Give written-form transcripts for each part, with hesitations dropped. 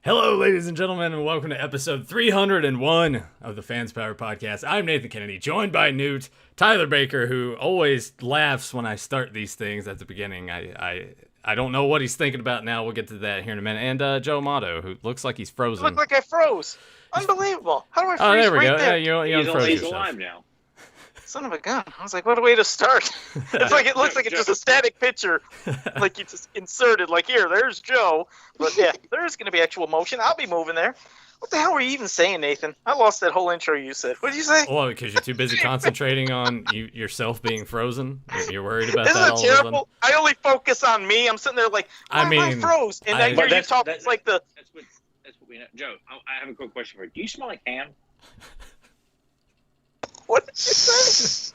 Hello, ladies and gentlemen, and welcome to episode 301 of the Fans Power Podcast. I'm Nathan Kennedy, joined by Newt, Tyler Baker, who always laughs when I start these things at the beginning. I don't know what he's thinking about now. We'll get to that here in a minute. And Joe Amato, who looks like he's frozen. I look like I froze. Unbelievable. How do I freeze there we go. there? Yeah, you unfroze He's yourself. alive now. Son of a gun. I was like, what a way to start. It's like it looks like it's just a static picture. Like you just inserted, like, here, there's Joe. But yeah, there is going to be actual motion. I'll be moving there. What the hell were you even saying, Nathan? I lost that whole intro you said. What did you say? Well, because you're too busy concentrating on yourself being frozen. You're worried about Isn't that it all terrible? of a I only focus on me. I'm sitting there like, why am I froze? And I hear you talk. It's like the... That's what we know. Joe, I have a quick question for you. Do you smell like ham? What did you say?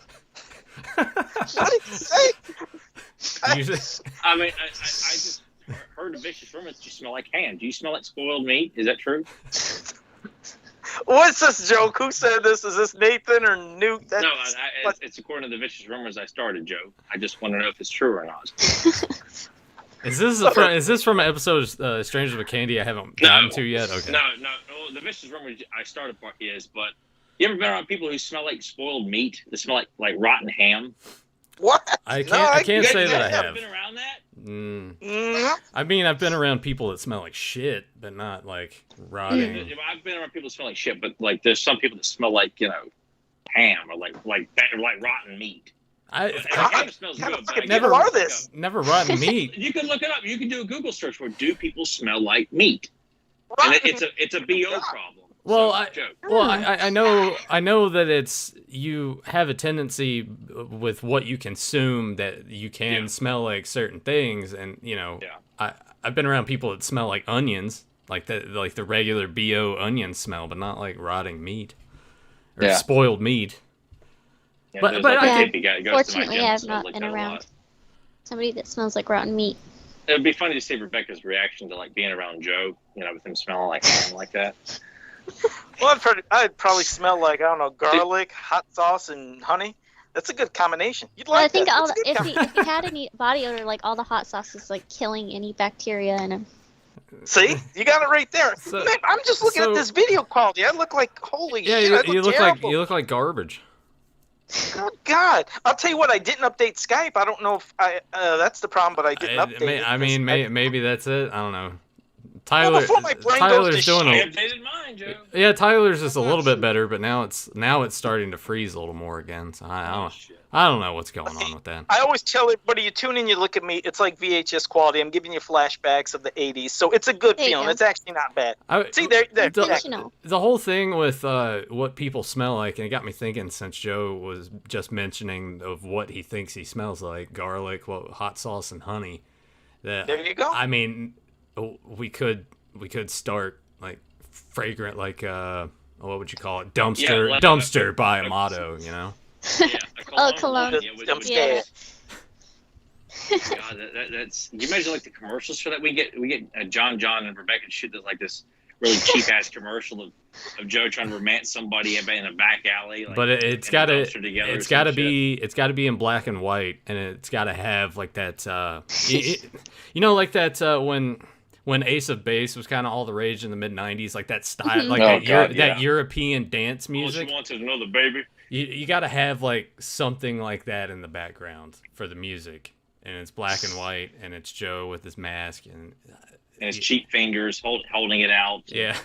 What did you say? I mean, I just heard a vicious rumor that you smell like ham. Do you smell like spoiled meat? Is that true? What's this joke? Who said this? Is this Nathan or Newt? No, it's according to the vicious rumors I started, Joe. I just want to know if it's true or not. Is this from an episode of Strangers with Candy I haven't gotten to yet? Okay. No. The vicious rumors I started part is, but you ever been around people who smell like spoiled meat? They smell like rotten ham? What? I can't say that I have. Been around that? I mean, I've been around people that smell like shit, but not like rotting. I've been around people that smell like shit, but like there's some people that smell like ham or like rotten meat. Ham smells good. But never rotten meat. You can look it up. You can do a Google search for "Do people smell like meat?" And it's a BO problem. Well, I know that it's you have a tendency with what you consume that you can smell like certain things, and I've been around people that smell like onions, like the regular BO onion smell, but not like rotting meat or spoiled meat. Yeah, but fortunately, I have not been around somebody that smells like rotten meat. It would be funny to see Rebecca's reaction to like being around Joe, with him smelling like ham like that. Well, I'd probably smell like, I don't know, garlic, hot sauce, and honey. That's a good combination. You'd like I think that. If you had any body odor, like all the hot sauce is like killing any bacteria in them. See, you got it right there. Man, I'm just looking at this video quality. I look like holy shit. You look like garbage. Oh God! I'll tell you what. I didn't update Skype. I don't know if that's the problem, but I didn't update it. Maybe that's it. I don't know. Tyler's doing I updated mine, Joe. Yeah, Tyler's just a little bit better, but now it's starting to freeze a little more again. So I don't know what's going on with that. I always tell everybody, you tune in, you look at me, it's like VHS quality. I'm giving you flashbacks of the 80s, so it's a good feeling. It's actually not bad. The whole thing with what people smell like, and it got me thinking since Joe was just mentioning of what he thinks he smells like, garlic, hot sauce, and honey. There you go. I mean, we could start like fragrant, like what would you call it? Dumpster by Amato, Cologne. Yeah. God, that's. You imagine like the commercials for that? We get John and Rebecca shoot like this really cheap ass commercial of Joe trying to romance somebody in a back alley. Like, but it's got to be in black and white, and it's got to have like that. Like that when Ace of Base was kind of all the rage in the mid '90s, like that style, like that European dance music. All she wants is another baby. You got to have like something like that in the background for the music, and it's black and white, and it's Joe with his mask and his cheap fingers holding it out. Yeah.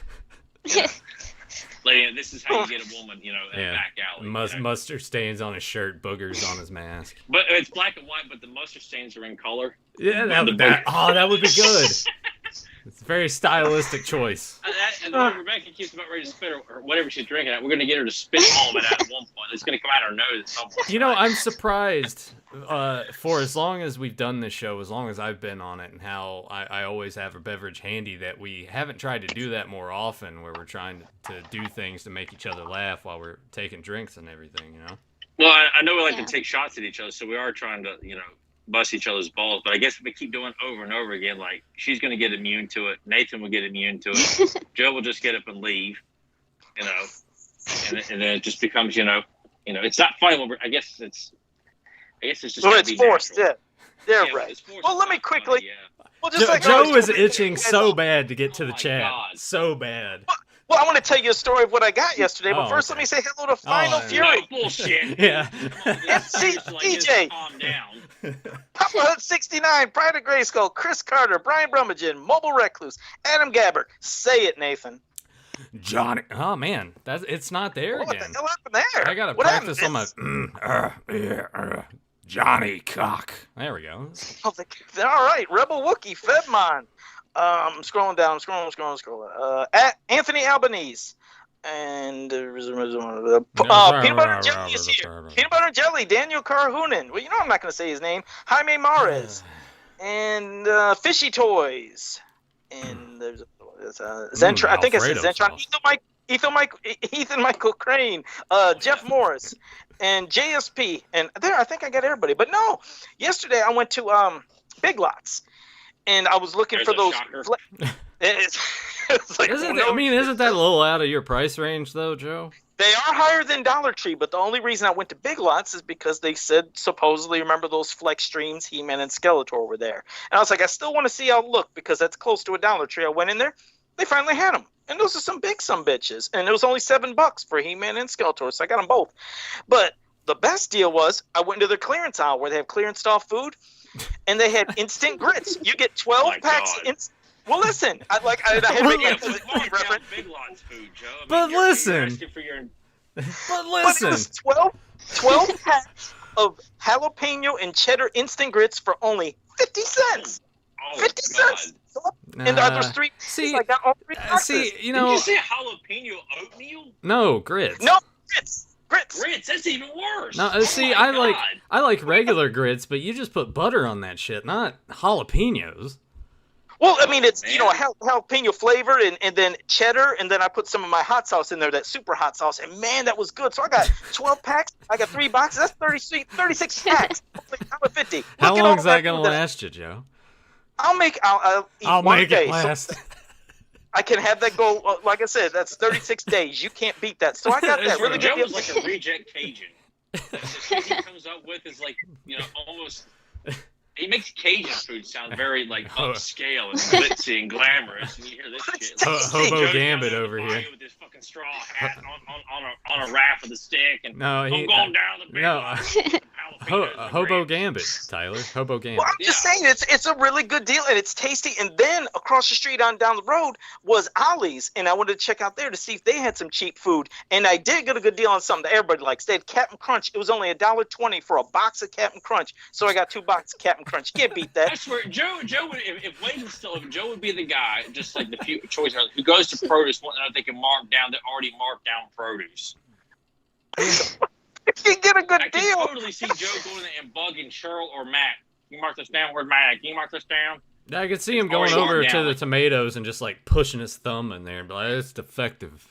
Like, this is how you get a woman, in a back alley. Mustard stains on his shirt, boogers on his mask. But it's black and white, but the mustard stains are in color. Yeah, that would be good. It's a very stylistic choice. And Rebecca keeps about ready to spit or whatever she's drinking at. We're going to get her to spit all of it at one point. It's going to come out her nose at some point. I'm surprised for as long as we've done this show, as long as I've been on it, and how I always have a beverage handy, that we haven't tried to do that more often, where we're trying to do things to make each other laugh while we're taking drinks and everything, Well, I know we like to take shots at each other, so we are trying to, bust each other's balls, but I guess if we keep doing it over and over again, like she's going to get immune to it, Nathan will get immune to it, Joe will just get up and leave, and then it just becomes, it's not funny when I guess it's just it's forced, They're Yeah, right. it's forced Well, let me not quickly. funny, yeah. Well, just like Joe always, was itching so bad to get to Oh the my chat. God. So bad. Well, I want to tell you a story of what I got yesterday, but Oh, first okay. let me say hello to Final yeah. Fury. No, bullshit. Yeah. Come on, this is like this, DJ. calm down. Papa Hood 69, Pride of Grayskull, Chris Carter, Brian Brummagem, Mobile Recluse, Adam Gabbert. Say it, Nathan. Johnny. Oh man, it's not there What the again. hell happened there? I gotta What practice on happened? my Johnny Cock. There we go. All right, Rebel Wookie, Fedmon. Scrolling down, scrolling. At Anthony Albanese. And Peanut Butter and Jelly is here. Peanut Butter and Jelly, Daniel Carhoonan. Well, you know I'm not going to say his name. Jaime Mares. And Fishy Toys. And there's Zentron. I think I said Alfredo Zentron. Ethan Michael Crane. Jeff Morris. And JSP. And there, I think I got everybody. But no, yesterday I went to Big Lots. And I was looking for those. It's like, isn't that a little out of your price range though, Joe? They are higher than Dollar Tree, but the only reason I went to Big Lots is because they said supposedly, remember those Flex Streams, He-Man and Skeletor were there. And I was like, I still want to see how it looked because that's close to a Dollar Tree. I went in there, they finally had them. And those are some big bitches. And it was only $7 for He-Man and Skeletor, so I got them both. But the best deal was I went into their clearance aisle where they have clearance style food, and they had instant grits. You get 12 packs. Well, listen, I had Big Lots food, Joe. But listen. But it was 12 packs of jalapeno and cheddar instant grits for only 50 cents. Oh, 50 cents. And there's 3 pieces. I got all 3 boxes. See, you Did know. you say jalapeno oatmeal? No, grits. No, grits. Grits, that's even worse. No, see, I like regular grits, but you just put butter on that shit, not jalapenos. Well, I mean, it's, jalapeno flavored and then cheddar, and then I put some of my hot sauce in there, that super hot sauce, and man, that was good. So I got 12 packs. I got 3 boxes. That's 36 packs. $1.50. How long is that going to last you, Joe? I'll eat make day, it last. So I can have that go, like I said, that's 36 days. You can't beat that. So I got that really good. Joe was like a reject Cajun. The shit he comes up with is like, almost... He makes Cajun food sound very upscale and glitzy and glamorous, and you hear this shit. Hobo Gambit over here with this fucking straw hat on a raft with a stick, and I'm going down the big Hobo Gambit, Tyler. Hobo Gambit. Well, I'm just saying it's a really good deal and it's tasty. And then across the street down the road was Ollie's, and I wanted to check out there to see if they had some cheap food. And I did get a good deal on something that everybody likes. They had Captain Crunch. It was only $1.20 for a box of Captain Crunch, so I got 2 boxes of Captain Crunch. You can't beat that. I swear, Joe would, if Wade was still, if Joe would be the guy, just like the few choice who goes to produce, they can mark down the already marked down produce. You get a good I deal. I can totally see Joe going there and bugging Cheryl or Matt. Can you mark this down? Where's Matt? Can you mark this down? I could see him going over to the tomatoes and just pushing his thumb in there and be like, it's defective.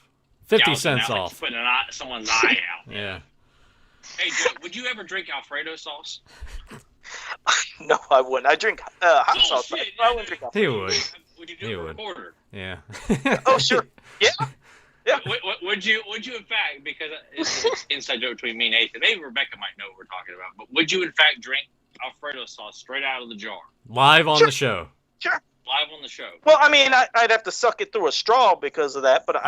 50 cents off. Putting someone's eye out. Yeah. Hey, Joe, would you ever drink Alfredo sauce? No, I wouldn't. I drink hot sauce. Shit. I wouldn't drink Alfredo. He would. Would you do it for a quarter? Yeah. Oh, sure. Yeah. Yeah. Would you in fact, because it's an inside joke between me and Nathan, maybe Rebecca might know what we're talking about, but would you in fact drink Alfredo sauce straight out of the jar? Live on the show. Sure. Live on the show. Well, I mean, I'd have to suck it through a straw because of that, but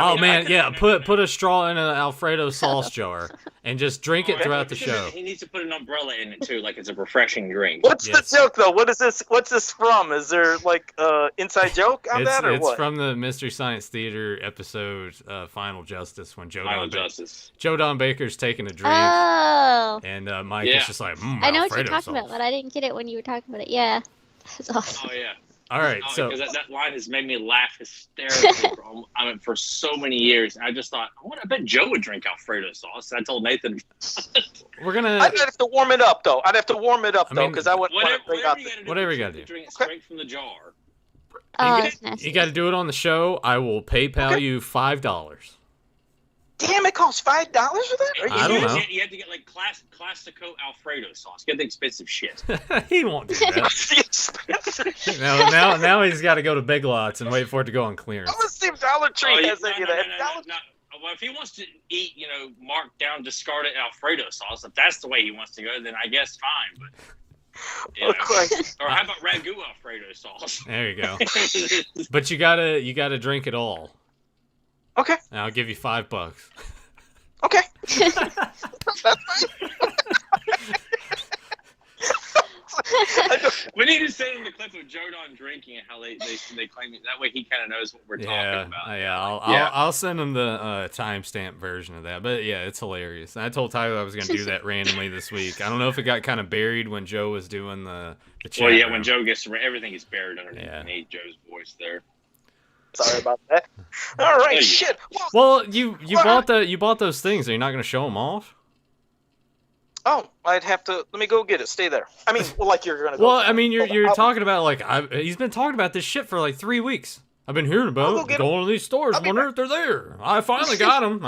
put a straw in an Alfredo sauce jar and just drink it throughout the show. He needs to put an umbrella in it too, like it's a refreshing drink. What's the joke though? What is this? What's this from? Is there inside joke on that or what? It's from the Mystery Science Theater episode Final Justice when Joe Don Baker's taking a drink. Oh. And Mike is just like, I know Alfredo what you're talking sauce. about, but I didn't get it when you were talking about it. Yeah. That's awesome. Oh yeah. All right, so because that line has made me laugh hysterically for so many years. I just thought, I bet Joe would drink Alfredo sauce. I told Nathan. We're gonna. I'd have to warm it up though. Because I wouldn't want to drink out whatever you gotta do. Drink it straight from the jar. You got to do it on the show. I will PayPal you $5. Damn, it costs $5 for that? I don't know. You have to get Classico Alfredo sauce. Get the expensive shit. He won't do that. now he's got to go to Big Lots and wait for it to go on clearance. Let's see if Dollar Tree has any of that. No. Well, if he wants to eat, marked down, discarded Alfredo sauce, if that's the way he wants to go, then I guess fine. You know? Or how about ragu Alfredo sauce? There you go. But you gotta drink it all. Okay. And I'll give you $5. Okay. That's fine. We need to send him the clip of Joe Don drinking and how they claim it. That way he kind of knows what we're talking about. Yeah, I'll send him the timestamp version of that. But yeah, it's hilarious. I told Tyler I was going to do that randomly this week. I don't know if it got kind of buried when Joe was doing the chat. Well, yeah, room. when Joe gets everything gets buried underneath Joe's voice there. Sorry about that. All right, shit. Well, you bought those things. Are you not going to show them off? Oh, I'd have to. Let me go get it. Stay there. I mean, well, like you're gonna go. Well, I mean, you're talking about like he's been talking about this shit for like 3 weeks. I've been hearing about it. Going to these stores, wonder if they're there. I finally got them.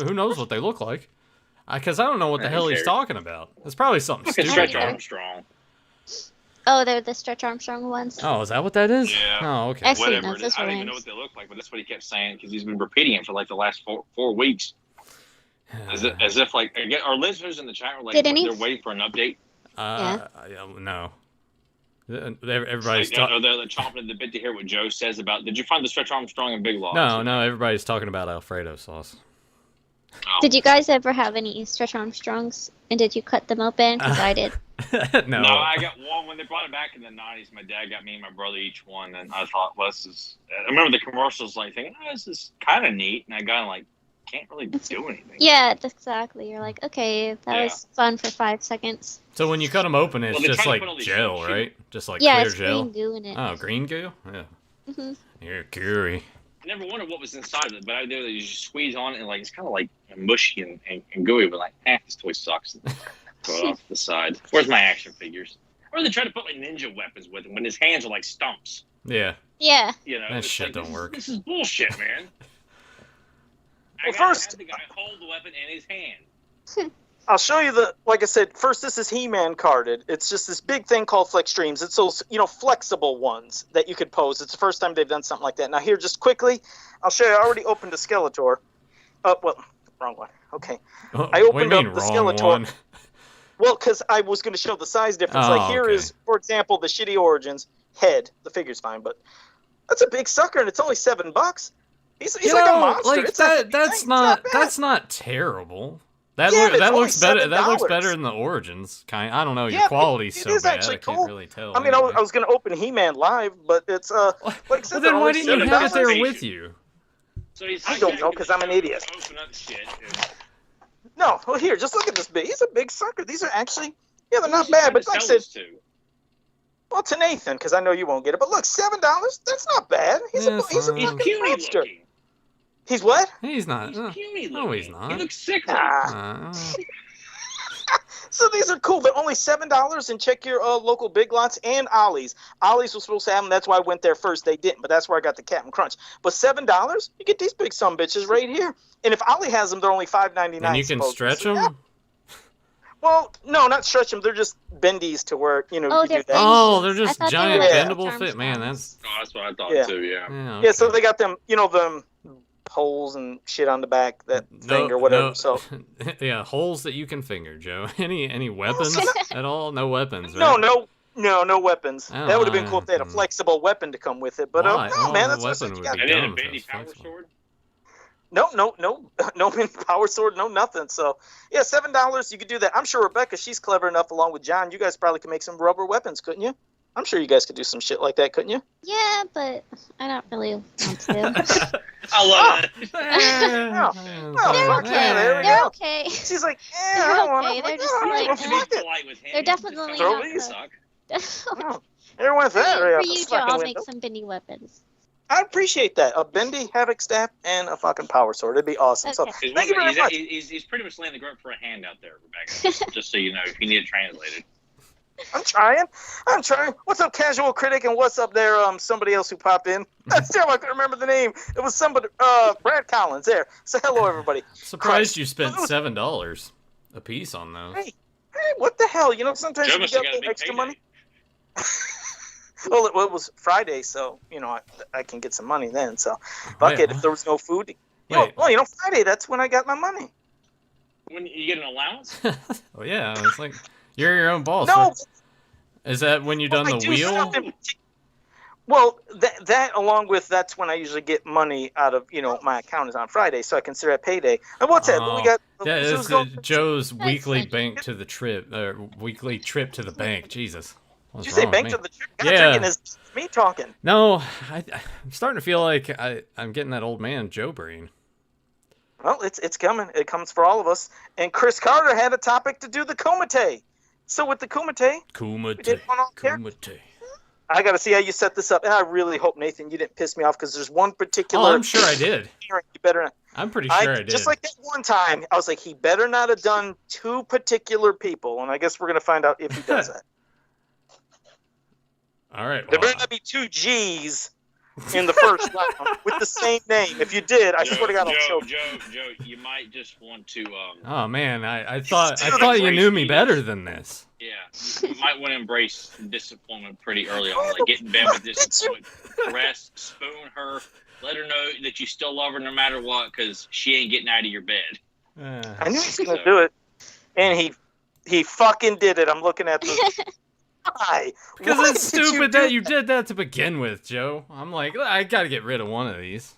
Who knows what they look like? Because I don't know what the hell he's talking about. It's probably something stupid. Stretch Armstrong. Oh, they're the Stretch Armstrong ones. Oh, is that what that is? Yeah. Oh, okay. Actually, Whatever. no, I don't even know what they look like, but that's what he kept saying because he's been repeating it for like the last four weeks. As if like our listeners in the chat were like they're waiting for an update. No. Everybody's talking. They're chomping at the bit to hear what Joe says about. Did you find the Stretch Armstrong and Big Lots? No. Everybody's talking about Alfredo sauce. Oh. Did you guys ever have any Stretch Armstrongs? And did you cut them open? Because I did. No, I got one when they brought it back in the '90s. My dad got me and my brother each one, and I thought, well, this is. I remember the commercials, like thinking, oh, this is kind of neat, and I got like. Can't really do anything. Yeah, exactly. You're like, okay, that was fun for 5 seconds. So when you cut them open, it's just like gel, right? Just like clear gel. Green goo in it. Oh, green goo? Yeah. Mm-hmm. You're curie. I never wondered what was inside of it, but I knew that you just squeeze on it and like it's kind of like mushy and gooey, but like, this toy sucks. Throw it off to the side. Where's my action figures? Or they try to put like ninja weapons with him when his hands are like stumps. Yeah. Yeah. You know, that shit like, don't work. This is bullshit, man. Well, first, the guy hold the weapon in his hand. I'll show you like I said, first this is He-Man carded. It's just this big thing called Flex Streams. It's those, flexible ones that you could pose. It's the first time they've done something like that. Now here, just quickly, I'll show you. I already opened a Skeletor. Wrong one. Okay. I opened up the Skeletor. One? Well, because I was going to show the size difference. Here is, for example, the Shitty Origins head. The figure's fine, but that's a big sucker, and it's only $7. He's like a monster. Like that's not terrible. That looks better. That looks better than the Origins. I don't know. Your quality's so bad. I can't really tell. I mean, I was going to open He-Man live, but it's like I said, then why didn't you have it there with you? So I don't know because I'm an idiot. No, well here, just look at this big. He's a big sucker. These are actually, they're not bad. But like I said, well, to Nathan, because I know you won't get it. But look, $7. That's not bad. He's a fucking monster. He's what? He's not. He's puny no, he's not. He looks sickly. So these are cool. They're only $7, and check your local Big Lots and Ollie's. Ollie's was supposed to have them. That's why I went there first. They didn't, but that's where I got the Captain Crunch. But $7, you get these big sumbitches right here. And if Ollie has them, they're only $5.99. And you can stretch them? Yeah. Well, no, not stretch them. They're just bendies to where, you do that. Oh, they're just giant bendable fit. Man, that's what I thought too, yeah. Okay. Yeah, so they got them, them holes and shit on the back, thing or whatever. So yeah, holes that you can finger, Joe. Any weapons at all? No weapons, right? No weapons. That would have been cool if they had a flexible weapon to come with it. But no, man, that's what you got. And then a bendy power sword? No power sword, no nothing. So yeah, $7, you could do that. I'm sure Rebecca, she's clever enough, along with John. You guys probably could make some rubber weapons, couldn't you? I'm sure you guys could do some shit like that, couldn't you? Yeah, but I don't really want to. I love it. They're okay. They're okay. She's like, I don't want to. They're just like, they're definitely not. Everyone with that. For you, Joe, I'll make some bendy weapons. I appreciate that. A bendy havoc staff and a fucking power sword. It'd be awesome. Okay. So thank you very much. He's pretty much laying the ground for a hand out there, Rebecca. Just so you know, if you need it translated. I'm trying. What's up, Casual Critic, and what's up there? Somebody else who popped in. Still, I can remember the name. It was somebody. Brad Collins. There. Say hello, everybody. Surprised you spent $7 a piece on those. Hey, what the hell? Sometimes you get extra money. Well, it was Friday, so I can get some money then. So, fuck it. If there was no food, Friday. That's when I got my money. When you get an allowance? Oh yeah, it's like. You're your own boss. No, Is that when you done I the do wheel? stuff in Well, that along with that's when I usually get money out of my account is on Friday, so I consider it payday. And what's that? We got that is Joe's That's weekly funny. bank to the trip, weekly trip to the bank. Jesus, Did what's you say wrong bank with to me? the trip? God, Yeah. it's me talking. No, I'm starting to feel like I'm getting that old man Joe brain. Well, it's coming. It comes for all of us. And Chris Carter had a topic to do the Kumite. So with the Kumite, we did one all characters. Kumite. I got to see how you set this up, and I really hope Nathan, you didn't piss me off because there's one particular. Oh, I'm sure I did. You better not. I'm pretty sure I did. Just like that one time, I was like, he better not have done two particular people, and I guess we're gonna find out if he does that. All right. There Well, better not be two G's in the first round with the same name. If you did, I swear to God, I'll choke. Joe, you might just want to. oh man, I thought you knew me better than this. Yeah, you might want to embrace disappointment pretty early on. Like get in bed with disappointment, caress, spoon her, let her know that you still love her no matter what, because she ain't getting out of your bed. I knew he was gonna do it, and he fucking did it. I'm looking at the. Why? Because it's stupid that you did that to begin with, Joe. I'm like, I gotta get rid of one of these.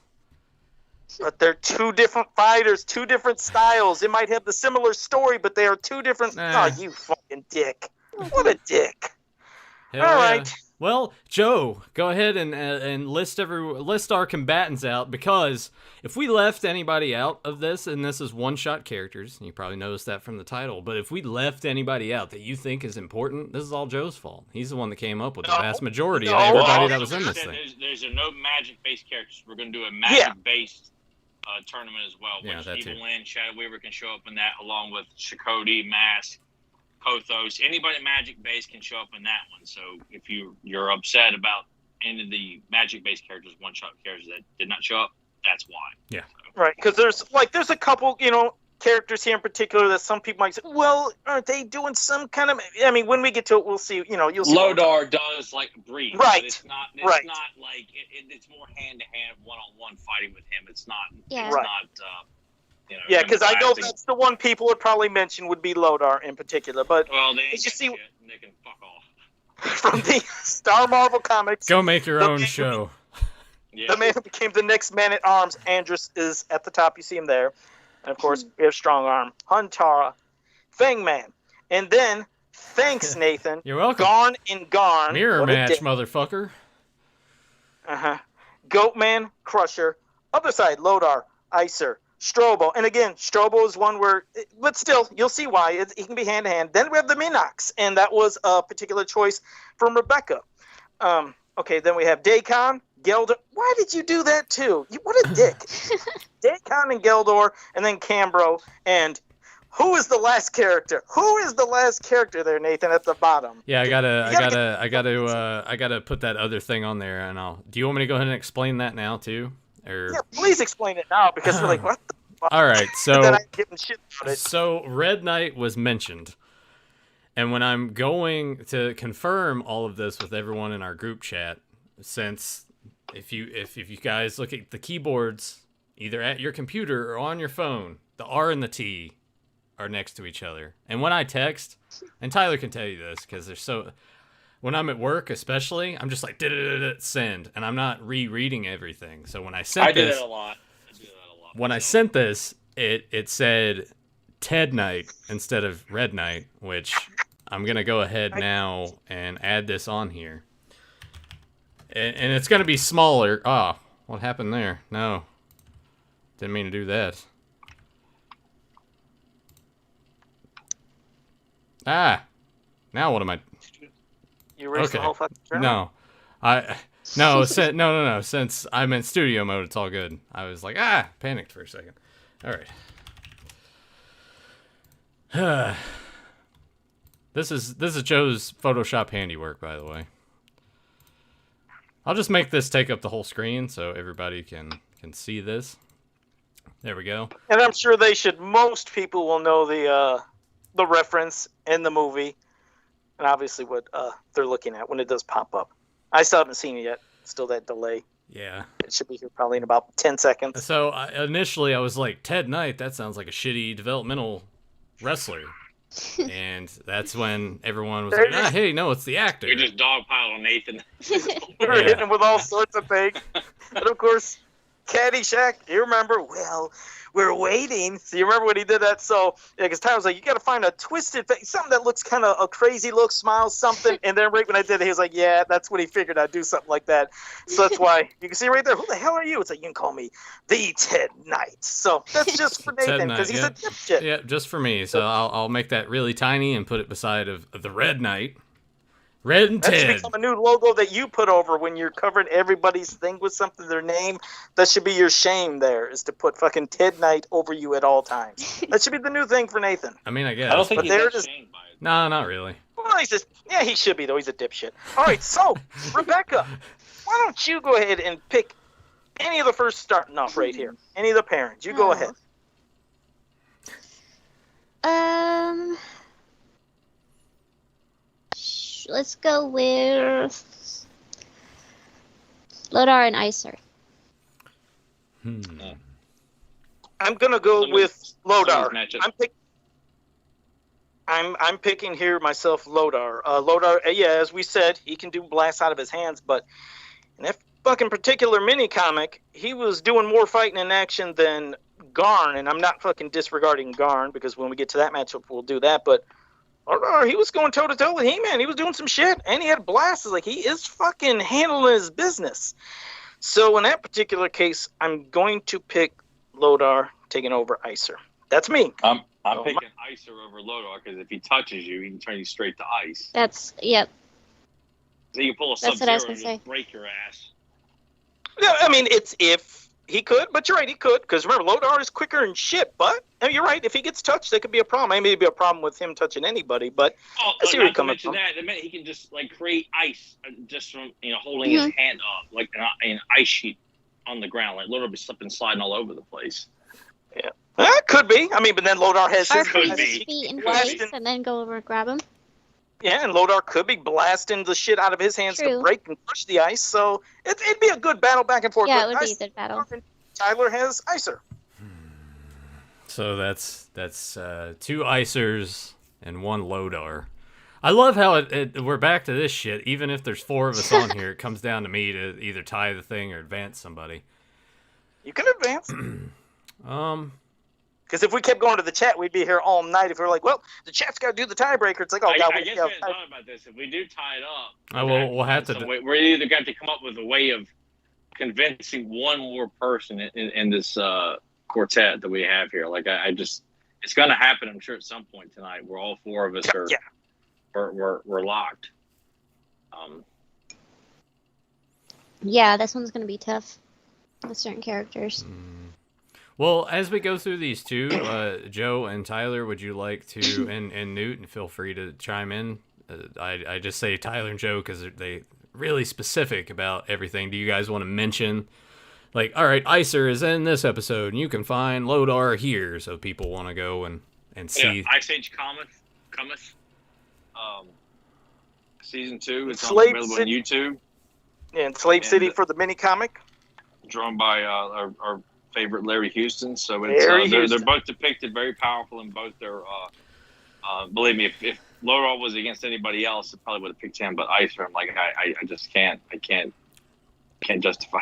But they're two different fighters, two different styles. It might have the similar story, but they are two different. Oh, you fucking dick! What a dick! Hell All yeah. right. Well, Joe, go ahead and list our combatants out, because if we left anybody out of this, and this is one-shot characters, and you probably noticed that from the title, but if we left anybody out that you think is important, this is all Joe's fault. He's the one that came up with the vast majority of everybody that was in this thing. There's no magic-based characters. We're going to do a magic-based tournament as well, which Evil Lynn, Shadow Weaver can show up in that, along with Shakoti, Mask, Kothos. Anybody magic-based can show up in that one. So if you're upset about any of the magic-based characters, one-shot characters that did not show up, that's why. Yeah. Right, because there's a couple, characters here in particular that some people might say, well, aren't they doing some kind of? I mean, when we get to it, we'll see. You'll see. Lodar does like breathe. Right. It's not right. not like it's more hand-to-hand, one-on-one fighting with him. It's not. Yeah. It's Right. not. Yeah, because I know that's the one people would probably mention would be Lodar in particular. But well, they ain't you see, shit. They can fuck off. from the Star Marvel comics, Go make your own show. The man who became the next man at arms, Andrus, is at the top. You see him there. And of course, we have Strong Arm, Huntara, Fangman. And then, thanks, Nathan. You're welcome. Garn and Garn. Mirror match, motherfucker. Uh-huh. Goatman, Crusher. Other side, Lodar, Icer, Strobo. And again, Strobo is one where, but still, you'll see why. He can be hand-to-hand. Then we have the Minox, and that was a particular choice from Rebecca. Okay, then we have Daikon, Geldor. Why did you do that too? What a dick. Daikon and Geldor, and then Cambro. And who is the last character? Who is the last character there, Nathan, at the bottom? Yeah, I gotta put that other thing on there, and do you want me to go ahead and explain that now too? Or yeah, please explain it now, because we're like, what the fuck? All right, so and then I'm getting shit about it. So Red Knight was mentioned, and when I'm going to confirm all of this with everyone in our group chat, since if you guys look at the keyboards either at your computer or on your phone, the R and the T are next to each other. And when I text, and Tyler can tell you this because when I'm at work especially, I'm just like send, and I'm not rereading everything. So when I sent this, I do that a lot. When I sent this, it said Ted Knight instead of Red Knight, which I'm gonna go ahead now and add this on here. And it's gonna be smaller. Oh, what happened there? No. Didn't mean to do that. Ah. Now what am I? You erased the whole fucking show? No. No, since I'm in studio mode, it's all good. I was like, panicked for a second. All right. This is Joe's Photoshop handiwork, by the way. I'll just make this take up the whole screen so everybody can see this. There we go. And I'm sure most people will know the reference in the movie, and obviously what they're looking at when it does pop up. I still haven't seen it yet. Still that delay. Yeah. It should be here probably in about 10 seconds. So initially I was like, Ted Knight, that sounds like a shitty developmental wrestler. And that's when everyone was like, hey, no, it's the actor. We just dogpiled on Nathan. We were hitting him with all sorts of things. And of course, Caddyshack, you remember, well, we're waiting. So you remember when he did that? So, yeah, because Tyler was like, you got to find a twisted face, something that looks kind of a crazy look, smile, something. And then right when I did it, he was like, yeah, that's when he figured I'd do something like that. So that's why you can see right there, who the hell are you? It's like, you can call me the Ted Knight. So that's just for Nathan, because he's a dipshit. Yeah, just for me. So I'll make that really tiny and put it beside of the Red Knight. Red and That should Ted. become a new logo that you put over when you're covering everybody's thing with something, their name. That should be your shame there, is to put fucking Ted Knight over you at all times. That should be the new thing for Nathan. I mean, I guess. I don't think But he's they're that just- shamed by it. No, not really. Well, he's just, yeah, he should be, though. He's a dipshit. All right, so, Rebecca, why don't you go ahead and pick any of the first starting off right here? Any of the parents. You go ahead. Let's go with Lodar and Icer. I'm going to go with Lodar. Matchup. I'm picking here myself Lodar. Lodar, yeah, as we said, he can do blasts out of his hands, but in that fucking particular mini comic, he was doing more fighting in action than Garn, and I'm not fucking disregarding Garn, because when we get to that matchup, we'll do that, but Lodar, he was going toe-to-toe with He-Man. He was doing some shit, and he had blasts. Like, he is fucking handling his business. So in that particular case, I'm going to pick Lodar taking over Icer. That's me. I'm picking Icer over Lodar because if he touches you, he can turn you straight to ice. Yep. So you can pull a That's what I Sub-Zero was and gonna just break your ass. Yeah, I mean, it's if he could, but you're right, he could. Because remember, Lodar is quicker and shit, but you're right, if he gets touched, that could be a problem. I mean, it'd be a problem with him touching anybody, but I see where you're coming from. That meant he can just like create ice just from holding his hand up like an ice sheet on the ground. Like Lodar be slipping, sliding all over the place. Yeah. Could be. I mean, but then Lodar has Or his put could his be. feet in Could place be. and then go over and grab him. Yeah, and Lodar could be blasting the shit out of his hands to True. break and crush the ice, so it'd be a good battle back and forth. Yeah, But it would be Ice- a good battle. Tyler has Icer. So that's 2 Icers and 1 Lodar. I love how we're back to this shit. Even if there's 4 of us on here, it comes down to me to either tie the thing or advance somebody. You can advance. Um, Because if we kept going to the chat, we'd be here all night. If we were like, well, the chat's got to do the tiebreaker. It's like, oh, God, I we guess got we hadn't thought about this. If we do tie it up, we'll have to. we're either got to come up with a way of convincing one more person in this quartet that we have here. Like I just, it's going to happen. I'm sure at some point tonight, where all 4 of us are, we're locked. Yeah, this one's gonna be tough with certain characters. Well, as we go through these 2, Joe and Tyler, would you like to, and Newt, and feel free to chime in. I just say Tyler and Joe because they really specific about everything. Do you guys want to mention, like, all right, Icer is in this episode, and you can find Lodar here, so people want to go and see. Yeah, Ice Age cometh. Season 2. It's Slave available City. on YouTube. Yeah, and Slave City for the mini comic. Drawn by our favorite Larry Houston. So it's, Larry they're Houston. both depicted very powerful in both their. Believe me, if Lodar was against anybody else, it probably would have picked him. But Icer, I'm like, I just can't justify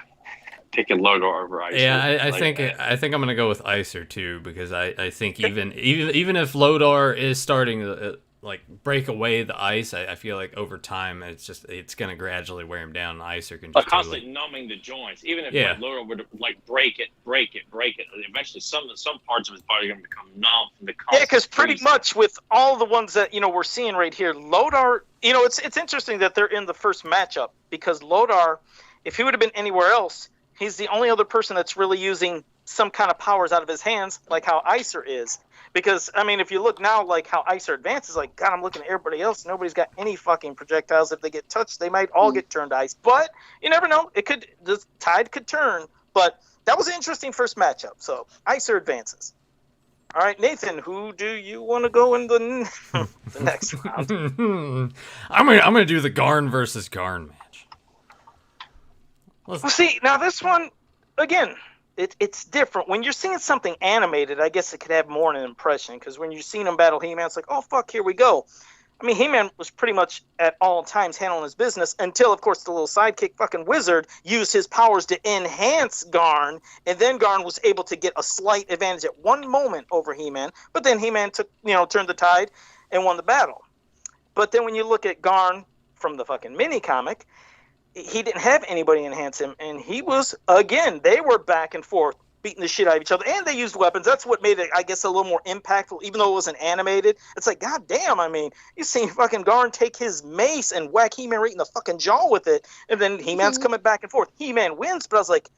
picking Lodar over Icer. Yeah, I like think that. I think I'm gonna go with Icer too, because I think even if Lodar is starting to like break away the ice, I feel like over time it's gonna gradually wear him down. And Icer can But just constantly numbing the joints, even if like Lodar would like break it, eventually some parts of his body are gonna become numb from the constant. Yeah, because pretty freezing. much with all the ones that we're seeing right here, Lodar. It's interesting that they're in the first matchup because Lodar, if he would have been anywhere else, he's the only other person that's really using some kind of powers out of his hands, like how Icer is. Because, I mean, if you look now, like how Icer advances, like, God, I'm looking at everybody else. Nobody's got any fucking projectiles. If they get touched, they might all get turned to ice. But you never know. The tide could turn. But that was an interesting first matchup. So Icer advances. All right, Nathan, who do you want to go in the next round? I'm gonna do the Garn versus Garn match. Well, see, now this one, again, it's different. When you're seeing something animated, I guess it could have more an impression, because when you're seeing him battle He-Man, it's like, oh, fuck, here we go. I mean, He-Man was pretty much at all times handling his business until, of course, the little sidekick fucking wizard used his powers to enhance Garn, and then Garn was able to get a slight advantage at one moment over He-Man, but then He-Man turned the tide and won the battle. But then when you look at Garn from the fucking mini comic, he didn't have anybody enhance him, and he was, again, they were back and forth, beating the shit out of each other, and they used weapons. That's what made it, I guess, a little more impactful, even though it wasn't animated. It's like, god damn, I mean, you seen fucking Garn take his mace and whack He-Man right in the fucking jaw with it, and then He-Man's coming back and forth. He-Man wins, but I was like,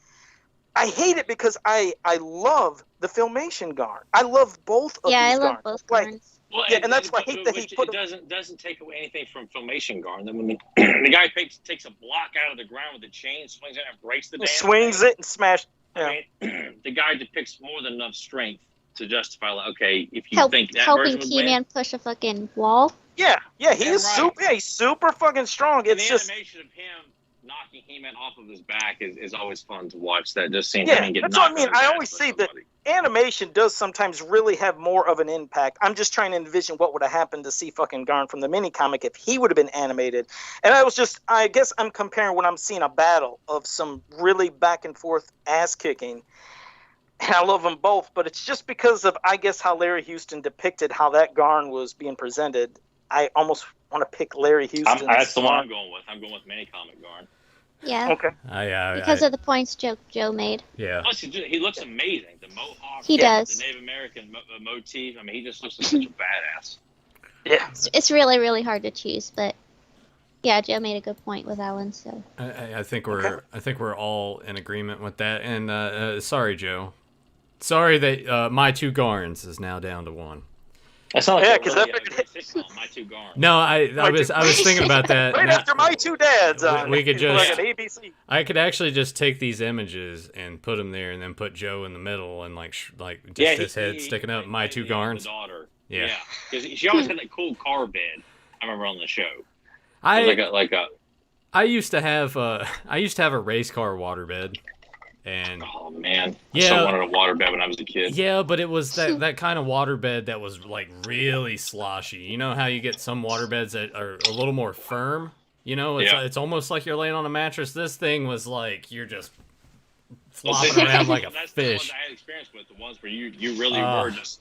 I hate it because I love the Filmation Garn. I love both of these Garns. Yeah, I love both Garns. Well, yeah, and that's why I hate that he put it doesn't take away anything from Filmation Garn. Then when the guy takes a block out of the ground with a chain, swings it and breaks the damn swings thing. it and smash. Yeah. I mean, the guy depicts more than enough strength to justify, like, okay, if you think that helping version would He-Man win. push a fucking wall. Yeah, he is right. super. Yeah, he's super fucking strong. And It's the just animation of him knocking He-Man off of his back is always fun to watch. That just seeing Yeah, him get that's what I knocked mean. on his I ass always by see that somebody. animation does sometimes really have more of an impact. I'm just trying to envision what would have happened to see fucking Garn from the mini comic if he would have been animated. And I guess I'm comparing when I'm seeing a battle of some really back and forth ass kicking. And I love them both, but it's just because of, I guess, how Larry Houston depicted how that Garn was being presented. I almost want to pick Larry Houston. That's the one I'm going with. I'm going with mini comic Garn. Yeah. Okay. Because of the points Joe made. Yeah. Plus, he looks amazing. The mohawk, He does. the Native American motif. I mean, he just looks like such a badass. Yeah. It's really, really hard to choose, but yeah, Joe made a good point with that one. So I think we're all in agreement with that. And sorry, Joe. Sorry that My Two Garns is now down to one. That's not like Yeah, a 'cause really, that- great sitcom, My Two Garns. No, I was thinking about that. Right Now- after My Two Dads on we could like just- an ABC. I could actually just take these images and put them there, and then put Joe in the middle, and his head sticking out. My Two Garns. The daughter. Yeah. Because she always had that cool car bed. I remember on the show. I Like a used to have a race car waterbed, and oh man, Yeah. I still wanted a water bed when I was a kid. yeah, but it was that kind of waterbed that was like really sloshy. You know how you get some waterbeds that are a little more firm. You know, it's almost like you're laying on a mattress. This thing was like you're just flopping around like a That's fish. the ones I had experience with, the ones where you really were just.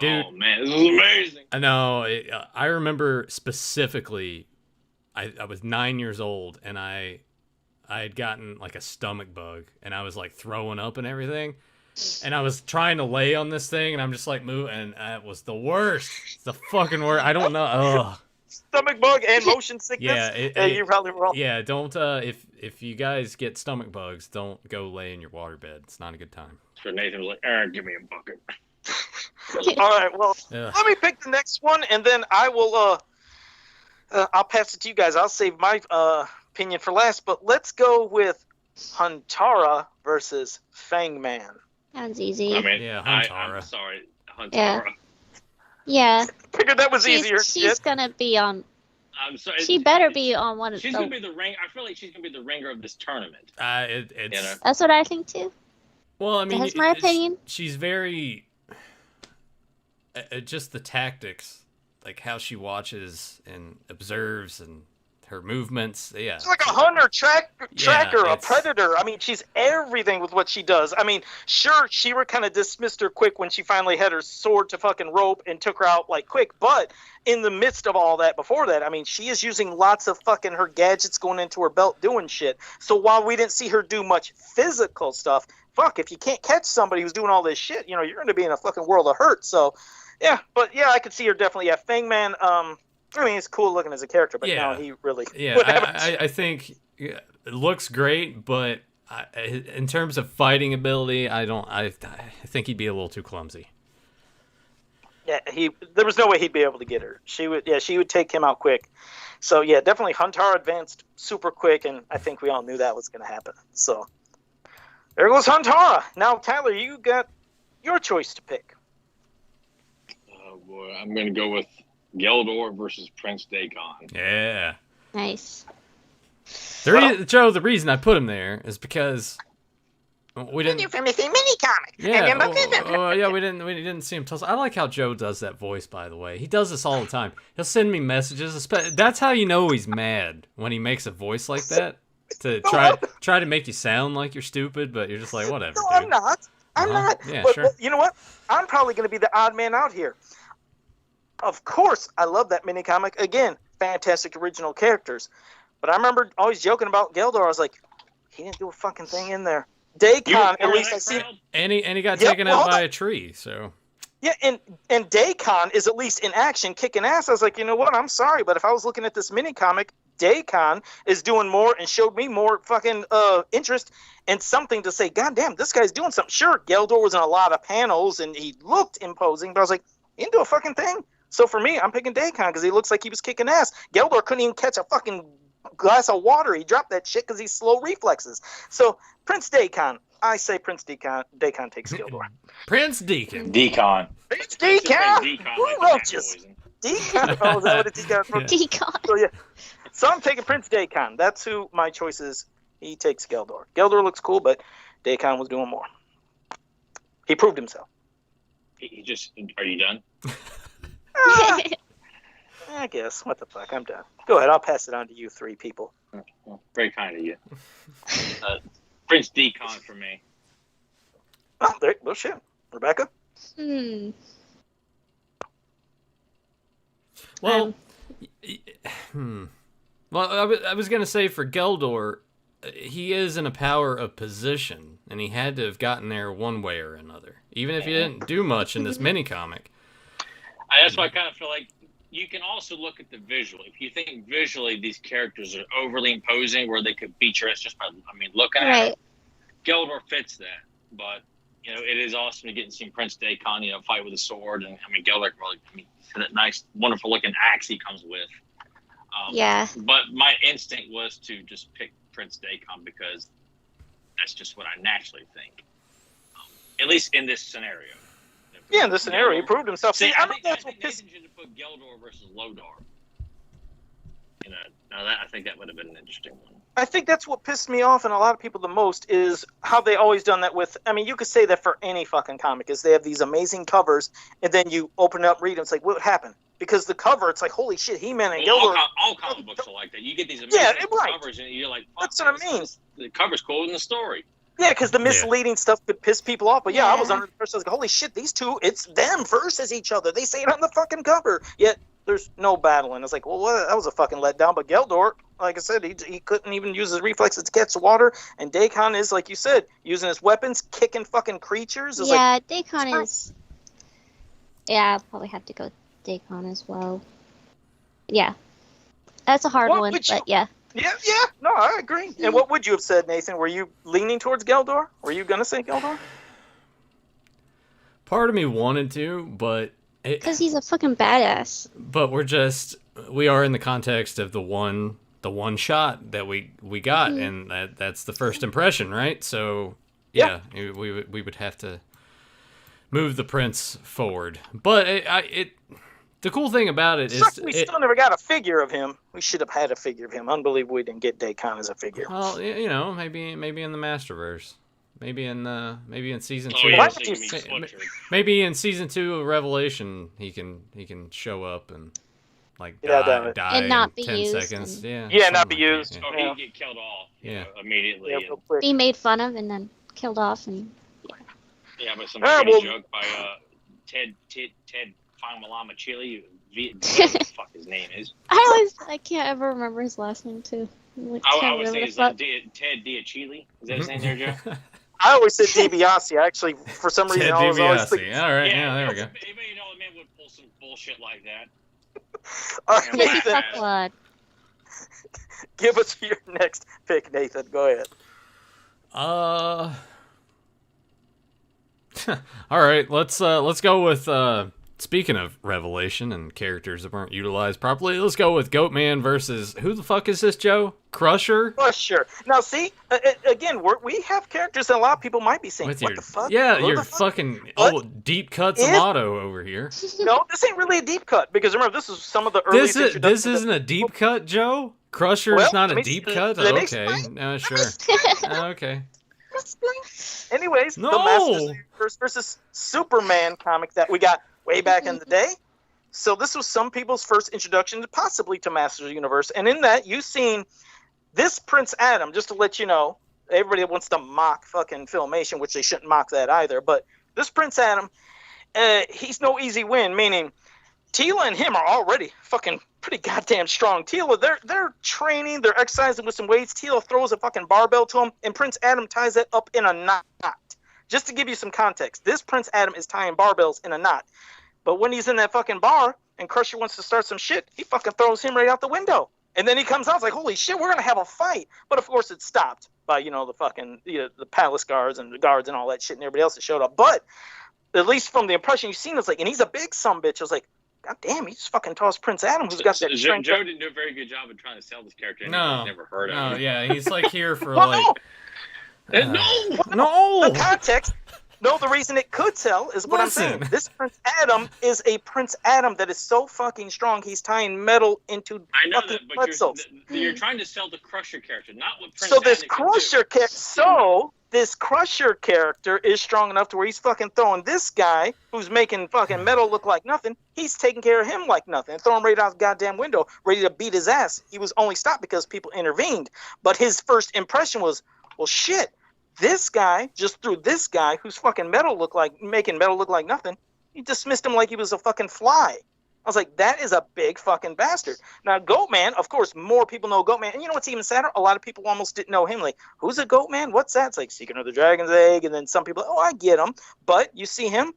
Dude. Oh man, this is amazing. I know. I remember specifically, I was 9 years old, and I had gotten like a stomach bug, and I was like throwing up and everything, and I was trying to lay on this thing, and I'm just like moving, and it was the worst. It's the fucking worst. I don't know. Ugh. Stomach bug and motion sickness. Yeah, you're probably wrong. Yeah, don't. If you guys get stomach bugs, don't go lay in your waterbed. It's not a good time. So Nathan was like, "Aaron, give me a bucket." All right, well, Ugh. let me pick the next one, and then I will. I'll pass it to you guys. I'll save my opinion for last, but let's go with Huntara versus Fangman. sounds easy. I mean, Yeah, I'm Huntara. sorry, Huntara. Yeah. Yeah, Figured that was easier. she's gonna be on. I'm sorry. She better be on one of She's the. gonna be the ring. I feel like she's gonna be the ringer of this tournament. It's You know? That's what I think too. well, I mean, That's my opinion. She's very just the tactics, like how she watches and observes and her movements. Yeah, She's like a hunter, tracker, a it's- predator. I mean, she's everything with what she does. I mean, sure, She-Ra kind of dismissed her quick when she finally had her sword to fucking rope and took her out like quick. But in the midst of all that, before that, I mean, she is using lots of fucking her gadgets going into her belt doing shit. So while we didn't see her do much physical stuff, fuck, if you can't catch somebody who's doing all this shit, you're going to be in a fucking world of hurt. So, yeah, but yeah, I could see her definitely. Yeah, Fangman, I mean, he's cool looking as a character, but Yeah. now he really. yeah. whatever. I think it looks great, but in terms of fighting ability, I think he'd be a little too clumsy. Yeah, there was no way he'd be able to get her. She would take him out quick. So yeah, definitely Huntara advanced super quick, and I think we all knew that was going to happen. So there goes Huntara. Now, Tyler, you got your choice to pick. Oh boy, I'm gonna go with Geldor versus Prince Dagon. Yeah. Nice. Joe, the reason I put him there is because We didn't. New Family mini comic. Yeah, we didn't see him tell us. I like how Joe does that voice, by the way. He does this all the time. He'll send me messages. That's how you know he's mad, when he makes a voice like that to try to make you sound like you're stupid, but you're just like, whatever. No, dude. I'm not. I'm not. Yeah, but, sure. but you know what? I'm probably going to be the odd man out here. Of course, I love that mini comic. Again, fantastic original characters. But I remember always joking about Geldor. I was like, he didn't do a fucking thing in there. Daycon, at least I see. And he got taken out by a tree, so. Yeah, and Daycon is at least in action, kicking ass. I was like, you know what? I'm sorry, but if I was looking at this mini comic, Daycon is doing more and showed me more fucking interest and something to say, God damn, this guy's doing something. Sure, Geldor was in a lot of panels and he looked imposing, but I was like, he didn't do a fucking thing. So for me, I'm picking Daycon because he looks like he was kicking ass. Geldor couldn't even catch a fucking glass of water. He dropped that shit because he's slow reflexes. So Prince Daycon, I say Prince Daycon takes Geldor. Prince Deacon. Decon. Prince Daycon. Who wrote you? Poison. Decon. Oh, is that what it's Decon? Yeah. Decon. So yeah. So I'm taking Prince Daycon. That's who my choice is. He takes Geldor. Geldor looks cool, but Daycon was doing more. He proved himself. He just. Are you done? I guess. What the fuck? I'm done. Go ahead. I'll pass it on to you three people. Well, very kind of you. Prince Decon for me. Oh, there. Well, shit. Rebecca? Well, well, I was gonna say for Geldor, he is in a power of position, and he had to have gotten there one way or another, even if he didn't do much in this mini comic. That's why I kind of feel like you can also look at the visual. If you think visually these characters are overly imposing, where they could beat your ass just by, looking at it, Geldor fits that. But it is awesome to get and see Prince Daycon, fight with a sword, and Geldor really, that nice, wonderful looking axe he comes with. Yeah. But my instinct was to just pick Prince Daycon because that's just what I naturally think. At least in this scenario. Yeah, in this scenario, he proved himself. See, I think Nathan should have put Geldor versus Lodar. I think that would have been an interesting one. I think that's what pissed me off and a lot of people the most is how they always done that with. You could say that for any fucking comic is they have these amazing covers and then you open it up, read them, it's like, what happened? Because the cover, it's like, holy shit, He-Man and Geldor. All comic books are like that. You get these amazing covers and you're like, that's what I mean. The cover's cool in the story. Yeah, because the misleading stuff could piss people off. But I was under the impression, like, holy shit, these two, it's them versus each other. They say it on the fucking cover. Yet there's no battling. It's like, well, that was a fucking letdown. But Geldor, like I said, he couldn't even use his reflexes to catch the water. And Daycon is, like you said, using his weapons, kicking fucking creatures. It's Daycon is. Yeah, I'll probably have to go Daycon as well. Yeah. That's a hard one, but yeah. Yeah, no, I agree. And what would you have said, Nathan? Were you leaning towards Geldor? Were you going to say Geldor? Part of me wanted to, but... Because he's a fucking badass. But we are in the context of the one shot that we got, and that's the first impression, right? So, yeah. we would have to move the prince forward. But the cool thing about it is... we still never got a figure of him. We should have had a figure of him. Unbelievable we didn't get Daycon as a figure. Well, maybe in the Masterverse. Maybe in season 2. Yeah, maybe in season 2 of Revelation he can show up and die and not be 10 used seconds. Not be used. Or he'd get killed off immediately. Yeah, be made fun of and then killed off and but some joke by Ted Malama Chili, whatever the fuck his name is. I can't ever remember his last name too. I always think it's Ted Diachili. Is that his name there, Joe? I always said DiBiase. Actually, for some reason, I was always thinking... All right, there we go. Maybe the man would pull some bullshit like that. All right, Nathan, give us your next pick, Nathan. Go ahead. All right, let's go with speaking of Revelation and characters that weren't utilized properly, let's go with Goatman versus who the fuck is this, Joe? Crusher? Now see, again, we have characters that a lot of people might be saying, what the fuck? Yeah, your fucking deep cut Amato over here. No, this ain't really a deep cut because remember this is some of the earliest. This isn't a deep cut, Joe. Crusher is not a deep cut. Okay, no, sure. Okay. Anyways, No. the Masters of the Universe versus Superman comic that we got way back in the day. So this was some people's first introduction possibly to Masters of the Universe. And in that, you've seen this Prince Adam, just to let you know, everybody wants to mock fucking Filmation, which they shouldn't mock that either. But this Prince Adam, he's no easy win, meaning Tila and him are already fucking pretty goddamn strong. Tila, they're training, they're exercising with some weights. Tila throws a fucking barbell to him, and Prince Adam ties that up in a knot. Just to give you some context, this Prince Adam is tying barbells in a knot. But when he's in that fucking bar and Crusher wants to start some shit, he fucking throws him right out the window. And then he comes out, it's like, holy shit, we're going to have a fight. But of course it's stopped by, the fucking, the palace guards and the guards and all that shit and everybody else that showed up. But at least from the impression you've seen, it's like, and he's a big sumbitch. I was like, God damn, he just fucking tossed Prince Adam, who's got that strength. Joe didn't do a very good job of trying to sell this character. No. I've never heard of him. No, yeah, he's like here for Well, like... No! The context... No, the reason it could sell is what I'm saying. This Prince Adam is a Prince Adam that is so fucking strong, he's tying metal into fucking pretzels. You're trying to sell the Crusher character, not what Prince So Adam this Crusher character is strong enough to where he's fucking throwing this guy who's making fucking metal look like nothing. He's taking care of him like nothing and throwing him right out the goddamn window, ready to beat his ass. He was only stopped because people intervened. But his first impression was, well, shit. This guy just threw this guy who's fucking making metal look like nothing. He dismissed him like he was a fucking fly. I was like, that is a big fucking bastard. Now, Goatman, of course, more people know Goatman. And you know what's even sadder? A lot of people almost didn't know him. Like, who's a Goatman? What's that? It's like Secret of the Dragon's Egg. And then some people, oh, I get him. But you see him,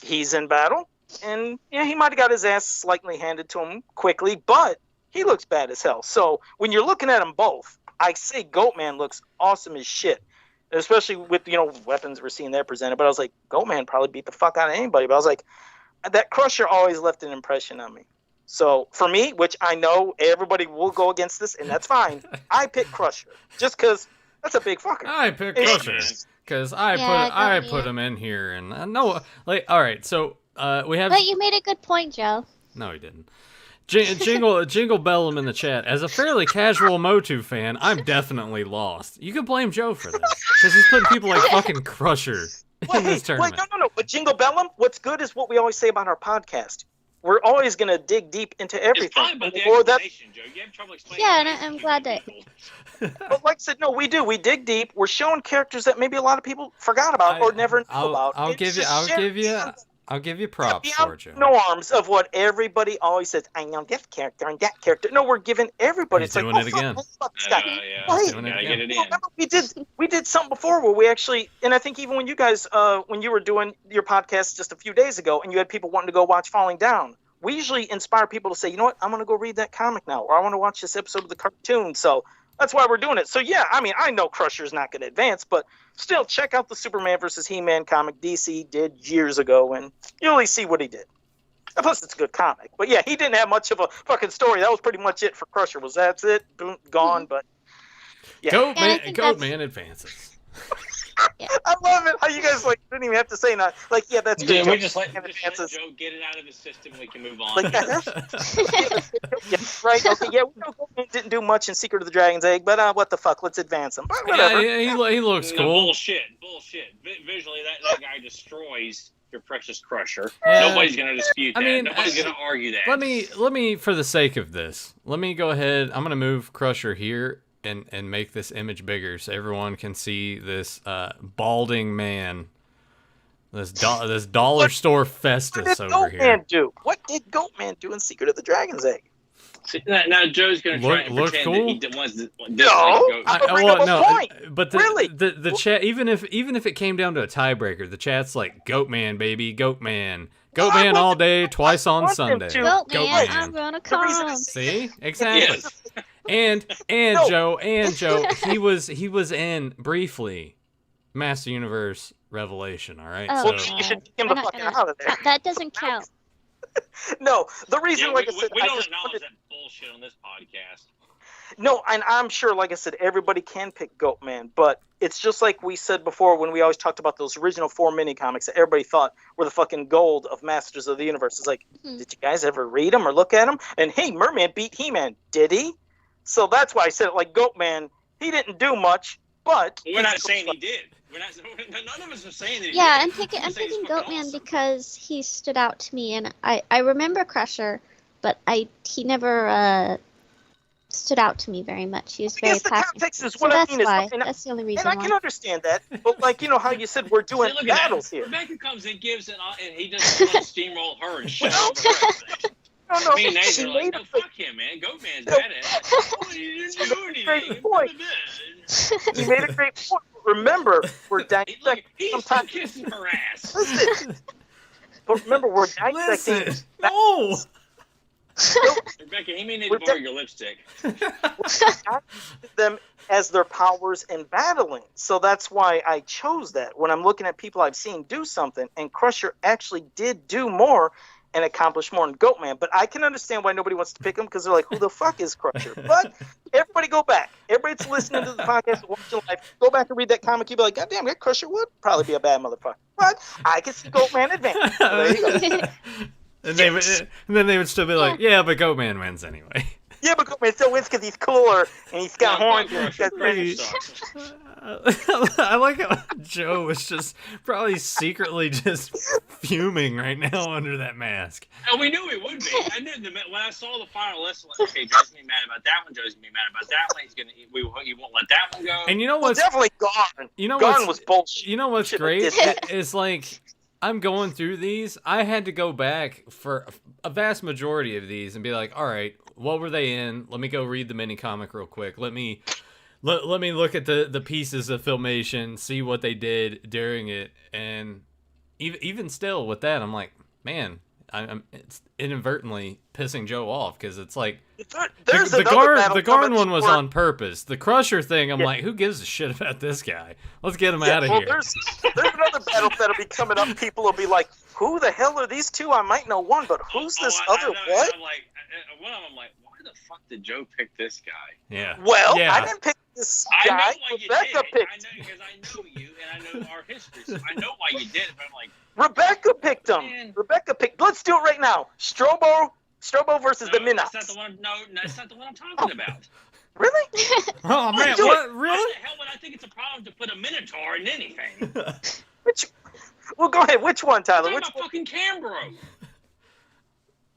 he's in battle. And yeah, he might have got his ass slightly handed to him quickly, but he looks bad as hell. So when you're looking at them both, I say Goatman looks awesome as shit. Especially with, weapons we're seeing there presented. But I was like, Goatman probably beat the fuck out of anybody. But I was like, that Crusher always left an impression on me. So for me, which I know everybody will go against this, and that's fine, I pick Crusher. Just because that's a big fucker. I pick Crusher. Because I put him in here. And I know, like, all right, so we have... But you made a good point, Joe. No, he didn't. Jingle Bellum in the chat. As a fairly casual Motu fan, I'm definitely lost. You could blame Joe for this, because he's putting people like fucking Crusher in this tournament. No. But Jingle Bellum, what's good is what we always say about our podcast. We're always going to dig deep into everything. It's fine about the explanation, Joe. You have trouble explaining. Yeah, and I'm glad that... But like I said, no, we do. We dig deep. We're showing characters that maybe a lot of people forgot about or never knew about. I'll give you props for it, Joe. Norms of what everybody always says. I know this character and that character. No, we're giving everybody. He's doing it again. We did something before where we actually, and I think even when you guys, when you were doing your podcast just a few days ago, and you had people wanting to go watch Falling Down, we usually inspire people to say, you know what, I'm going to go read that comic now, or I want to watch this episode of the cartoon. So that's why we're doing it. So yeah, I mean, I know Crusher's not going to advance, but still, check out the Superman versus He-Man comic DC did years ago, and you'll really see what he did. Plus, it's a good comic. But yeah, he didn't have much of a fucking story. That was pretty much it for Crusher. That's it? Boom, gone. But yeah, Goatman advances. Yeah. I love it how you guys didn't even have to say that. Like, yeah, that's good. We just let Joe get it out of his system. We can move on. Like that. Yeah, right. Okay. Yeah, we know Goatman didn't do much in Secret of the Dragon's Egg, but what the fuck? Let's advance him. But whatever. Yeah, he looks cool. Bullshit. Visually, that guy destroys your precious Crusher. Yeah. Nobody's going to dispute that. Nobody's going to argue that. Let me, for the sake of this, let me go ahead. I'm going to move Crusher here and make this image bigger so everyone can see this balding man, this dollar store Festus over here. What did Goatman do in Secret of the Dragon's Egg? Now Joe's going to try and pretend cool? that he wants to but the chat, even if it came down to a tiebreaker, the chat's like, Goatman, baby, Goatman. Goatman all day, twice on Sunday. Goatman, I'm gonna come. See? Exactly. Yes. And Joe, he was in briefly Master Universe Revelation, all right? Oh, so you should get him the fucking out of there. That doesn't count. No, the reason, I said, we don't acknowledge that bullshit on this podcast. No, and I'm sure, like I said, everybody can pick Goatman, but it's just like we said before when we always talked about those original 4 mini-comics that everybody thought were the fucking gold of Masters of the Universe. It's like, did you guys ever read them or look at them? And hey, Merman beat He-Man, did he? So that's why I said it, like Goatman, he didn't do much, but we're not saying he did. We're not. None of us are saying that he Yeah, did. I'm saying picking he's Goatman fucking awesome. because he stood out to me, and I remember Crusher, but he never stood out to me very much. He was very the passive. context is So what I that's mean is, why. and That's the only reason I why. can understand that, but like how you said we're doing See, look at battles that. here. Rebecca comes and gives it, and he just wants to steamroll her and shit over her explanation. No, Me and she Nathan are like, made no, a fuck him, man. Goatman's badass. Oh, he didn't do anything. point. He made a great point. Remember, we're dissecting. He's still kissing her ass. Listen, but remember, we're dissecting. Listen, no. Rebecca, he may need to borrow your lipstick. Them as their powers in battling. So that's why I chose that. When I'm looking at people I've seen do something, and Crusher actually did do more and accomplish more than Goatman. But I can understand why nobody wants to pick him, because they're like, who the fuck is Crusher? But everybody go back. Everybody that's listening to the podcast and watching live, go back and read that comic. You'll be like, God damn, that Crusher would probably be a bad motherfucker. But I can see Goatman advance. So there you go. And then they would still be like, yeah, but Goatman wins anyway. Yeah, but Goatman still wins because he's cooler and he's got horns and he's got I like how Joe was just probably secretly just fuming right now under that mask. And we knew he would be. I knew when I saw the final list, like, okay, Joe's gonna be mad about that one. Joe's gonna be mad about that one. He won't let that one go. And you know what's definitely gone. You know Gone was bullshit. You know what's great is like I'm going through these. I had to go back for a vast majority of these and be like, all right, what were they in? Let me go read the mini comic real quick. Let me look at the pieces of Filmation, see what they did during it, and even still with that, I'm like, man, it's inadvertently pissing Joe off because it's like the Garn one was on purpose. The Crusher thing, I'm like, who gives a shit about this guy? Let's get him out of here. There's another battle that'll be coming up. People will be like, who the hell are these two? I might know one, but who's this other what? I'm like, one of them, I'm like, why the fuck did Joe pick this guy? Yeah. Well, yeah. I didn't pick this guy. I know why you Rebecca did it. picked. I know because I know you and I know our history, so I know why you did it. But I'm like, Rebecca picked him. Man. Rebecca picked. Let's do it right now. Strobo versus the Minox. That's not the one. No, that's not the one I'm talking about. Really? Oh man, do what? it. Really? Why the hell would I think it's a problem to put a Minotaur in anything? Well, go ahead. Which one, Tyler? I'm Which talking about fucking Cambro.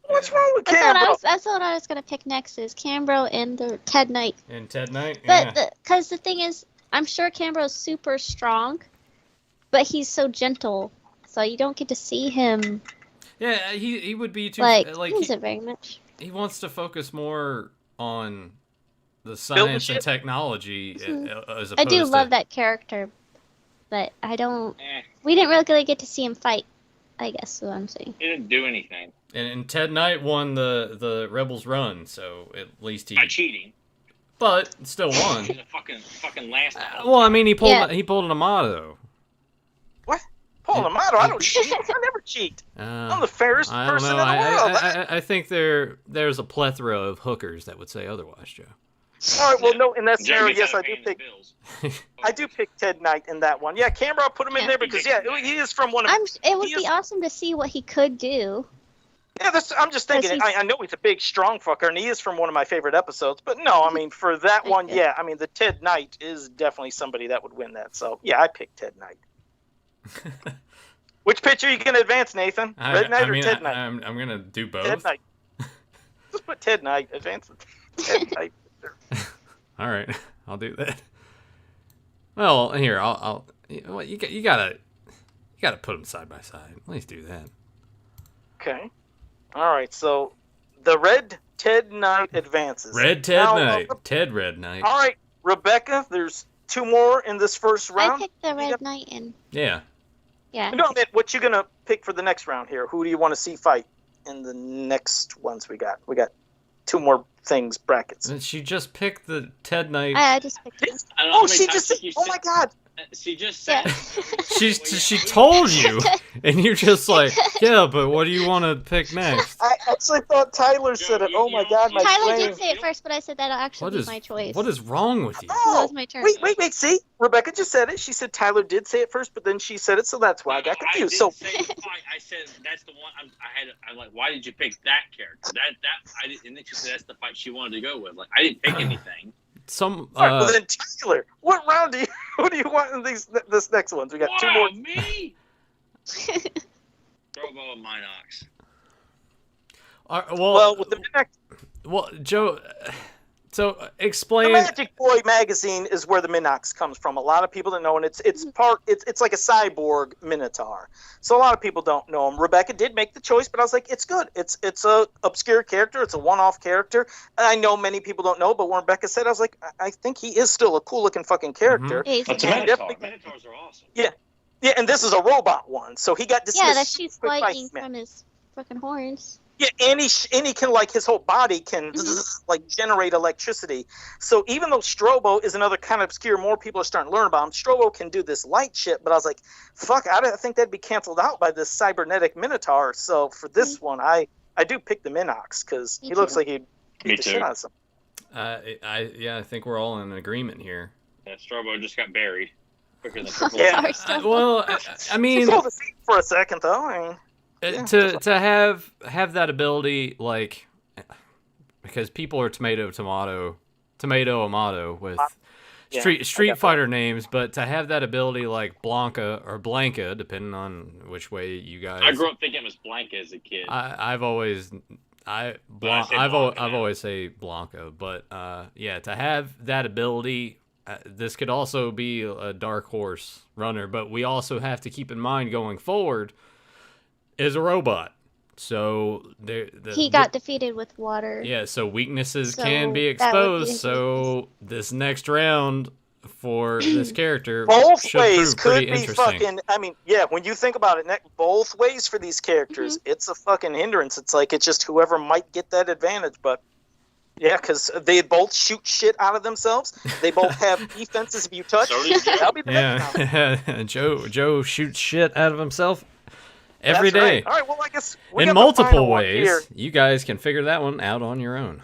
What's wrong with Cambro? That's what I was gonna pick next is Cambro and the Ted Knight. And Ted Knight. Yeah. But because the thing is, I'm sure Cambro's super strong, but he's so gentle, so you don't get to see him. Yeah, he would be too Like he, it very much. he wants to focus more on the science and technology as opposed I do love to, that character, but I don't. Eh, We didn't really get to see him fight. I guess is what I'm saying. he didn't do anything and Ted Knight won the Rebels run, so at least by cheating. but still won. He's a fucking last. Well, I mean, he pulled an Amato. What? Paul Amato? I don't cheat. I never cheat. I'm the fairest I don't person know. in the world. I think there's a plethora of hookers that would say otherwise, Joe. All right. Well, no. In that scenario, Jeremy's yes, out I of do paying pick. his bills. I do pick Ted Knight in that one. Yeah, Cambro, I'll put him in Yeah. there because he is from one of. It would be awesome to see what he could do. Yeah, I'm just thinking. I know he's a big, strong fucker, and he is from one of my favorite episodes. But no, I mean, for that one, yeah, I mean, the Ted Knight is definitely somebody that would win that. So yeah, I picked Ted Knight. Which pitch are you going to advance, Nathan? Red Knight or Ted Knight? I'm gonna do both. Ted Knight. Just put Ted Knight. Advance Ted Knight. All right, I'll do that. Well, here I'll you gotta put them side by side. At least do that. Okay. All right. So the Red Ted Knight advances. Red Ted Knight. Ted Red Knight. All right, Rebecca. There's two more in this first round. I picked the Red Knight and. Yeah. Yeah. No, man, what you gonna pick for the next round here? Who do you want to see fight in the next ones we got? We got two more things, brackets. And she just picked the Ted Knight. I just picked him. She just said, oh my god. She just said. She told you, and you're just like, yeah, but what do you want to pick next? I actually thought Tyler said it. Oh my god, my Tyler brain. did say it first, but I said that'll actually be my choice. What is wrong with you? So Oh, that was my turn. wait, see? Rebecca just said it. She said Tyler did say it first, but then she said it, so that's why I got confused. I So I said that's the one. I'm like, why did you pick that character? I didn't. And then she said that's the fight she wanted to go with. Like, I didn't pick anything. some. All right, well then, Tyler, what round do you? Who do you want in this next ones? We got two more. Me. Strobo and Minox. Well, with the next. Well, Joe. So explain. The Magic Boy magazine is where the Minox comes from. A lot of people don't know, and it's like a cyborg Minotaur. So a lot of people don't know him. Rebecca did make the choice, but I was like, it's good. It's a obscure character. It's a one-off character. I know many people don't know, but when Rebecca said, I was like, I think he is still a cool-looking fucking character. Mm-hmm. That's a Minotaur. Minotaurs are awesome. Yeah, and this is a robot one, so he got dismissed. Yeah, that shoots lightning from his fucking horns. Yeah, and he can, like, his whole body can, like, generate electricity. So even though Strobo is another kind of obscure, more people are starting to learn about him, Strobo can do this light shit, but I was like, fuck, I think that'd be canceled out by this cybernetic Minotaur. So for this one, I do pick the Minox, because he looks like he'd beat the shit out of some. I think we're all in agreement here. Yeah, Strobo just got buried quicker than Triple. Yeah. I mean... Hold the seat for a second, though. I mean... Yeah. To have that ability, like, because people are tomato with Street Fighter names, but to have that ability like Blanca or Blanca, depending on which way you guys. I grew up thinking it was Blanca as a kid. I've always say Blanca, but to have that ability. This could also be a dark horse runner, but we also have to keep in mind going forward. Is a robot, so he got defeated with water. Yeah, so weaknesses can be exposed. So this next round for this character both should ways prove pretty could be interesting. fucking. I mean, yeah, when you think about it, both ways for these characters, it's a fucking hindrance. It's like it's just whoever might get that advantage, but. Yeah, because they both shoot shit out of themselves. They both have defenses if you touch. That'll be the next round. Joe shoots shit out of himself. Every day. Right. All right, well, I guess we in got multiple ways. You guys can figure that one out on your own.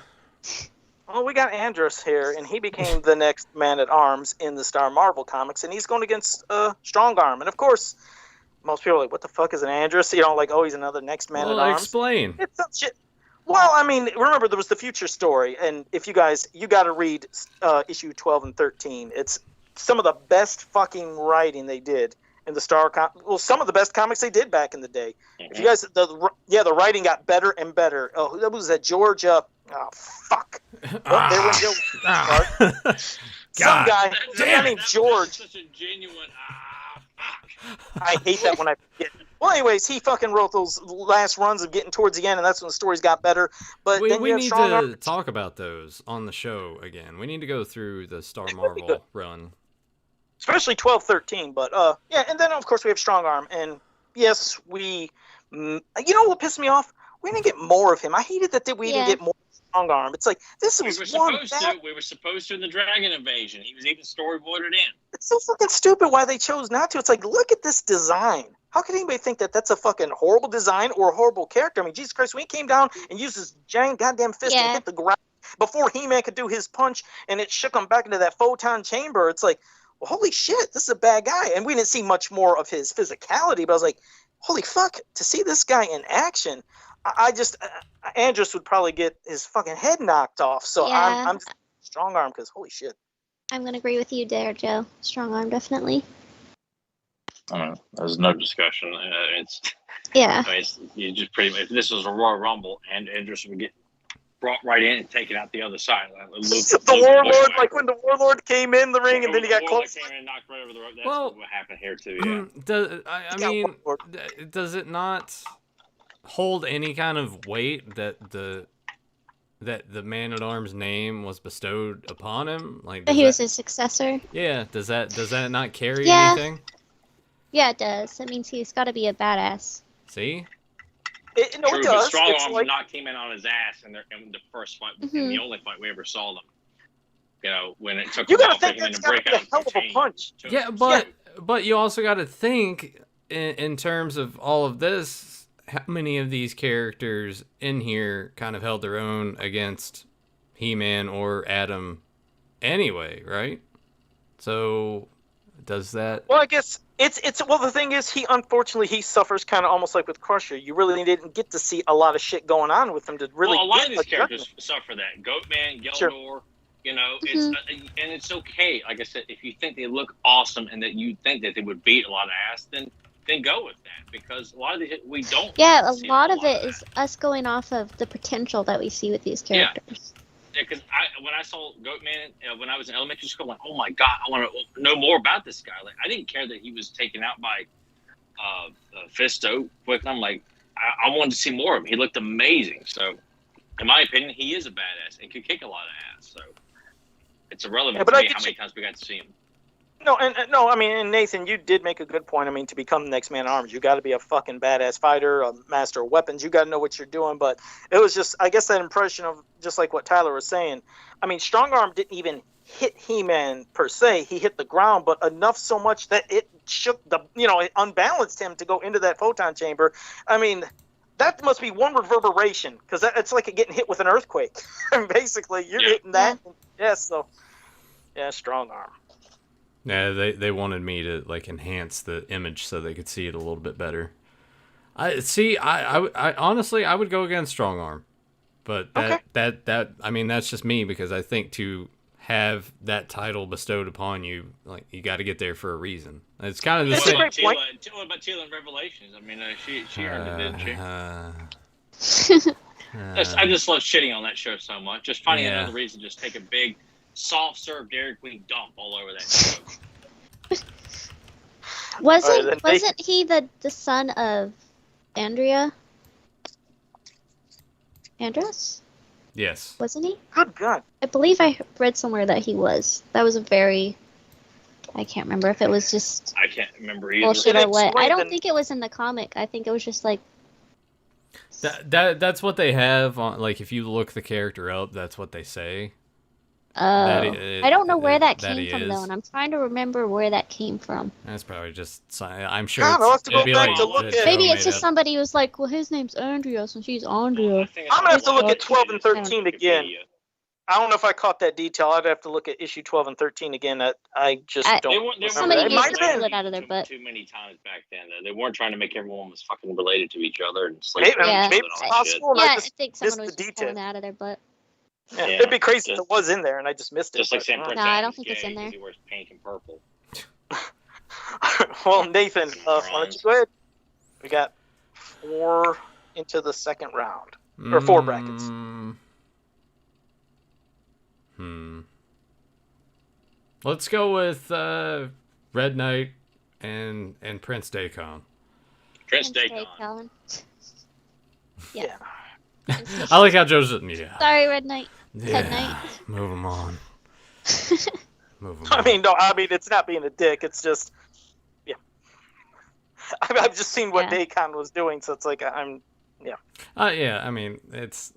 Well, we got Andros here, and he became the next Man-at-Arms in the Star Marvel comics, and he's going against Strongarm. And, of course, most people are like, what the fuck is an Andros? You know, like, oh, he's another next Man-at-Arms. Well, explain. It's some shit. Well, I mean, remember, there was the Future Story, and if you got to read issue 12 and 13. It's some of the best fucking writing they did. In the some of the best comics they did back in the day. If you guys, the writing got better and better. Oh, that was that George. Oh fuck! Some guy named George. Such a genuine. Fuck. I hate that when I forget. Well, anyways, he fucking wrote those last runs of getting towards the end, and that's when the stories got better. But we need to talk about those on the show again. We need to go through the Star Marvel run. Especially 12-13, but and then of course we have Strongarm, and yes, you know what pissed me off? We didn't get more of him. I hated that we didn't get more Strongarm. It's like this was we were supposed to in the Dragon Invasion. He was even storyboarded in. It's so fucking stupid why they chose not to. It's like, look at this design. How could anybody think that that's a fucking horrible design or a horrible character? I mean, Jesus Christ, when he came down and used his giant goddamn fist and hit the ground before He-Man could do his punch, and it shook him back into that photon chamber. It's like, well, holy shit, this is a bad guy. And we didn't see much more of his physicality, but I was like, holy fuck, to see this guy in action, Andros would probably get his fucking head knocked off. So I'm just Strongarm because holy shit. I'm going to agree with you there, Joe. Strongarm, definitely. There's no discussion. You just pretty much, if this was a Royal Rumble, and Andros would get brought right in and taken out the other side. The Warlord, like when the Warlord came in the ring and then he got close. Came in and knocked right over the rope. That's what happened here too. Yeah. Does it not hold any kind of weight that the Man-at-Arms name was bestowed upon him? Like he was his successor. Yeah. Does that not carry anything? Yeah, it does. That means he's got to be a badass. See. It does. But Strongarm not came in on his ass in the first fight, in the only fight we ever saw them. You know, when it took you a while gotta for think him that's to break gotta be out a hell of a punch. Yeah, but you also got to think in terms of all of this, how many of these characters in here kind of held their own against He-Man or Adam anyway, right? So does that? Well, I guess the thing is, he suffers kind of almost like with Crusher. You really didn't get to see a lot of shit going on with him to really. Well, a lot of these characters suffer that. Goatman, Geldor, You know, it's and it's okay. Like I said, if you think they look awesome and that you think that they would beat a lot of ass, then go with that, because a lot of these we don't. Yeah, a lot of it is us going off of the potential that we see with these characters. Yeah, because when I saw Goatman when I was in elementary school, I'm like, oh my god, I want to know more about this guy. Like, I didn't care that he was taken out by Fisto quick. I'm like, I wanted to see more of him. He looked amazing. So, in my opinion, he is a badass and could kick a lot of ass. So, it's irrelevant to me how many times we got to see him. No, no, I mean, and Nathan, you did make a good point. I mean, to become the next man at arms, you got to be a fucking badass fighter, a master of weapons. You got to know what you're doing. But it was just, I guess, that impression of just like what Tyler was saying. I mean, Strong Arm didn't even hit He-Man per se. He hit the ground, but enough so much that it shook it unbalanced him to go into that photon chamber. I mean, that must be one reverberation, because it's like getting hit with an earthquake. Basically, you're hitting that. Yeah, so, yeah, Strong Arm. Yeah, they wanted me to like enhance the image so they could see it a little bit better. I honestly I would go against Strong Arm, but that I mean that's just me, because I think to have that title bestowed upon you, like, you got to get there for a reason. It's kind of the same. What about Teela in Revelations? I mean, she earned it, didn't she? I just love shitting on that show so much. Just finding another reason to just take a big soft serve Dairy Queen dump all over that show. Wasn't he the son of Andreas? Yes. Wasn't he? Good God. I believe I read somewhere that he was. That was I can't remember if it was just I can't remember either. bullshit or what. I don't think it was in the comic. I think it was just like that's what they have on, like, if you look the character up, that's what they say. I don't know where that came from, though, and I'm trying to remember where that came from. That's probably just, I'm sure I'll have to go back to look at. Maybe it's just somebody who was like, well, his name's Andreas and she's Andrea. I'm going to have to look at 12 and 13 again. I don't know if I caught that detail. I'd have to look at issue 12 and 13 again. I just don't remember. Somebody it might have been it out of their butt. Too many times back then, though. They weren't trying to make everyone was fucking related to each other and maybe it's possible. Yeah, I think someone was just pulling it out of their butt. Yeah, it'd be crazy if it was in there and I just missed it. Just like Sam Prince. No, I don't think it's in there. He wears pink and purple. Well, Nathan, why don't you go ahead? We got 4 into the second round. Or 4 brackets. Let's go with Red Knight and Prince Daikon. Prince Daikon. Yeah. I like how Joe's Sorry, Red Knight. Ted Knight. Move him on. I mean, it's not being a dick. It's just, I've just seen what Daikon was doing, so it's like I mean, it's.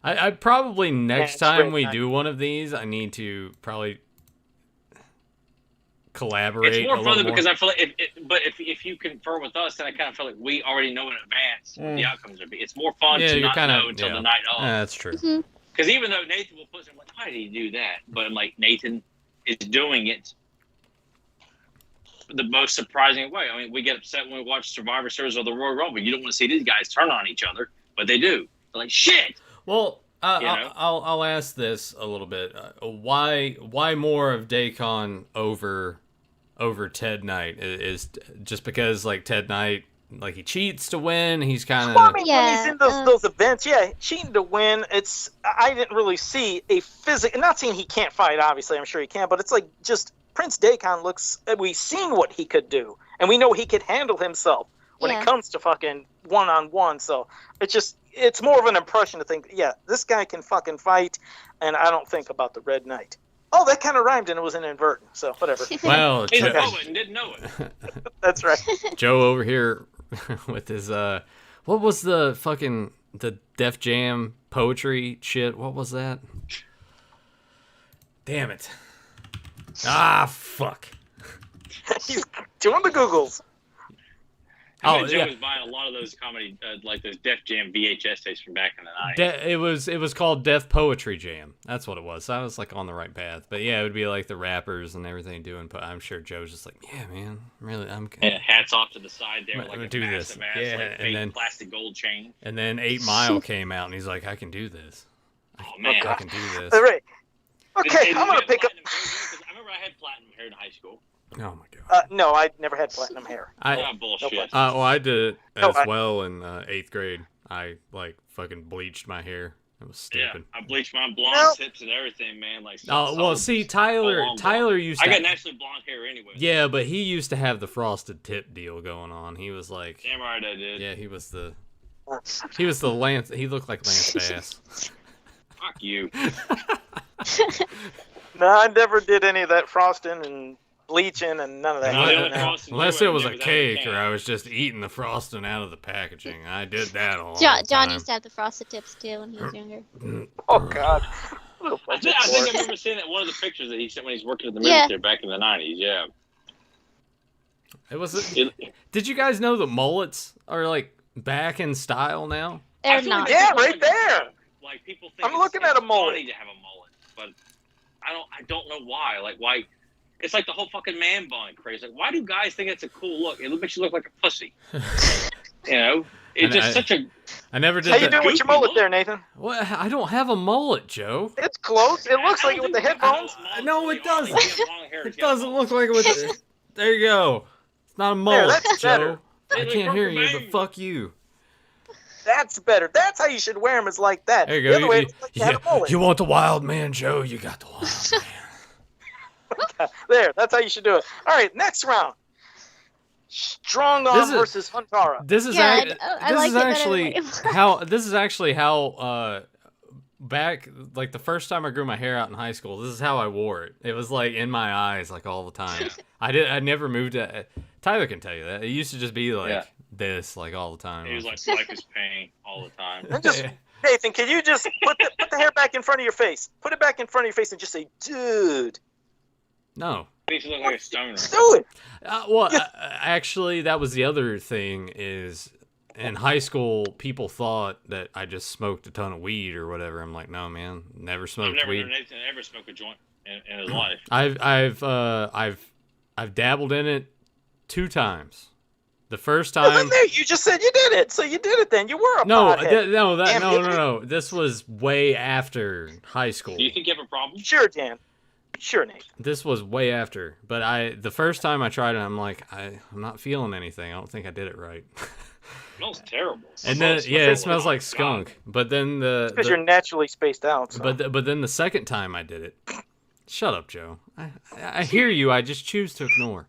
I probably next time we do one of these, I need to probably collaborate. It's more fun because I feel like, if you confer with us, then I kind of feel like we already know in advance what the outcomes would be. It's more fun to not know until the night of. That's true. Because even though Nathan will put, I'm like, why did he do that? But I'm like, Nathan is doing it the most surprising way. I mean, we get upset when we watch Survivor Series or the Royal Rumble. You don't want to see these guys turn on each other, but they do. They're like, shit. Well, I'll ask this a little bit. Why more of Daikon over Ted Knight? Is just because, like, Ted Knight, like, he cheats to win. He's kind of when he's in those events, cheating to win. I didn't really see a physical. Not saying he can't fight. Obviously, I'm sure he can, but it's like just Prince Daikon looks. We've seen what he could do, and we know he could handle himself when it comes to fucking one-on-one. So it's more of an impression to think, this guy can fucking fight, and I don't think about the Red Knight. Oh, that kind of rhymed, and it was an inversion, so whatever. Well, he's a poet and didn't know it. That's right. Joe over here with his what was the Def Jam poetry shit? What was that? Damn it! Fuck. He's doing the Googles. Joe was buying a lot of those comedy, like those Def Jam VHS tapes from back in the night. It was called Def Poetry Jam. That's what it was. So I was like on the right path. But yeah, it would be like the rappers and everything doing. But I'm sure Joe's just like, yeah, man, really, hats off to the side there, like a do massive this. ass, like, and then plastic gold chain. And then 8 Mile came out, and he's like, I can do this. Oh man, I can do this. All right. Okay, I'm gonna pick up. I remember I had platinum hair in high school. Oh my god. No, I never had platinum hair. Bullshit. Well, I did it as well in 8th grade. I like fucking bleached my hair. It was stupid. Yeah, I bleached my blonde tips and everything, man. Like. Well, see, Tyler used to. I got naturally blonde hair anyway. Yeah, but he used to have the frosted tip deal going on. He was like. Damn right I did. Yeah, he was the Lance. He looked like Lance Bass. Fuck you. No, I never did any of that frosting and bleaching and none of that. Unless it was a cake or I was just eating the frosting out of the packaging. I did that all the time. John used to have the frosted tips too when he was younger. Oh God. I think I remember seeing that one of the pictures that he sent when he was working at the military back in the 90s. Yeah. It was. Did you guys know that mullets are like back in style now? They're not. Yeah, right there. Like people think I'm looking at a mullet. Funny to have a mullet, but I don't know why. Like why? It's like the whole fucking man bun craze. Like why do guys think it's a cool look? It makes you look like a pussy. You know, it's just such a. I never did. How you doing with your mullet there, Nathan? What? I don't have a mullet, Joe. It's close. It looks like it with the headphones. No, it doesn't. It doesn't look like it with. There you go. It's not a mullet, that's Joe. better. I can't hear you, but fuck you. That's better. That's how you should wear them. Is like that. There you go. The other way, it's like you have a mullet. You want the wild man, Joe? You got the wild man. There. That's how you should do it. All right. Next round. Strong arm versus Huntara. This is actually how back like the first time I grew my hair out in high school. This is how I wore it. It was like in my eyes, like all the time. I never moved it. Tyler can tell you that. It used to just be like this, like all the time. It was like life is pain all the time. Nathan, can you just put the hair back in front of your face? Put it back in front of your face and just say, "Dude." No. Makes you look like a stoner. Do it. Actually, that was the other thing is in high school, people thought that I just smoked a ton of weed or whatever. I'm like, no, man, never smoked weed. I've never Nathan ever smoked a joint in his life. I've dabbled in it 2 times. The first time. Well, you just said you did it, so you did it. Then you were a pothead. No. This was way after high school. Do you think you have a problem? Sure, Dan. Sure, Nate. This was way after, but the first time I tried it, I'm like, I'm not feeling anything. I don't think I did it right. It smells terrible. And then it smells like skunk. But then because you're naturally spaced out. So. But then the second time I did it, shut up, Joe. I hear you. I just choose to ignore.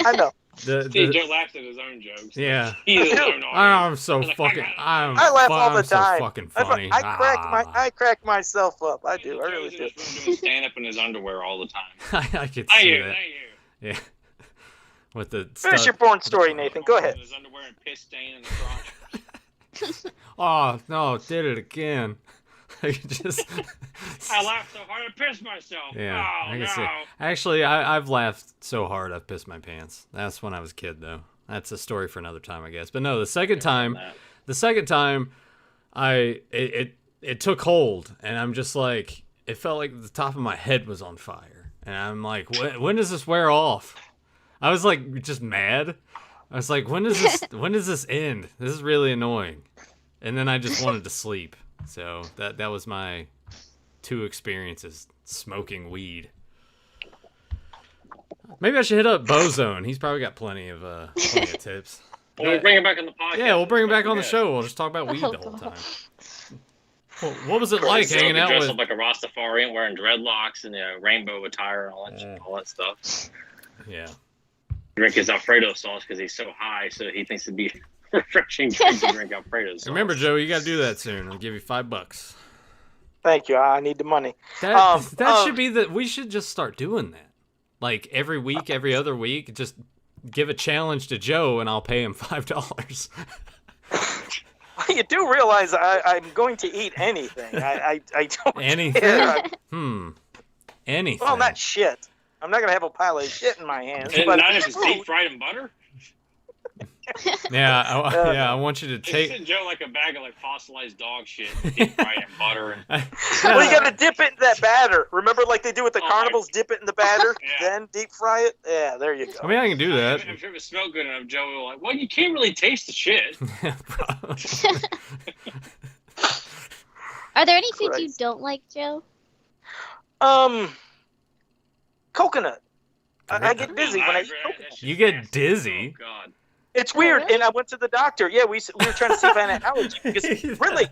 I know. Joe laughs at his own jokes. Yeah. He is his own I'm so fucking. I laugh all the time. So fucking funny. I crack myself up. I do. I really do. Doing stand up in his underwear all the time. I could see that. Yeah. With the finish your porn story, Nathan. Go ahead. His underwear and piss stain in the crotch. Oh no! Did it again. I laughed so hard I pissed myself. Yeah, I can see. Actually, I've laughed so hard I've pissed my pants. That's when I was a kid, though. That's a story for another time, I guess. But no, the second time, it took hold, and I'm just like, it felt like the top of my head was on fire, and I'm like, when does this wear off? I was like, just mad. I was like, when does this end? This is really annoying. And then I just wanted to sleep. So that was my 2 experiences smoking weed. Maybe I should hit up Bozone. He's probably got plenty of tips. We'll bring him back on the podcast. Yeah, we'll bring him back on the show. We'll just talk about weed the whole time. Well, what was it like hanging out with? Dressed up like a Rastafarian, wearing dreadlocks and rainbow attire and all that stuff. Yeah. Drink his Alfredo sauce because he's so high, so he thinks it'd be refreshing to drink Alfredo sauce. Remember, Joe, you got to do that soon. I'll give you $5. Thank you. I need the money. That should be we should just start doing that. Like every week, every other week, just give a challenge to Joe and I'll pay him $5. You do realize I'm going to eat anything. I don't anything. Care. Anything. Well, not shit. I'm not going to have a pile of shit in my hands. And not if it's deep fried in butter? I want you to take. Send Joe like a bag of fossilized dog shit, deep fried in butter. Well, you got to dip it in that batter. Remember, like they do with the carnivals, dip it in the batter, then deep fry it. Yeah, there you go. I mean, I can do that. I'm sure if it smelled good enough, Joe will well, you can't really taste the shit. Are there any foods you Christ. don't like, Joe? Coconut. I get dizzy when I eat coconut. You get dizzy? Oh, God. It's weird, really? and I went to the doctor. Yeah, we were trying to see if I had an allergy. Because really,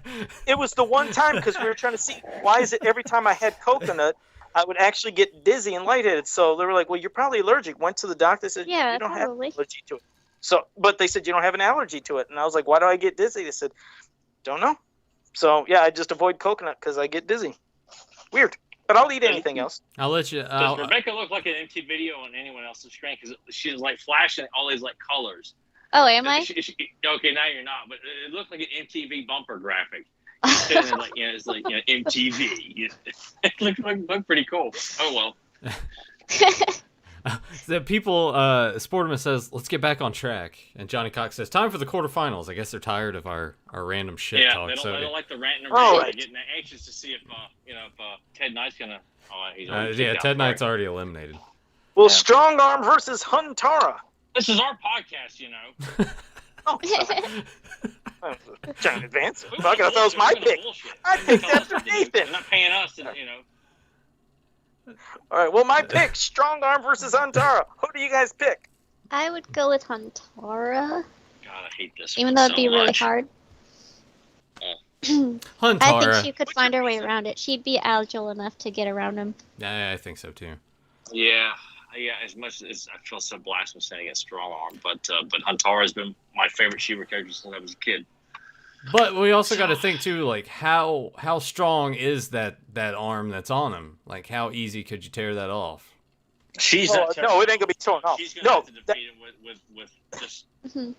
it was the one time because we were trying to see why is it every time I had coconut, I would actually get dizzy and lightheaded. So they were like, "Well, you're probably allergic." Went to the doctor. Said, Yeah, "You don't have an probably. allergy to it." So, but they said you don't have an allergy to it, and I was like, "Why do I get dizzy?" They said, "Don't know." So yeah, I just avoid coconut because I get dizzy. Weird, but I'll eat anything else. I'll let you. Does Rebecca look like an empty video on anyone else's screen? Because she's like flashing all these like colors. Oh, am I? Okay, now you're not, but it looked like an MTV bumper graphic. It's like, it's like MTV. It looked pretty cool. Oh well. The people, Sportimus says, let's get back on track. And Johnny Cox says, time for the quarterfinals. I guess they're tired of our random shit talk. They don't like the rant and Oh, rant. right. They're getting anxious to see if Ted Knight's gonna. Oh, he's Ted Knight's already eliminated. Well, Strong Arm versus Huntara. This is our podcast, you know. Oh, trying to advance. Fuck, I thought that was my pick. I picked after Nathan. They're not paying us, to, you know. All right, well, my pick, Strong Arm versus Huntara. Who do you guys pick? I would go with Huntara, God, I hate this. even though it'd be really much. hard. Huntara. I think she could find her way around it. She'd be agile enough to get around him. Yeah, I think so too. Yeah. As much as I feel so blasphemous saying against Strong Arm, but Huntara has been my favorite She-Ra character since I was a kid. But we also got to think too, like how strong is that arm that's on him? Like how easy could you tear that off? She's no, it ain't gonna be torn off. She's gonna have to defeat him with just Mhm.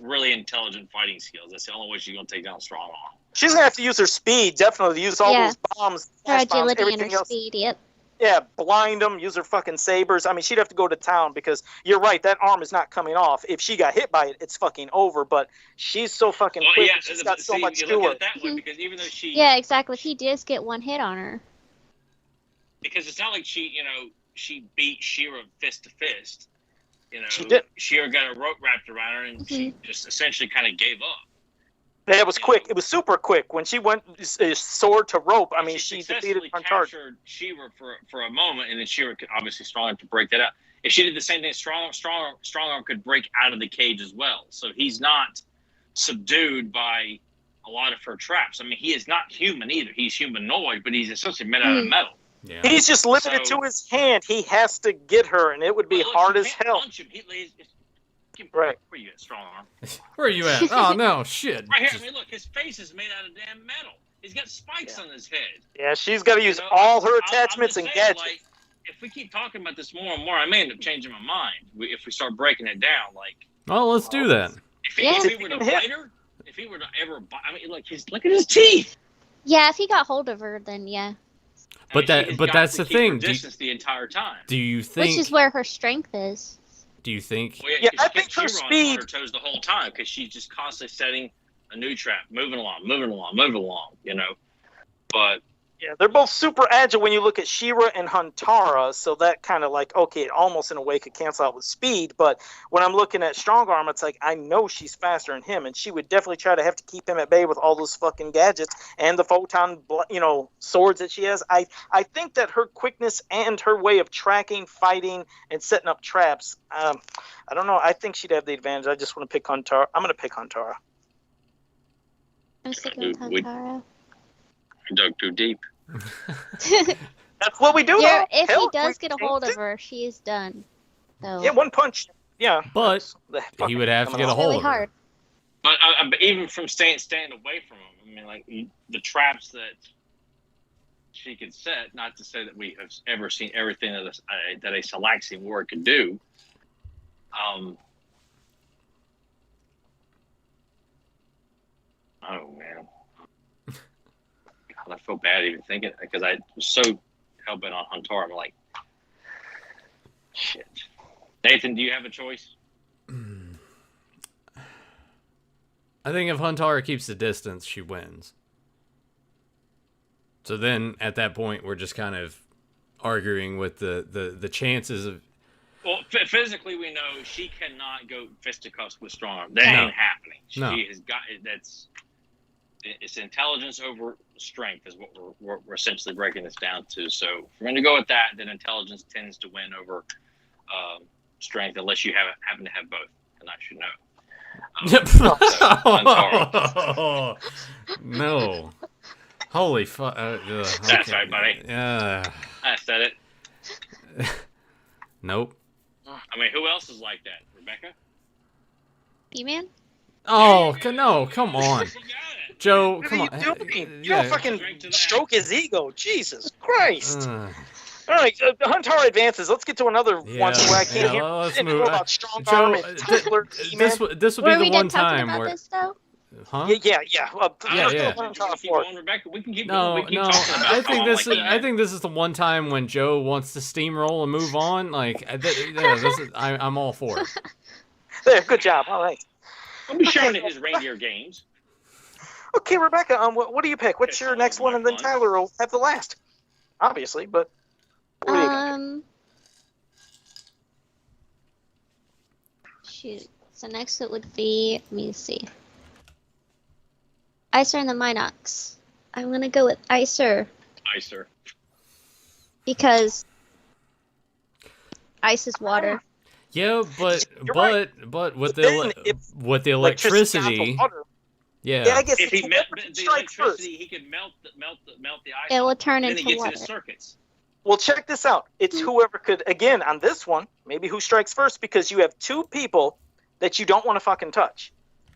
really intelligent fighting skills. That's the only way she's gonna take down Strong Arm. She's gonna have to use her speed, definitely, to use all those bombs, Her flash bombs, agility and everything her else. speed, yep. Yeah, blind them, use her fucking sabers. I mean, she'd have to go to town because you're right, that arm is not coming off. If she got hit by it, it's fucking over. But she's so fucking quick. Yeah, she's got so much you to look her. at it that way because even though she, Yeah, exactly. He does get one hit on her. because it's not like she beat She-Ra fist to fist. She did. She-Ra got a rope wrapped around her and she just essentially kind of gave up. Yeah, it was quick. It was super quick when she went sword to rope. I mean, she defeated Huntara. Captured She-Ra for a moment, and then She-Ra could obviously strong enough to break that out. If she did the same thing, Strong Arm could break out of the cage as well. So he's not subdued by a lot of her traps. I mean, he is not human either. He's humanoid, but he's essentially made out of metal. Yeah. He's just limited to his hand. He has to get her, and it would be hard as hell. Punch him. Right. Where you at, Strong Arm? Where are you at? Oh no, shit. Right here. I mean, look, his face is made out of damn metal. He's got spikes on his head. Yeah, she's got to use all her attachments and gadgets. Like, if we keep talking about this more and more, I may end up changing my mind. If we start breaking it down, like. Well, let's do that. If he were to bite her, if he were to ever bite, I mean, look at his teeth. Yeah, if he got hold of her, then yeah. But that's the thing. Distance the entire time. Do you think? Which is where her strength is. Do you think? Well, yeah, I she think kept her She-Ra speed. on her toes the whole time because she's just constantly setting a new trap, moving along. You know, but. Yeah, they're both super agile when you look at She-Ra and Huntara, so that kind of like, okay, it almost in a way could cancel out with speed, but when I'm looking at Strong Arm, it's like, I know she's faster than him, and she would definitely try to have to keep him at bay with all those fucking gadgets and the photon, swords that she has. I think that her quickness and her way of tracking, fighting, and setting up traps, I don't know, I think she'd have the advantage. I just want to pick Huntara. I'm going to pick Huntara. I'm sticking with Huntara. I dug too deep. That's what we do. If he does get a hold of her, she is done. So. Yeah, one punch. Yeah. But he would have to get a hold of her. Hard. But even from staying away from him, I mean, like the traps that she could set. Not to say that we have ever seen everything that a Salaxian warrior could do. Oh man. I feel bad even thinking because I was so hell bent on Huntara. I'm like, shit. Nathan, do you have a choice? I think if Huntara keeps the distance, she wins. So then, at that point, we're just kind of arguing with the chances of. Well, physically, we know she cannot go fisticuffs with Strong Arm. That ain't happening. She has got that's. It's intelligence over strength is what we're essentially breaking this down to. So if we're going to go with that, then intelligence tends to win over strength, unless you happen to have both, and I should know. No. Holy fuck. That's right, buddy. Yeah. I said it. Nope. I mean, who else is like that? Rebecca? P-Man? Oh, no, come on. You got it. Joe, What come are on. you doing? You Yeah. don't fucking stroke his ego. Jesus Christ. Uh, All right, Huntara advances. Let's get to another one where I can't hear let's anything move. about strong Joe, arm and Tyler, this would be Were the we one done talking time about where, this, though? huh? Yeah. Yeah. Keep going, Rebecca. We can keep No, going. We can no. keep talking about I think this. like I think this is the one time when Joe wants to steamroll and move on. Like, I'm all for it. There, good job. All right. I'll be showing his reindeer games. Okay, Rebecca, what do you pick? What's your next one? And then Tyler will have the last. Obviously, but what do you got? Shoot. So next it would be, let me see. Icer and the Minox. I'm gonna go with Icer Icer. because ice is water. Yeah, but You're right. with Then if the got electricity, the water, yeah. I guess If he whoever met the strikes first. electricity, he could melt the ice. It will off. turn Then he into gets water. into circuits. Well, check this out. It's whoever could, again, on this one, maybe who strikes first, because you have two people that you don't want to fucking touch.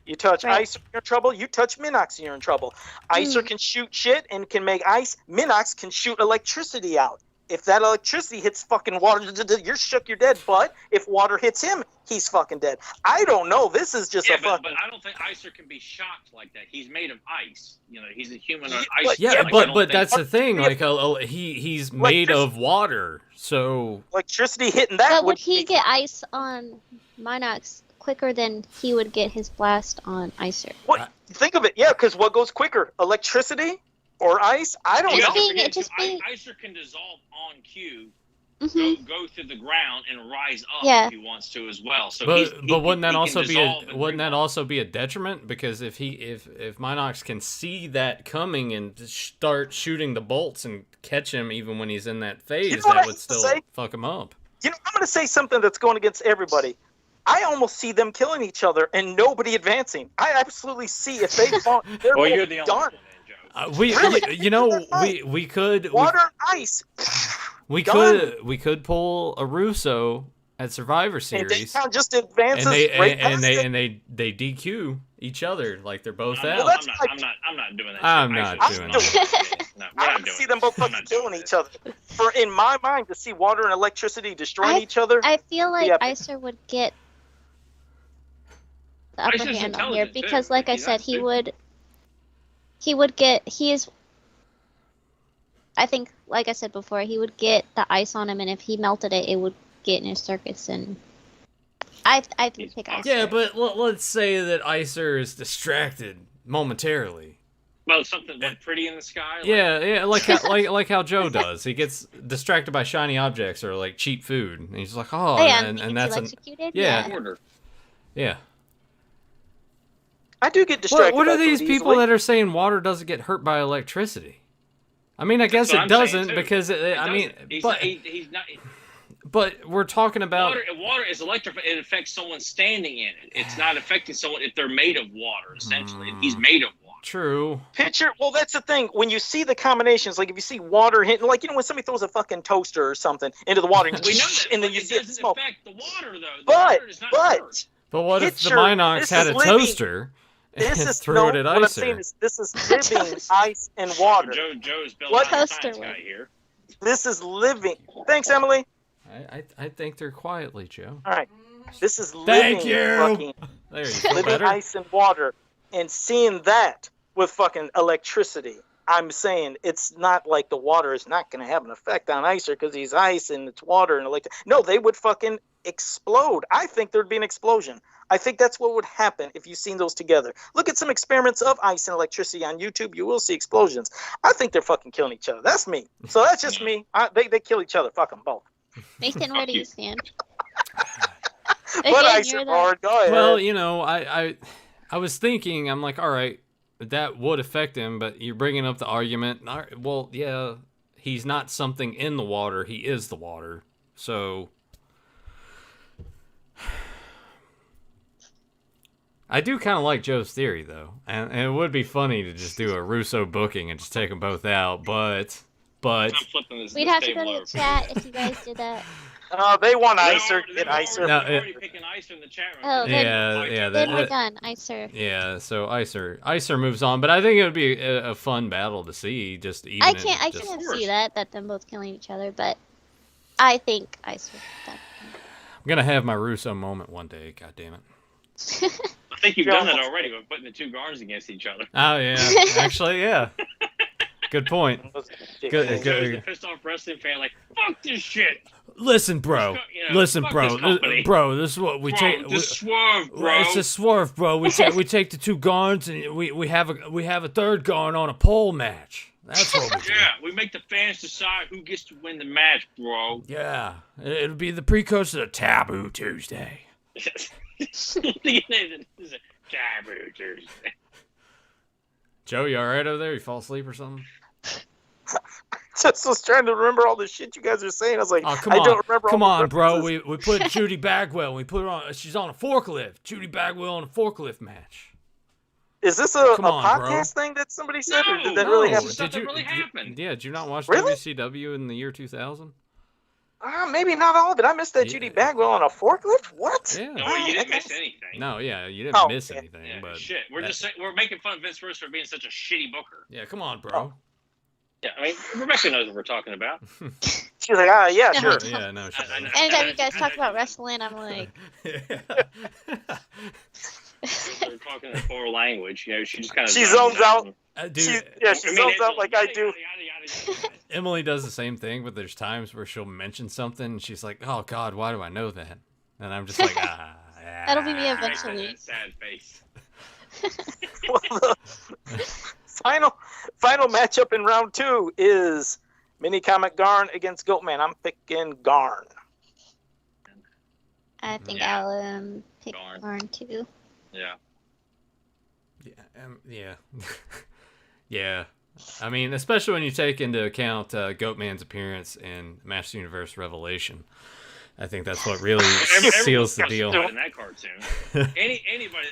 You touch Right. Ice, you're in trouble. You touch Minox, you're in trouble. Icer can shoot shit and can make ice. Minox can shoot electricity out. If that electricity hits fucking water, you're shook, you're dead. But if water hits him, he's fucking dead. I don't know. This is just a fucking... but I don't think Icer can be shocked like that. He's made of ice. You know, he's a human on But- ice. Yeah, Yeah, Like, I but don't that's the think- thing. Like, he's made of water, so Electricity hitting that But would would he get ice on Minox quicker than he would get his blast on Icer? What? Think of it, yeah, because what goes quicker? Electricity or ice? I don't You know. have to being- forget, it just too, being- Icer can dissolve on cue, Hmm. go through the ground and rise up Yeah. if he wants to as well. So but wouldn't that also be a also be a detriment? Because if Minox can see that coming and start shooting the bolts and catch him even when he's in that phase, You know what I that would have to still say? fuck him up. You know, I'm going to say something that's going against everybody. I almost see them killing each other and nobody advancing. I absolutely see if they fought, they're Well, both you're the only done. one, then, Joe. We could Water and ice. we done. could pull a Russo at Survivor And Series, Dayton just advances and they right past it. they DQ each other like they're both I'm out. that's not, I'm not doing that. I'm shit. not Icer's doing not that. No, we're I not want to doing see them both that. I'm fucking not doing killing that. each other. For in my mind, to see water and electricity destroying I- each other, I feel like Yeah. Icer would get the upper Icer's hand on here intelligent, too. because, like I He's said, not stupid. he is. I think, like I said before, he would get the ice on him, and if he melted it, it would get in his circuits, and I He's pick fine. Icer. Yeah, but let's say that Icer is distracted momentarily. Well, something like pretty in the sky. Like, Yeah, like how Joe does. He gets distracted by shiny objects or like cheap food, and he's like, oh, Oh, yeah, and that's electrocuted. yeah. order. yeah. I do get distracted. What by are these food people easily. that are saying water doesn't get hurt by electricity? I mean, I guess That's what it I'm saying, doesn't too. because I mean, he's but not, he's not. but we're talking about Water is electric. It affects someone standing in it. It's not affecting someone if they're made of water. Essentially, he's made of water. true. Picture, well, that's the thing. When you see the combinations, like if you see water hitting, like, you know, when somebody throws a fucking toaster or something into the water, We know that, and then but you it see it doesn't smoke. affect the water though. The But, water does not hurt. But what if the Picture, Minox this had is a living- toaster and This is threw no, it at what I'm saying Icer? is this is living ice and water. Joe's Bill What Nye, the toaster science would? guy here. This is living. Thanks, Emily. I think they're quietly, Joe. All right, this is Thank living. you. Fucking, There you feel living better. ice and water, and seeing that with fucking electricity. I'm saying it's not like the water is not going to have an effect on Icer because he's ice and it's water and electric. No, they would fucking explode. I think there'd be an explosion. I think that's what would happen if you've seen those together. Look at some experiments of ice and electricity on YouTube. You will see explosions. I think they're fucking killing each other. That's me. So that's just me. They kill each other. Fuck them both. Nathan, where do you stand? But Again, Icer you're the- hard. Go ahead. Well, you know, I was thinking, I'm like, all right, that would affect him, but you're bringing up the argument. Well, yeah, he's not something in the water. He is the water. So I do kind of like Joe's theory, though. And it would be funny to just do a Russo booking and just take them both out. But we'd have to go to the chat if you guys did that. They want Icer. Get Icer. No, already picking Icer in the chat room. Oh, yeah. Then we're done. Icer. Yeah, so Icer moves on, but I think it would be a fun battle to see. I can't see that them both killing each other, but I think Icer. I'm gonna have my Russo moment one day. God damn it. I think you've done that already by putting the two guards against each other. Oh yeah, actually yeah. Good point. Good. Joe's a pissed off wrestling fan, like fuck this shit. Listen, bro. Listen, bro. Bro, this is what we take. It's a swerve, bro. It's a swerve, bro. We take the two guards and we have a third guard on a pole match. That's what we do. Yeah, we make the fans decide who gets to win the match, bro. Yeah, it'll be the precursor to Taboo Tuesday. Taboo Tuesday. Joe, you all right over there? You fall asleep or something? Just was trying to remember all the shit you guys are saying. I was like, oh, I don't remember. Come on, bro. We put Judy Bagwell. We put her on. She's on a forklift. Judy Bagwell on a forklift match. Is this a podcast thing that somebody said, or did that really happen? Did really happen? Did you not watch really? WCW in the year 2000? Maybe not all of it. I missed that Judy Bagwell on a forklift. What? Yeah. No, you didn't miss anything. No, yeah, you didn't miss anything. Yeah, but shit, we're making fun of Vince Russo for being such a shitty booker. Yeah, come on, bro. Oh. Yeah, I mean, Rebecca knows what we're talking about. She's like, yeah, sure. Yeah, no, she doesn't. Anytime you guys talk about wrestling, I'm like... They're talking in foreign language. You know, she just kind of... She zones out. Dude, she zones out like I do. Emily does the same thing, but there's times where she'll mention something, and she's like, oh, God, why do I know that? And I'm just like, That'll be me eventually. Sad face. Well, the final matchup in round 2 is Mini Comic Garn against Goatman. I'm picking Garn. I think I'll pick Garn too. Yeah. Yeah. Yeah. I mean, especially when you take into account Goatman's appearance in Master Universe Revelation. I think that's what really seals the deal. In that cartoon. Anybody,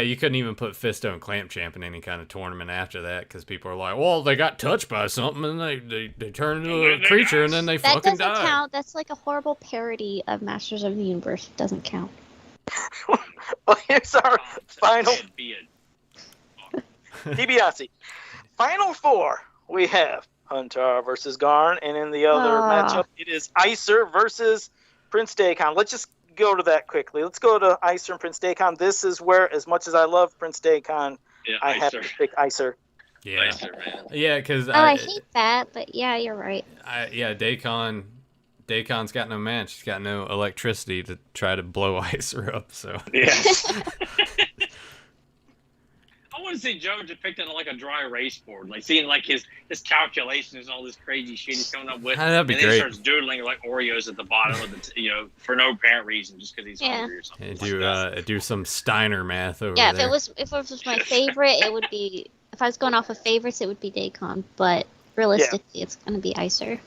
you couldn't even put Fisto and Clamp Champ in any kind of tournament after that because people are like, well, they got touched by something and they turned into a creature and then they fucking died. That doesn't count. That's like a horrible parody of Masters of the Universe. It doesn't count. Well, here's our final... DiBiase. Final 4, we have Hunter versus Garn, and in the other matchup, it is Icer versus Prince Daikon. Let's just go to that quickly. Let's go to Icer and Prince Daikon. This is where, as much as I love Prince Daikon, I have to pick Icer. Yeah, Icer, man. Yeah, because I hate that, but yeah, you're right. Dakon's got no match. He's got no electricity to try to blow Icer up. So yeah. I want to see Joe depicted on like a dry erase board, like seeing like his calculations and all this crazy shit he's coming up with. That'd be and great. Then he starts doodling like Oreos at the bottom of the, for no apparent reason, just because he's hungry or something. And do some Steiner math over there. Yeah, if it was my favorite, it would be. If I was going off of favorites, it would be Daikon. But realistically, it's going to be Icer.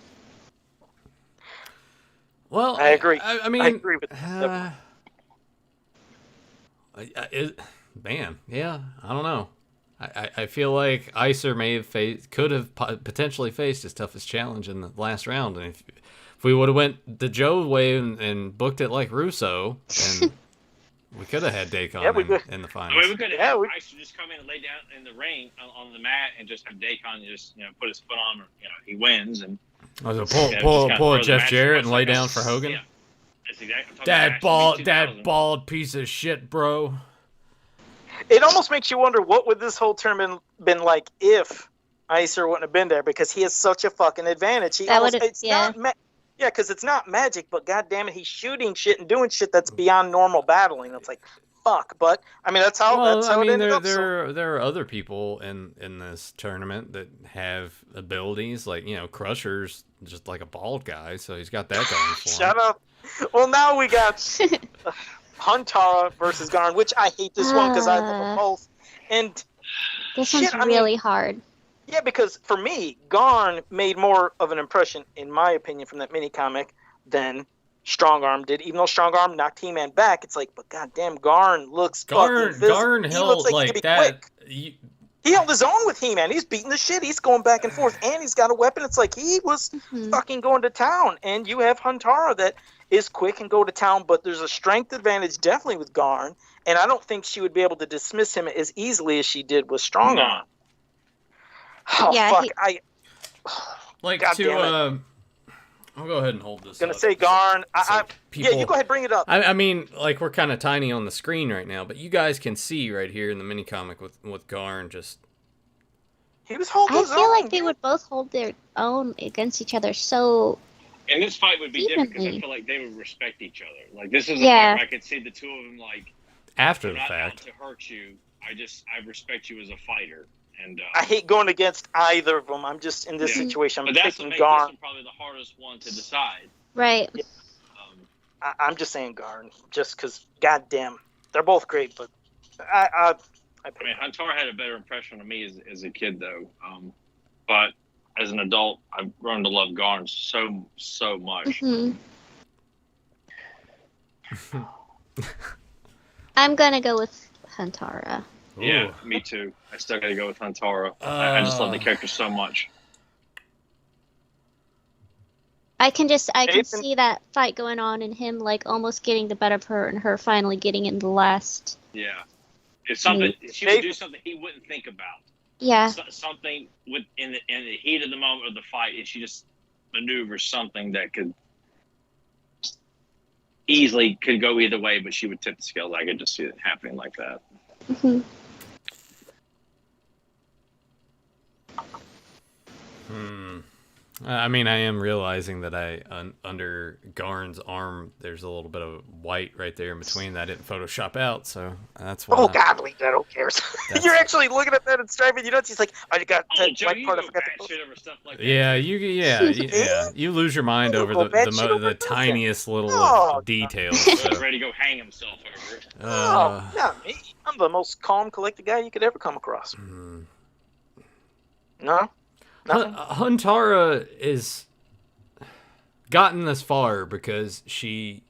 Well, I agree. I mean, I agree with that. Man, yeah, I don't know. I feel like Icer could have potentially faced his toughest challenge in the last round, and if we would have went the Joe way and booked it like Russo, then we could have had Daikon in the finals. I mean, we could have Icer just come in and lay down in the ring on the mat and just have Daikon just put his foot on, he wins and pull a Jeff Jarrett and lay down for Hogan. Yeah. That's exactly. That bald piece of shit, bro. It almost makes you wonder what would this whole tournament been like if Icer wouldn't have been there, because he has such a fucking advantage. Because it's not magic, but goddamn it, he's shooting shit and doing shit that's beyond normal battling. It's like, fuck. But I mean, that's how it ended up. There are other people in this tournament that have abilities, like Crusher's just like a bald guy, so he's got that going for him. Shut up. Well, now we got. Huntara versus Garn, which I hate this one because I love them both. And this one's really hard. Yeah, because for me, Garn made more of an impression, in my opinion, from that mini comic than Strong Arm did. Even though Strong Arm knocked He-Man back, it's like, but goddamn, Garn looks fucking physical. Garn held like that. He held his own with He-Man. He's beating the shit. He's going back and forth, and he's got a weapon. It's like he was fucking going to town. And you have Huntara that is quick and go to town, but there's a strength advantage definitely with Garn, and I don't think she would be able to dismiss him as easily as she did with Strong Arm. Oh, yeah, fuck. I'll go ahead and hold this. Gonna say Garn. Yeah, you go ahead, bring it up. I mean, like, we're kind of tiny on the screen right now, but you guys can see right here in the mini comic with Garn just. He was holding his own. I feel like they would both hold their own against each other. So. And this fight would be different because I feel like they would respect each other. Like, this is a fight where I could see the two of them like. After the fact. Not out to hurt you. I respect you as a fighter. And, I hate going against either of them. I'm just in this situation. I'm picking Garn. This probably the hardest one to decide. Right. Yeah. I'm just saying Garn, just because, goddamn, they're both great. But I mean, Huntara had a better impression on me as a kid, though. But as an adult, I've grown to love Garn so much. I'm gonna go with Huntara. Yeah, me too. I still gotta go with Huntara. I just love the character so much. I can see that fight going on and him like almost getting the better of her and her finally getting in the last. Yeah, it's something she would do something he wouldn't think about. Yeah, something in the heat of the moment of the fight, and she just maneuvers something that could easily go either way, but she would tip the scales. I could just see it happening like that. I mean, I am realizing that under Garn's arm, there's a little bit of white right there in between that I didn't Photoshop out, so that's why. Oh, God, leave that. Who cares? You're actually looking at that and striving. You know, he's like, I got that white part. I forgot to post. Over stuff like that. Yeah, you lose your mind over the tiniest little details. So. Ready to go hang himself over it. Not me. I'm the most calm, collected guy you could ever come across. No? Huntara is gotten this far because she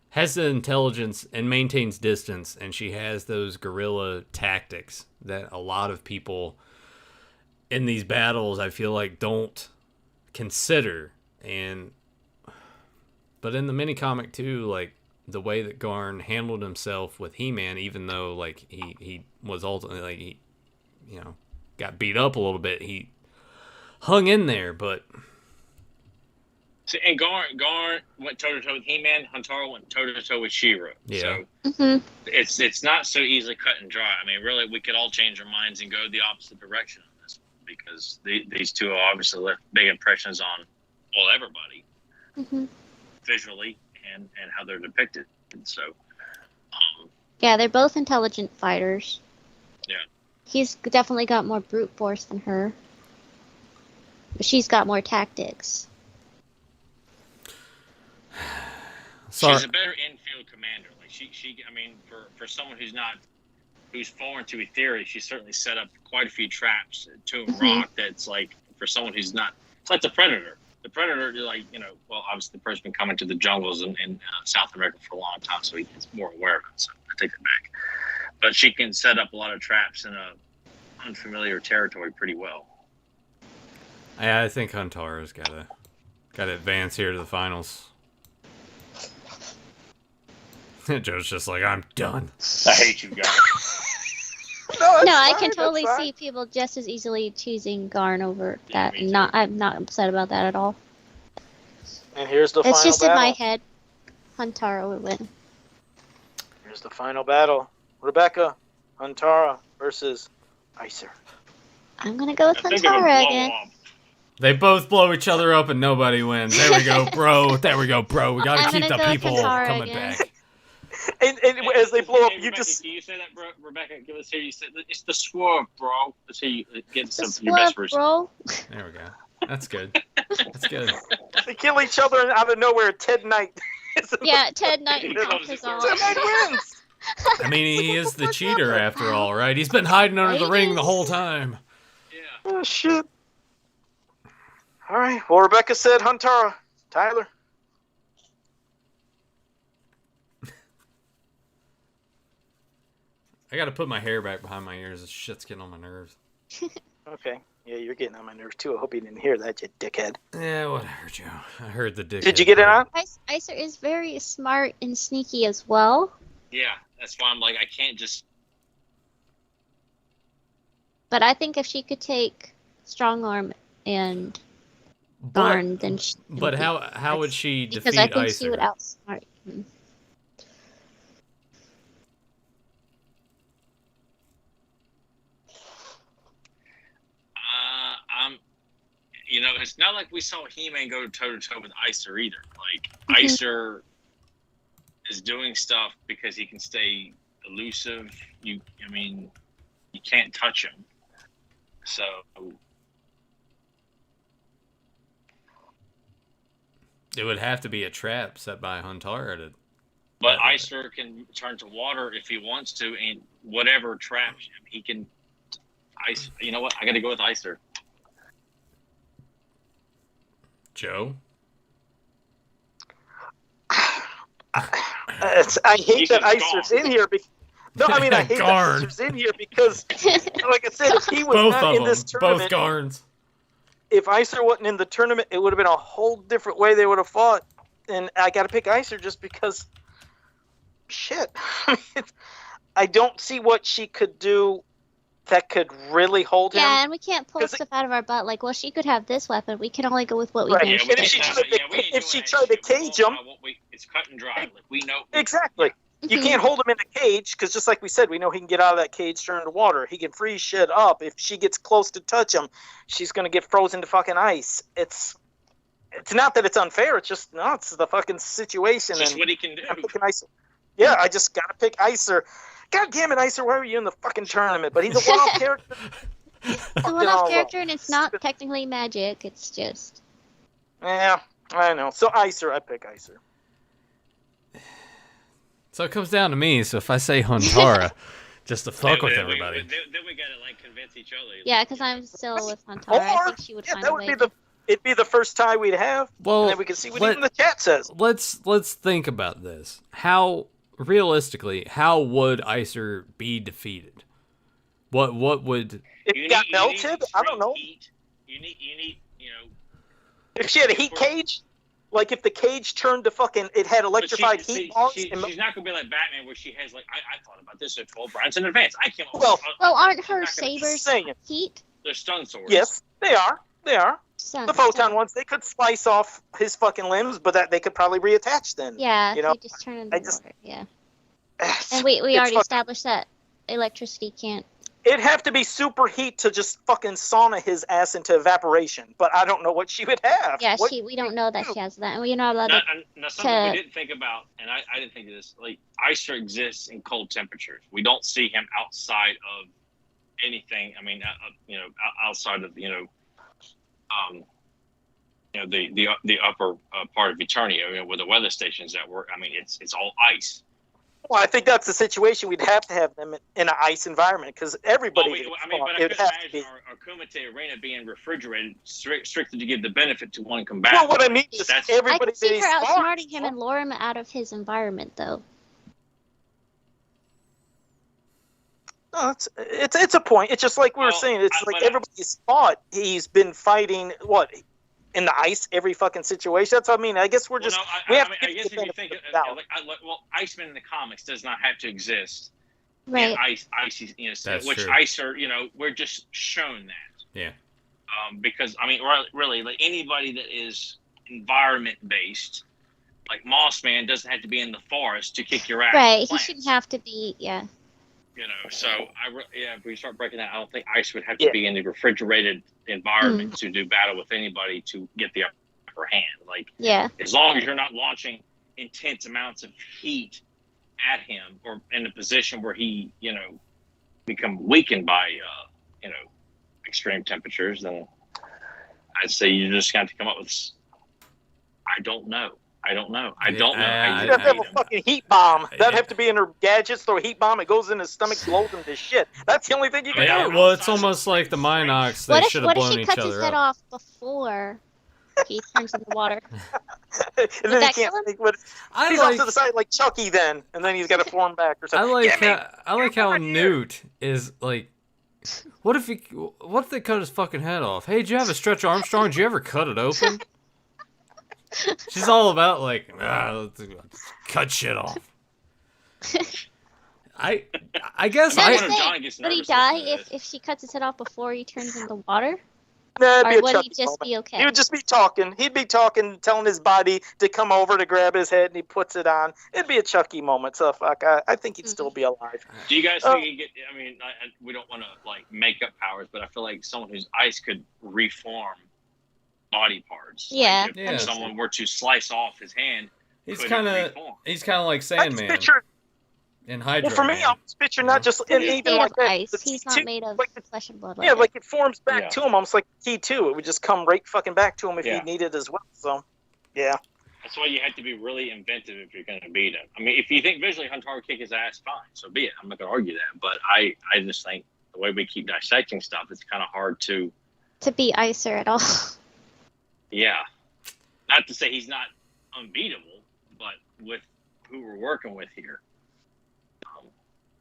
has the intelligence and maintains distance, and she has those guerrilla tactics that a lot of people in these battles, I feel like, don't consider. But in the mini comic too, like the way that Garn handled himself with He-Man, even though like he was ultimately like he got beat up a little bit, he hung in there. But and Garn went toe to toe with He-Man. Huntara went toe to toe with She-Ra. Yeah. So it's not so easily cut and dry. I mean, really, we could all change our minds and go the opposite direction on this one because these two obviously left big impressions on everybody visually and how they're depicted. And so, yeah, they're both intelligent fighters. Yeah, he's definitely got more brute force than her. But she's got more tactics. She's a better infield commander. Like she I mean, for someone who's foreign to Etheria, she certainly set up quite a few traps to Rock. That's like for someone who's not. It's like the Predator. The Predator, like well, obviously the person's been coming to the jungles in South America for a long time, so he's more aware of it. So I take it back. But she can set up a lot of traps in a unfamiliar territory pretty well. Yeah, I think Huntara's got to advance here to the finals. Joe's just like, I'm done. I hate you guys. No, I can totally see people just as easily choosing Garn over that. I'm not upset about that at all. And here's the final battle. It's just in my head. Huntara would win. Here's the final battle. Rebecca, Huntara versus Icer. I'm gonna go with Huntara again. They both blow each other up and nobody wins. There we go, bro. There we go, bro. We gotta keep the people coming back. And as they blow up, you Rebecca, just... Can you say that, bro? Rebecca, give us here. You said it's the swerve, bro. Let's hear you get some swerve, your best version. bro. There we go. That's good. That's good. They kill each other out of nowhere. Ted Knight. Yeah, Ted Knight conquers all. Ted Knight wins. I mean, he is the cheater after all, right? He's been hiding under the ring the whole time. Yeah. Oh shit. All right. Well, Rebecca said Huntara. Tyler. I gotta put my hair back behind my ears. This shit's getting on my nerves. Okay. Yeah, you're getting on my nerves too. I hope you didn't hear that, you dickhead. Yeah, whatever, Joe. I heard the dickhead. Did you get it on? Icer is very smart and sneaky as well. Yeah, that's why I'm like, I can't just. But I think if she could take Strong Arm and Garn, then she. But how would she defeat Because I think Icer? she would outsmart him. You know, it's not like we saw He-Man go toe-to-toe with Icer either. Like, Icer is doing stuff because he can stay elusive. You can't touch him. So... It would have to be a trap set by Huntara. But Icer can turn to water if he wants to, and whatever traps him, he can... You know what? I got to go with Icer. Joe? I hate that Icer's in here. I hate that Icer's in here because, like I said, if he was not in this tournament, both Garns. If Icer wasn't in the tournament, it would have been a whole different way they would have fought. And I got to pick Icer just because, shit, I don't see what she could do that could really hold him. Yeah, and we can't pull stuff out of our butt. Like, well, she could have this weapon. We can only go with what we can. Yeah, and if she tried to cage him, it's cut and dry. Like, we know exactly. You can't hold him in a cage because, just like we said, we know he can get out of that cage, turn to water. He can freeze shit up. If she gets close to touch him, she's gonna get frozen to fucking ice. It's not that it's unfair. It's just it's the fucking situation. It's just what he can do. I'm picking Icer. Yeah, I just gotta pick Icer. God damn it, Icer, why were you in the fucking tournament? But he's a one-off character. It's a one-off character, and it's not technically magic. It's just... Yeah, I know. So Icer, I pick Icer. So it comes down to me. So if I say Huntara, just to fuck with everybody. Then we gotta, like, convince each other. Yeah, because I'm still with Huntara. I think she would find a way. It'd be the first tie we'd have. Well, and then we can see what even the chat says. Let's think about this. Realistically, how would Icer be defeated? What would... If he got melted? I don't know. You need, If she had a heat cage? Like, if the cage turned to fucking... It had electrified heat balls? She's not going to be like Batman, where she has, like... I thought about this at 12 rounds in advance. I can't... Well, aren't her sabers heat? They're stun swords. Yes, they are. The photon ones, they could slice off his fucking limbs, but that they could probably reattach then. Yeah, you just turn into water. Yeah. And we already established that electricity can't... It'd have to be super heat to just fucking sauna his ass into evaporation, but I don't know what she would have. Yeah, we don't know that she has that, and we're not allowed Now, something we didn't think about, and I didn't think of this, like, Icer exists in cold temperatures. We don't see him outside of anything, outside of, the upper part of Eternia, where the weather stations that work. I mean, it's all ice. Well, I think that's the situation. We'd have to have them in an ice environment because everybody. But I could imagine our Kumite arena being refrigerated strictly to give the benefit to one combatant. Well, what I mean is everybody. I could see her outsmarting him and lure him out of his environment, though. No, it's a point. It's just like we were saying. It's like everybody's fought. He's been fighting in the ice every fucking situation. That's what I mean. I guess we're just. I guess if you think Iceman in the comics does not have to exist. Right. Icy, which true. Icer, we're just shown that. Yeah. Because really, like anybody that is environment based, like Mossman doesn't have to be in the forest to kick your ass. Right. He shouldn't have to be. Yeah. So if we start breaking that, I don't think Ice would have to be in the refrigerated environment to do battle with anybody to get the upper hand. Like, as long as you're not launching intense amounts of heat at him or in a position where he, become weakened by, extreme temperatures, then I'd say you just got to come up with. I don't know. I don't know. I don't know. She'd have to have a fucking heat bomb. That'd have to be in her gadgets. Throw a heat bomb. It goes in his stomach, blows him to shit. That's the only thing you can do. Well, it's almost like the Minox. They should have blown each other up. What if she cuts his head off before he turns in the water? And then he can't. He's off to the side like Chucky then, and then he's got to form back or something. I like how Newt is like. What if they cut his fucking head off? Hey, did you have a Stretch Armstrong? Did you ever cut it open? She's all about like, let's cut shit off. I guess would he die if she cuts his head off before he turns in the water? Nah, or would he just be okay? He would just be talking. He'd be talking, telling his body to come over to grab his head, and he puts it on. It'd be a Chucky moment. So fuck, I think he'd still be alive. Do you guys think he'd get? I mean, we don't want to like make up powers, but I feel like someone who's ice could reform body parts. Yeah. Like if someone were to slice off his hand, he's kind of like Sandman. In Hydro. Well, for me, I'm picturing not just even like that. Ice. He's not made of flesh and blood. Yeah, like it forms back to him, almost like T2. It would just come right fucking back to him if he needed as well. So, yeah. That's why you have to be really inventive if you're going to beat him. I mean, if you think visually Hunter would kick his ass, fine, so be it. I'm not going to argue that. But I just think the way we keep dissecting stuff, it's kind of hard to beat Icer at all. Yeah. Not to say he's not unbeatable, but with who we're working with here.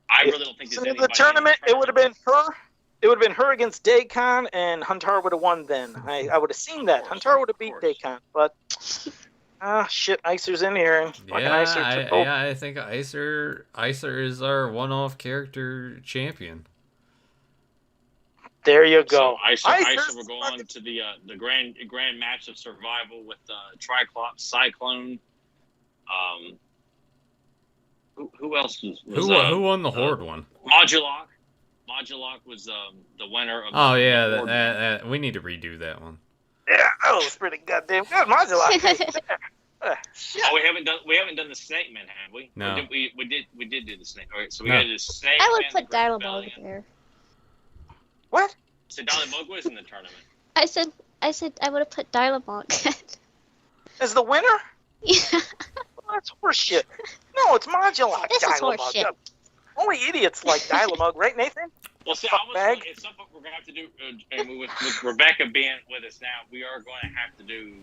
I really don't think there's the tournament, it would have been her. It would have been her against Daycon, and Hunter would have won then. I would have seen that. Hunter would have beat Daycon, but shit, Icer's in here. And I think Icer is our one-off character champion. There you go. So Icer will go on to the grand match of survival with Triclops, Cyclone. Who else was who won the Horde one? Modulok. Modulok was the winner of. Oh yeah, we need to redo that one. Yeah, that was pretty goddamn good, Modulok. We haven't done the Snake Man, have we? No. We did do the Snake. All right, so we got the Snake. I would put Dialabog there. What? So Dialabog was in the tournament. I said I would have put Dialabog as the winner. Yeah. Well, that's horseshit. No, it's Modulok. This is horseshit. Only idiots like Dialabog, right, Nathan? Well, see, I was like, at some point we're gonna have to do, and with Rebecca being with us now, we are going to have to do,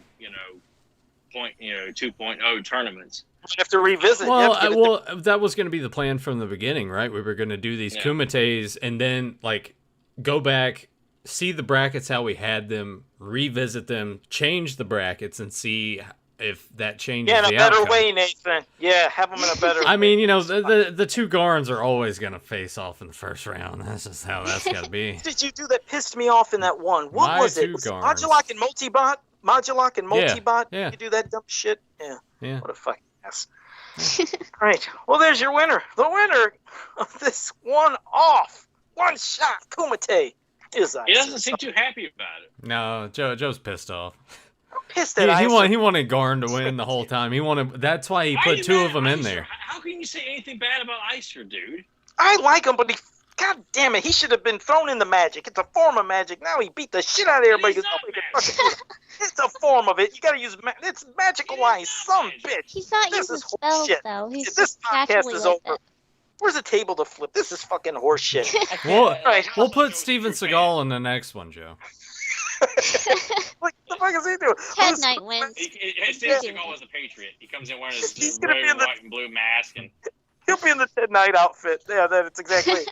2.0 tournaments. We have to revisit. Well, that was going to be the plan from the beginning, right? We were going to do these kumites and then like go back, see the brackets how we had them, revisit them, change the brackets, and see if that changes the outcome. Yeah, in a better way, Nathan. Yeah, have them in a better way. I mean, the two Garns are always going to face off in the first round. That's just how that's got to be. What did you do that pissed me off in that one? What was it? Was it Modulok and Multibot? Modulok and Multibot? Yeah. You do that dumb shit? Yeah. What a fucking mess. Right. Well, there's your winner. The winner of this one-shot Kumite is Ice. He doesn't seem too happy about it. No, Joe's pissed off. I'm pissed at Ice. He wanted Garn to win the whole time. That's why he put two of them in there. How can you say anything bad about Icer, dude? I like him, but God damn it, he should have been thrown in the magic. It's a form of magic. Now he beat the shit out of everybody. It's a form of it. You gotta use it's magical ice. Some bitch. He's not using spells, though. This podcast is over. Where's the table to flip? This is fucking horse shit. We'll put Steven Seagal in the next one, Joe. What the fuck is he doing? Ted Knight wins. Steven Seagal was a patriot. He comes in wearing his red, white, and blue mask and. He'll be in the Ted Knight outfit. Yeah, that's exactly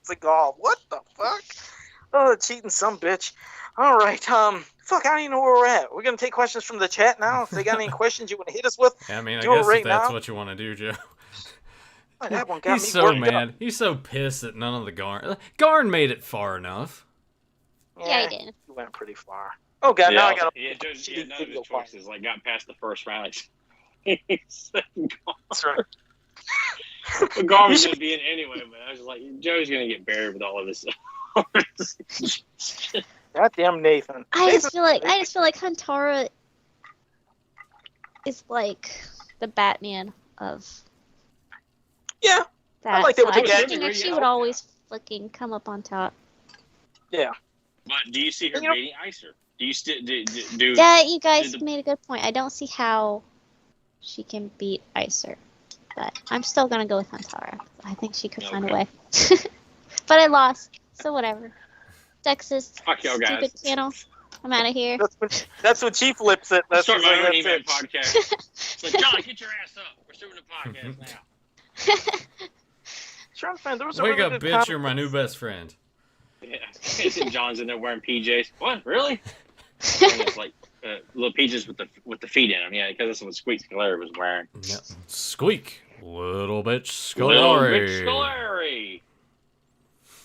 Seagal. What the fuck? Oh, cheating some bitch. All right. Fuck, I don't even know where we're at. We're going to take questions from the chat now. If they got any questions you want to hit us with, I mean, I guess if that's what you want to do, Joe. That one got He's so mad. He's so pissed that none of the Garn... Garn made it far enough. Yeah, he did. He went pretty far. Oh, God, now I got to... none of his choices got past the first round. That's right. But Garn was going to be in anyway, but I was like, Joe's going to get buried with all of this stuff. Goddamn Nathan. I just feel like Huntara is like the Batman of that. I like that. I think she would always fucking come up on top. Yeah. But do you see her beating Icer? Do you still do? Yeah, you guys made a good point. I don't see how she can beat Icer. But I'm still gonna go with Huntara. I think she could find a way. But I lost, so whatever. Sexist, Fuck y'all stupid guys. channel. I'm out of here. That's when she flips it. That's Start just my like, own that's email it. podcast. It's like, John, get your ass up. We're doing a podcast now. Trying to find there was a Wake really up, good bitch! You're my new best friend. Yeah. John's in there wearing PJs. What? Really? It's like little PJs with the feet in them. Yeah, because that's what Squeak Scolari was wearing. Yep. Squeak, little bitch, Little Scolari. Rich Scolari.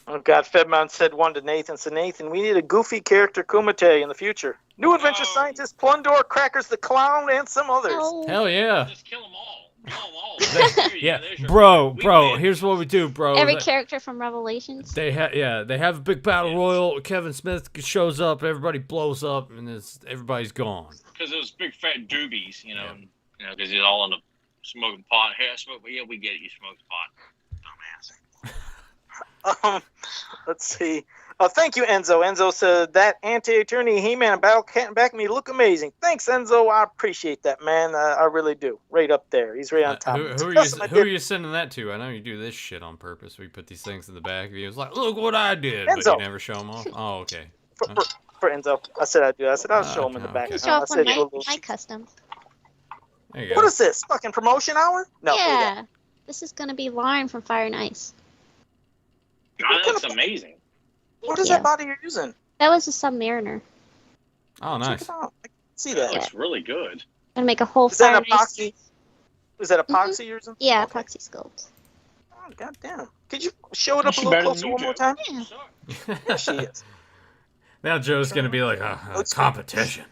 Oh God, Fedmon said one to Nathan. So Nathan, we need a goofy character Kumite in the future. New Adventure Oh. Scientist, Plundor, Crackers the Clown, and some others. No. Hell yeah. Just kill them all. Kill them all. There you Yeah, go. There's your- bro. we win. Here's what we do, bro. Every character from Revelations. They have a big battle royal. Kevin Smith shows up, everybody blows up, and everybody's gone. Because those big fat doobies, because he's all in the smoking pot. Hey, I smoke, but yeah, we get it. You smoke pot. Dumbass. Let's see. Thank you, Enzo. Enzo said that anti-attorney He-Man battle can't back me look amazing. Thanks, Enzo. I appreciate that, man. I really do. Right up there. He's right on top. Who are you sending that to? I know you do this shit on purpose. We put these things in the back of you. It's like, look what I did, but Enzo. you never show them off. Oh, okay. For Enzo. I said I'd do that. I said I'll show him in the Okay, back. okay. Show off I one said, of my custom. There you what go. is this? Fucking promotion hour? No. Yeah. This is gonna be Lauren from Fire and Ice. God, that's amazing. What is Yeah. that body you're using? That was a Submariner. Oh, Check nice. it out. I can see that. That looks really good. Gonna make a whole Is Fire that and Ice. epoxy? Is that epoxy you're using? Yeah, Okay. epoxy sculpt. Oh, goddamn. Could you show it up a She's little better than closer you, one more Joe. time? Yeah. There she is. Now Joe's gonna be like a competition.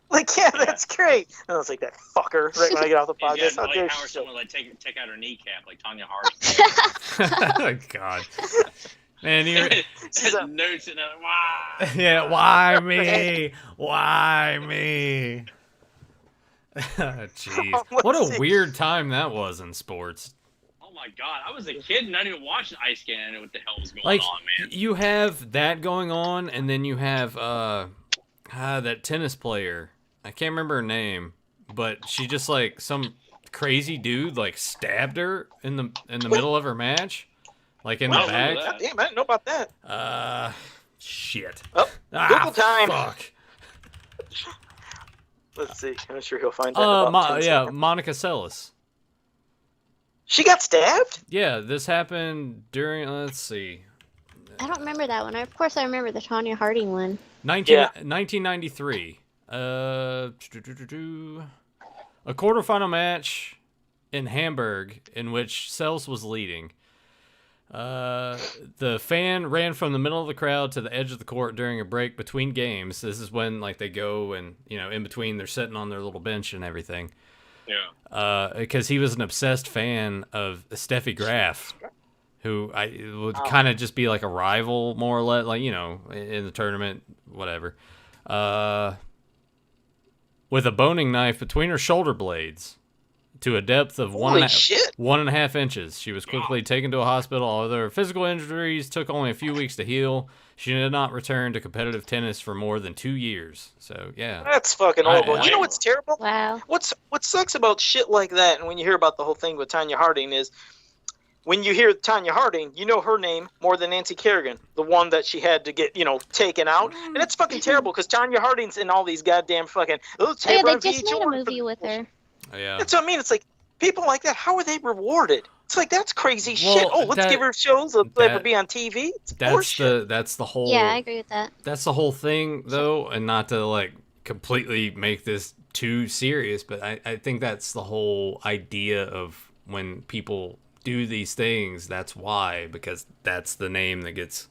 Like, yeah, that's great. And I was like, that fucker, right when I get off the Yeah, podcast. How like dare Howard she? someone like take out her kneecap like Tanya Harding. Oh, God. Man, you're... She's a- Notes and wow. Yeah, why me? Why me? Jeez. What a weird time that was in sports. Oh my God, I was a kid and I didn't even watch the ice skating. I didn't know what the hell was going Like, on, man. you have that going on, and then you have that tennis player. I can't remember her name, but she just like some crazy dude like stabbed her in the middle of her match, like in the I don't remember back. that. Damn, I didn't know about that. Shit. Oh, Google time. Fuck. Let's see. I'm sure he'll find that. in about 10 Yeah, seconds. Monica Seles. She got stabbed? Yeah, this happened during. Let's see. I don't remember that one. Of course, I remember the Tanya Harding one. 1993. A quarterfinal match in Hamburg in which Sels was leading. The fan ran from the middle of the crowd to the edge of the court during a break between games. This is when like they go and in between they're sitting on their little bench and everything. Yeah. Because he was an obsessed fan of Steffi Graf, who would kind of just be like a rival, more or less, like, in the tournament, whatever. With a boning knife between her shoulder blades to a depth of Holy shit. 1.5 inches. She was quickly taken to a hospital. Although her physical injuries took only a few weeks to heal, she did not return to competitive tennis for more than 2 years. So, yeah. That's fucking horrible. I- You know what's terrible? Wow. What sucks about shit like that, and when you hear about the whole thing with Tanya Harding, is when you hear Tanya Harding, you know her name more than Nancy Kerrigan, the one that she had to get, taken out. And it's fucking terrible because Tanya Harding's in all these goddamn fucking. Oh, yeah, they just made a movie with her. Yeah. That's what I mean. It's like people like that. How are they rewarded? It's like that's crazy Well, shit. Oh, let's that- give her shows. Let's let her that- be on TV. It's bullshit. That's the whole. Yeah, I agree with that. That's the whole thing, though, and not to like completely make this too serious, but I think that's the whole idea of when people do these things. That's why, because that's the name that gets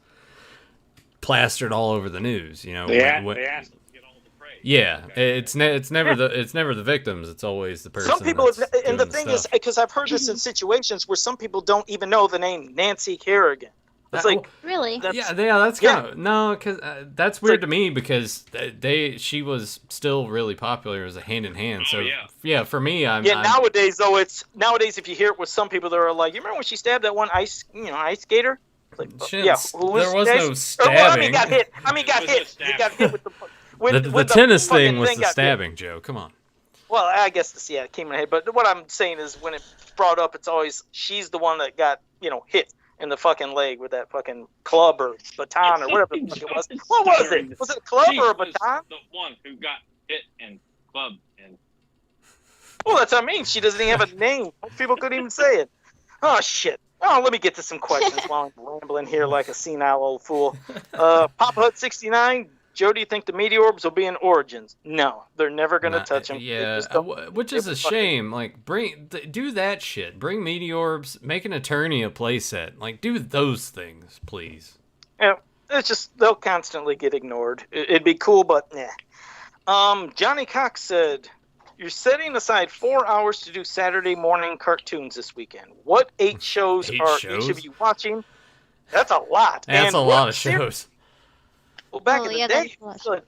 plastered all over the news. They asked them to get all the praise. Yeah, it's never the victims. It's always the person. Some people, that's and the doing thing is, stuff. because I've heard this in situations where some people don't even know the name Nancy Kerrigan. It's like, Really? that's, that's kind of no, because that's weird like- to me because she was still really popular as a hand in hand. So yeah. for me, I'm nowadays though, if you hear it with some people that are like, you remember when she stabbed that one ice skater? Like, Shit, yeah, there was no Or, stabbing. well, I mean, got hit. There was no He got hit with the. When the tennis fucking thing was the got hit. stabbing, Joe. Come on. Well, I guess it came in my head. But what I'm saying is, when it's brought up, it's always she's the one that got hit in the fucking leg with that fucking club or baton or whatever the fuck it was. What was it? Was it a club or a baton? The one who got hit and clubbed and. Well, that's what I mean. She doesn't even have a name. Most people couldn't even say it. Oh shit. Oh, let me get to some questions while I'm rambling here like a senile old fool. Papa Hut 69. Joe, do you think the meteor orbs will be in Origins? No, they're never gonna touch them. Yeah, which is a shame. Like, do that shit. Bring meteorbs. Make an Eternia playset. Like, do those things, please. Yeah, it's just they'll constantly get ignored. It'd be cool, but nah. Johnny Cox said, "You're setting aside 4 hours to do Saturday morning cartoons this weekend. What 8 shows are each of you watching?" That's a lot. That's a lot of shows. Well, back in the day,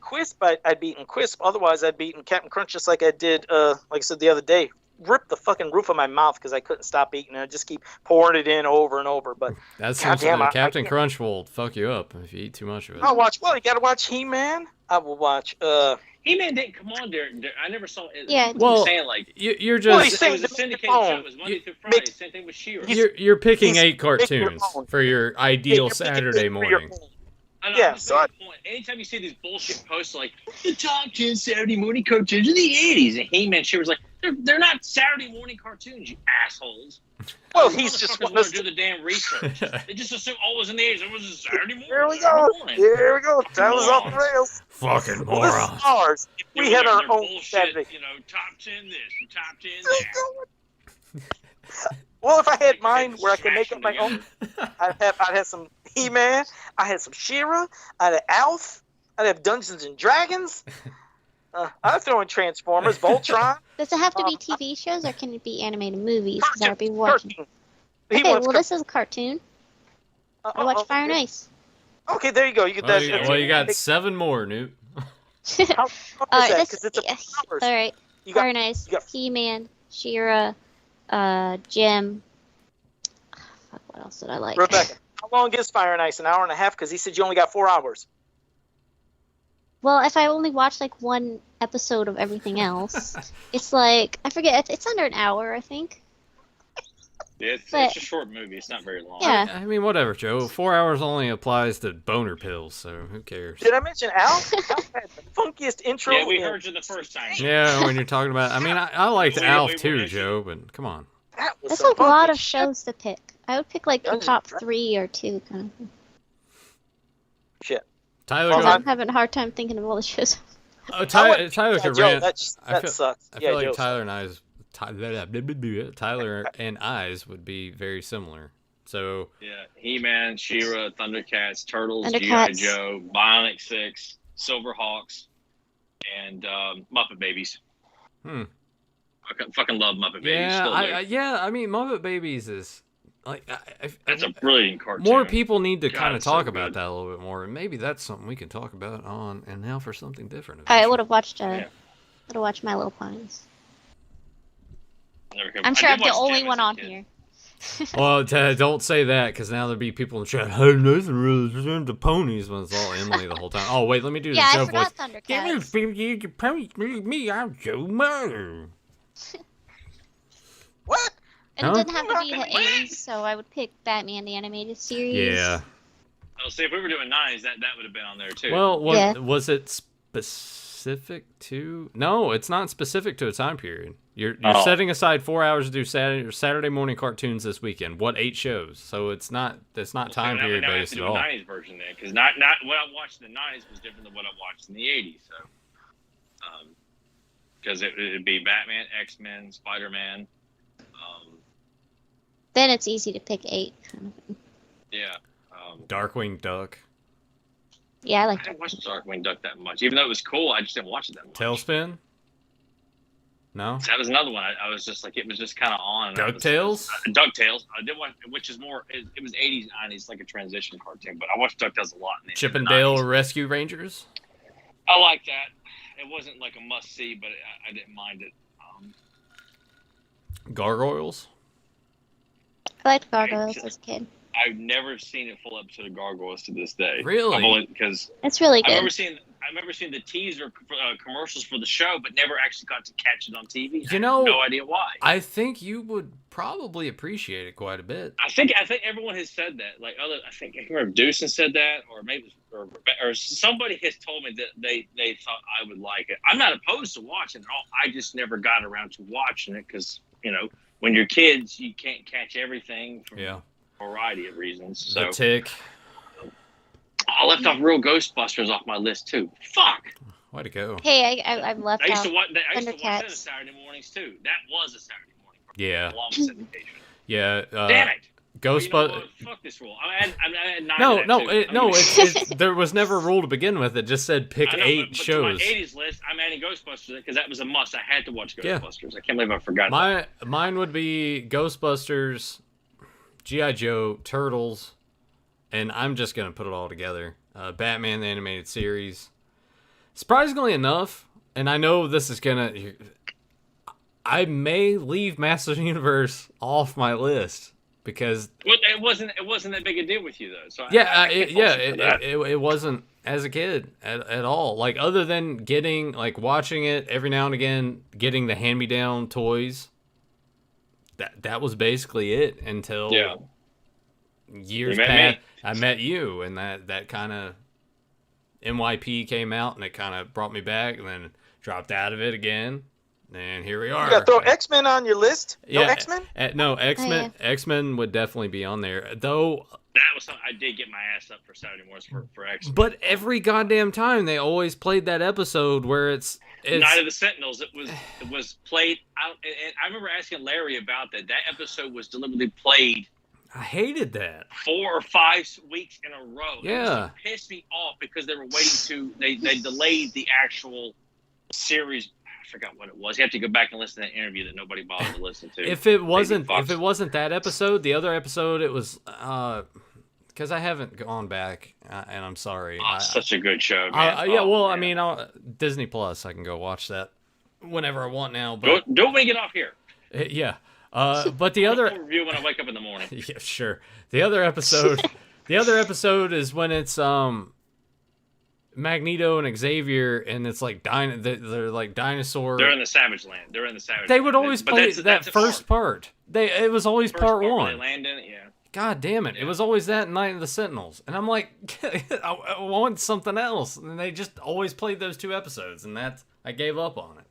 Quisp, I'd beaten Quisp. Otherwise, I'd beaten Captain Crunch just like I did, like I said the other day. Ripped the fucking roof of my mouth because I couldn't stop eating. I just keep pouring it in over and over. But that's Captain Crunch will fuck you up if you eat too much of it. I'll watch. Well, you got to watch He-Man. I will watch. He-Man didn't come on there. I never saw it. Yeah. Well, saying like you're just. It was a syndicated show. It was Monday through Friday. Same thing with She-Ra. You're picking 8 cartoons for your ideal Saturday morning. Yeah, so anytime you see these bullshit posts like the top 10 Saturday morning cartoons of the 80s, and He-Man, she was like, they're not Saturday morning cartoons, you assholes. Well, he's just wanting to do the damn research. They just assume all was in the 80s. It was a Saturday morning. Here we go. Here we go. That was off the rails. Fucking morons. morons. This is ours. If we had our own Saturday. Top 10 this and top 10 that. Well, if I had mine where I could make up my own, I'd have some He-Man, I had some She-Ra, I'd have Alf, I'd have Dungeons and Dragons, I'd throw in Transformers, Voltron. Does it have to be TV shows or can it be animated movies? Because I'll be watching. Okay, well, this is a cartoon. I watch Fire and Ice. Okay, there you go. You get that. Well, you got 7 more, Newt. How is that? Because it's all right. Fire and Ice, He-Man, She-Ra. Jim. Fuck, what else did I like? Rebecca, how long is Fire and Ice? An hour and a half? Because he said you only got 4 hours. Well, if I only watch like one episode of everything else, it's like I forget. It's under an hour, I think. Yeah, it's a short movie. It's not very long. Yeah. I mean, whatever, Joe. 4 hours only applies to boner pills, so who cares? Did I mention Alf? Alf had the funkiest intro. Yeah, we heard you the first time. Yeah, when you're talking about... I mean, I liked Alf too, Joe, but come on. That's a lot of shows to pick. I would pick like the top 3 or 2 kind of. Shit. Tyler, I'm having a hard time thinking of all the shows. Oh, Tyler could rant. That sucks. I feel like Tyler and I's would be very similar. So yeah, He-Man, She-Ra, Thundercats, Turtles, G.I. Joe, Bionic 6, Silverhawks, and Muppet Babies. I fucking love Muppet Babies. I mean, Muppet Babies is like that's a brilliant cartoon. More people need to kind of talk about that a little bit more, and maybe that's something we can talk about on. And now for something different. I would have watched. Would have watched My Little Ponies. I'm sure I'm the only one on here. Well, don't say that, because now there'll be people in the chat. Hey, nothing really the ponies when it's all Emily the whole time. Oh wait, let me do the Joe voice. Me, I'm Joe Murder. What? And it didn't have to be the 80s, so I would pick Batman the Animated Series. Yeah. Oh, see, if we were doing 90s, that would have been on there too. Well, was it specific to? No, it's not specific to a time period. You're setting aside 4 hours to do Saturday morning cartoons this weekend. What 8 shows? So it's not time period based at all. I have to do a 90s version then, because not what I watched in the 90s was different than what I watched in the 80s. So, because it'd be Batman, X-Men, Spider-Man. Then it's easy to pick 8. Yeah. Darkwing Duck. Yeah, I didn't watch Darkwing Duck that much, even though it was cool. I just didn't watch it that much. Tailspin. No. That was another one. I was just like, it was just kind of on. DuckTales. DuckTales. I did watch, which is more. It was 80s, 90s, like a transition cartoon. But I watched DuckTales a lot. Chip and Dale Rescue Rangers. I like that. It wasn't like a must see, but I didn't mind it. Gargoyles. I liked Gargoyles as a kid. I've never seen a full episode of Gargoyles to this day. Really? Because it's really good. I remember seeing the teaser commercials for the show, but never actually got to catch it on TV. You know, no idea why. I think you would probably appreciate it quite a bit. I think everyone has said that. Like I think I remember Deucin said that, or maybe or somebody has told me that they thought I would like it. I'm not opposed to watching it all. I just never got around to watching it because when you're kids, you can't catch everything for a variety of reasons. So. The Tick. I left off Real Ghostbusters off my list too. Fuck. Way to go. Hey, I've left I used to off watch that on Thundercats. Saturday mornings too. That was a Saturday morning. Yeah. Along with syndication. Yeah. Damn it. Ghostbusters. Fuck this rule. I had 9 No. It's there was never a rule to begin with. It just said pick 8 shows. To my 80s list, I'm adding Ghostbusters because that was a must. I had to watch Ghostbusters. I can't believe I forgot that. Mine would be Ghostbusters, G.I. Joe, Turtles, and I'm just going to put it all together. Batman the Animated Series. Surprisingly enough, and I know this is going to... I may leave Masters of the Universe off my list because... Well, it wasn't that big a deal with you, though. So it wasn't as a kid at all. Like, other than watching it every now and again, getting the hand-me-down toys, that was basically it until... years past, I met you, and that kind of NYP came out, and it kind of brought me back, and then dropped out of it again, and here we are. You gotta throw X-Men on your list. No X-Men? No X-Men. X-Men would definitely be on there, though. That was something I did get my ass up for Saturday mornings for X-Men. But every goddamn time they always played that episode where it's Night of the Sentinels. It was played out, and I remember asking Larry about that. That episode was deliberately played. I hated that. 4 or 5 weeks in a row. Yeah. It pissed me off because they were waiting to... They delayed the actual series. I forgot what it was. You have to go back and listen to that interview that nobody bothered to listen to. If it wasn't that episode, the other episode, it was... because I haven't gone back, and I'm sorry. Such a good show, man. I mean, Disney Plus, I can go watch that whenever I want now. But don't we get off here? Yeah. But the other review when I wake up in the morning. Yeah, sure. The other episode is when it's Magneto and Xavier, and it's like they're like dinosaur. They're in the Savage Land. They would always play that first part. It was always part 1. They land in it, yeah. God damn it! Yeah. It was always that Night of the Sentinels, and I'm like, I want something else, and they just always played those 2 episodes, and I gave up on it.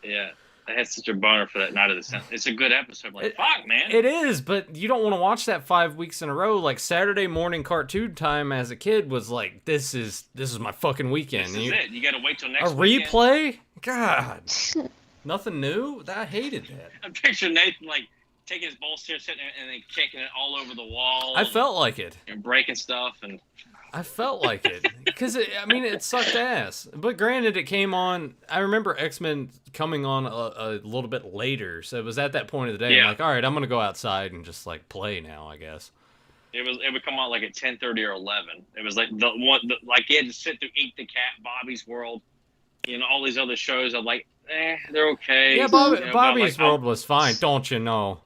Yeah. I had such a boner for that Night of the Sentinels. It's a good episode. Fuck, man. It is, but you don't want to watch that 5 weeks in a row. Like, Saturday morning cartoon time as a kid was like, this is my fucking weekend. This is it. You got to wait till next weekend. Replay? God. Nothing new? I hated that. I'm picturing Nathan, taking his bolster, sitting there, and then kicking it all over the wall. I felt like it. And breaking stuff, and... I felt like it because it sucked ass. But granted, it came on. I remember X-Men coming on a little bit later, so it was at that point of the day. Yeah. I'm like, all right, I'm gonna go outside and just play now, I guess. It would come on at 10:30 or 11. It was like the one you had to sit through Eat the Cat, Bobby's World, all these other shows. I'm like, they're okay. Yeah, Bobby's World was fine, don't you know?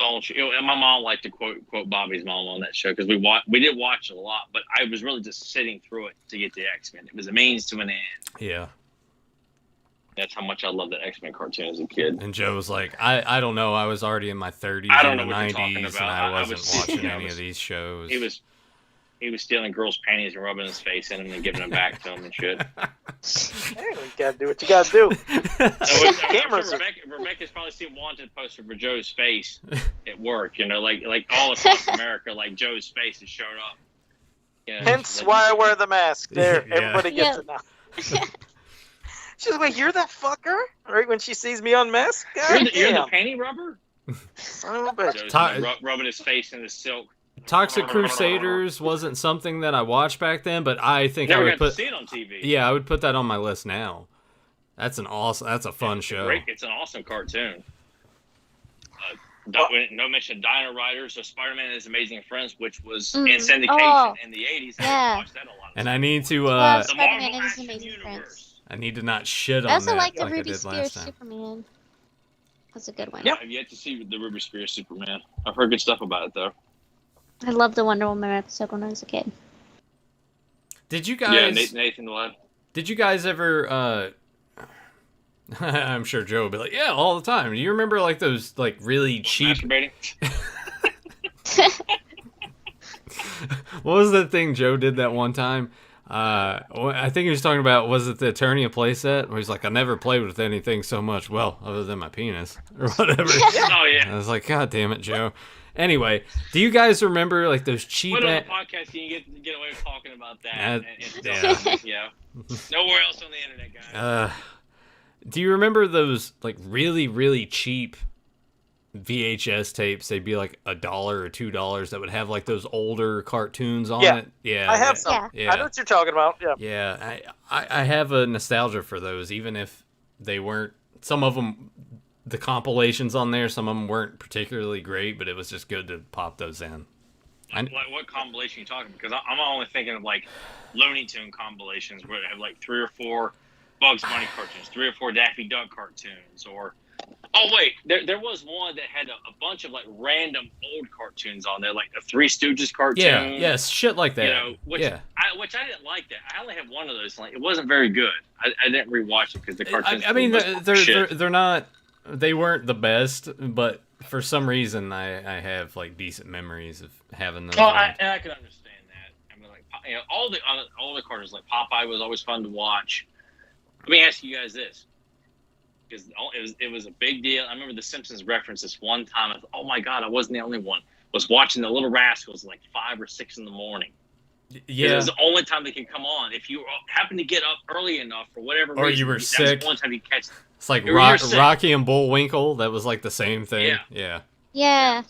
And my mom liked to quote Bobby's mom on that show because we did watch it a lot, but I was really just sitting through it to get to X-Men. It was a means to an end. Yeah. That's how much I loved the X-Men cartoon as a kid. And Joe was like, I don't know, I was already in my 30s in the 90s, and I wasn't watching any of these shows. He was stealing girls' panties and rubbing his face in them and giving them back to them and shit. Hey, you gotta do what you gotta do. Rebecca's probably seen wanted poster for Joe's face at work. Like all across America, Joe's face has showed up. Hence why I wear the mask. There, everybody gets it now. She's like, "You're that fucker!" Right when she sees me unmasked. You're the panty rubber. Son of a bitch. Joe's rubbing his face in the silk. Toxic Crusaders wasn't something that I watched back then, but I think I would put. To see it on TV. Yeah, I would put that on my list now. That's a fun show. It's an awesome cartoon. No mention Dino Riders or Spider-Man and His Amazing Friends, which was in syndication in the 80s. Yeah. I watched that a lot. And I need to. Spider-Man and His Amazing Friends. I need to not shit on I also that like the like Ruby I did Spears last time. Superman. That's a good one. Yeah, I've yet to see the Ruby Spears Superman. I've heard good stuff about it though. I loved the Wonder Woman episode when I was a kid. Did you guys? Yeah, Nathan left. Did you guys ever? I'm sure Joe will be like, yeah, all the time. Do you remember like those like really cheap? Masturbating. What was that thing Joe did that one time? I think he was talking about, was it the Eternia playset? Where he's like, I never played with anything so much, well, other than my penis, or whatever. Oh, yeah. I was like, God damn it, Joe. Anyway, do you guys remember, like, those cheap... What on the podcast can you get away with talking about that? Yeah. Nowhere else on the internet, guys. Do you remember those, like, really, really cheap VHS tapes? They'd be like $1 or $2 that would have like those older cartoons on it. Yeah, I have some. Yeah. I know what you're talking about. Yeah. Yeah, I have a nostalgia for those, even if they weren't. Some of them, the compilations on there, some of them weren't particularly great, but it was just good to pop those in. Like what compilation are you talking? Because I'm only thinking of like Looney Tune compilations where they have like 3 or 4 Bugs Bunny cartoons, 3 or 4 Daffy Duck cartoons, or oh wait, there was one that had a bunch of like random old cartoons on there, like the Three Stooges cartoon. Yeah, yes, shit like that. You know, which I didn't like that. I only have one of those. Like, it wasn't very good. I didn't rewatch it because the cartoons. I mean, they're not. They weren't the best, but for some reason, I have like decent memories of having those. Oh, I can understand that. I mean, like, you know, all the cartoons, like Popeye was always fun to watch. Let me ask you guys this. Because it was a big deal. I remember The Simpsons referenced this one time. I thought, oh my God, I wasn't the only one. Was watching The Little Rascals like 5 or 6 in the morning. Yeah, it was the only time they could come on. If you happen to get up early enough for whatever reason, or you were sick. That was the only time you catch. It's like Rocky and Bullwinkle. That was like the same thing. Yeah. That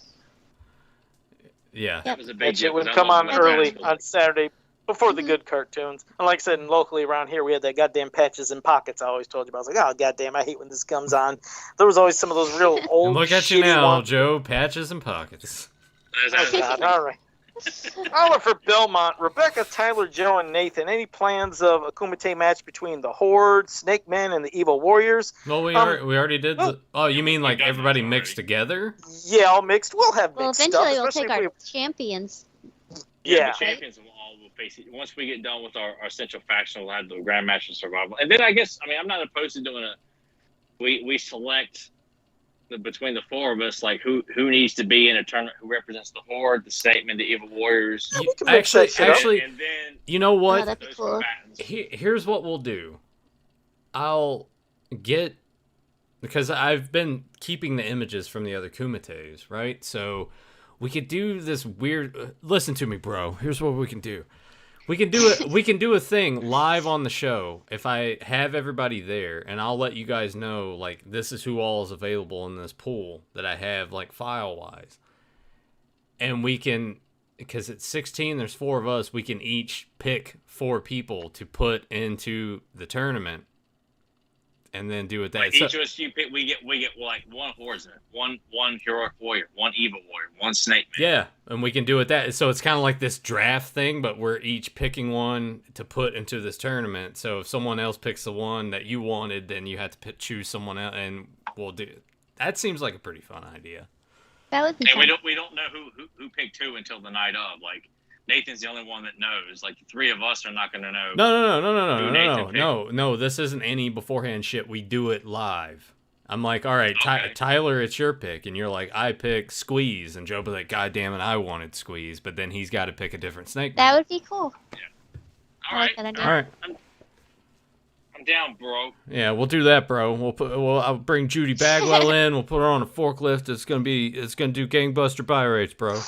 was a big deal. It would come on early on Saturday. Before the good cartoons. And like I said, locally around here, we had that goddamn Patches and Pockets I always told you about. I was like, oh, goddamn, I hate when this comes on. There was always some of those real old and look at you now, ones. Joe, Patches and Pockets. Oh, God. All right. Oliver Belmont, Rebecca, Tyler, Joe, and Nathan. Any plans of a Kumite match between the Horde, Snake Men, and the Evil Warriors? Well, we already did. Oh, you mean like everybody mixed together? Yeah, all mixed. We'll have mixed eventually stuff. We'll take our champions. Yeah. The champions will face it. Once we get done with our central faction, we'll have the Grandmaster Survival. And then I guess, I mean, I'm not opposed to doing we select between the 4 of us, like who needs to be in a tournament, who represents the Horde, the Statement, the Evil Warriors. Actually, and then, you know what? that'd be cool. Here's what we'll do. I'll get, because I've been keeping the images from the other Kumites, right? So we could do this weird. Listen to me, bro. Here's what we can do. We can do a thing live on the show if I have everybody there, and I'll let you guys know, like, this is who all is available in this pool that I have, like, file-wise. And we can, because it's 16, there's 4 of us, we can each pick 4 people to put into the tournament. And then do it that. Like each of us, we get like 1 Horseman, one heroic warrior, 1 evil warrior, 1 snake man. Yeah, and we can do it that. So it's kind of like this draft thing, but we're each picking one to put into this tournament. So if someone else picks the one that you wanted, then you have to choose someone else, and we'll do it. That seems like a pretty fun idea. That would be and fun. we don't know who picked who until the night of. Like, Nathan's the only one that knows. Like, the 3 of us are not going to know. No. This isn't any beforehand shit. We do it live. I'm like, all right, okay. Tyler, it's your pick, and you're like, I pick Squeeze, and Joe be like, God damn it, I wanted Squeeze, but then he's got to pick a different snake. That would be cool. Yeah. All right. I'm down, bro. Yeah, we'll do that, bro. I'll bring Judy Bagwell in. We'll put her on a forklift. It's gonna do gangbuster buy rates, bro.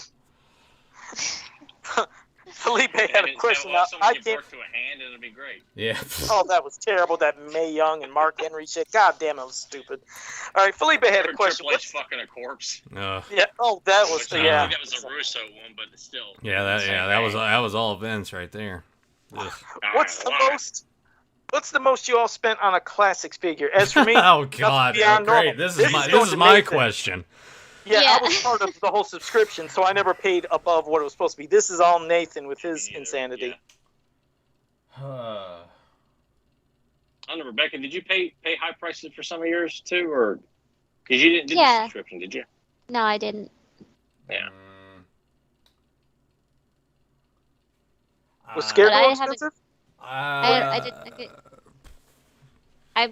Felipe had a question. I can't. To a hand, and it'll be great. Yeah. Oh, that was terrible. That Mae Young and Mark Henry shit. God damn, it was stupid. All right, Felipe had a question. Triple H fucking a corpse. Yeah. Oh, that was I think that was a Russo one, but it's still. Yeah, that was all Vince right there. What's the most you all spent on a classics figure? As for me, oh God, great. This is my question. Yeah, I was part of the whole subscription, so I never paid above what it was supposed to be. This is all Nathan with his insanity. Yeah. I don't know, Rebecca, did you pay high prices for some of yours too, or because you didn't do the subscription, did you? No, I didn't. Yeah. Was Scarecrow expensive? I've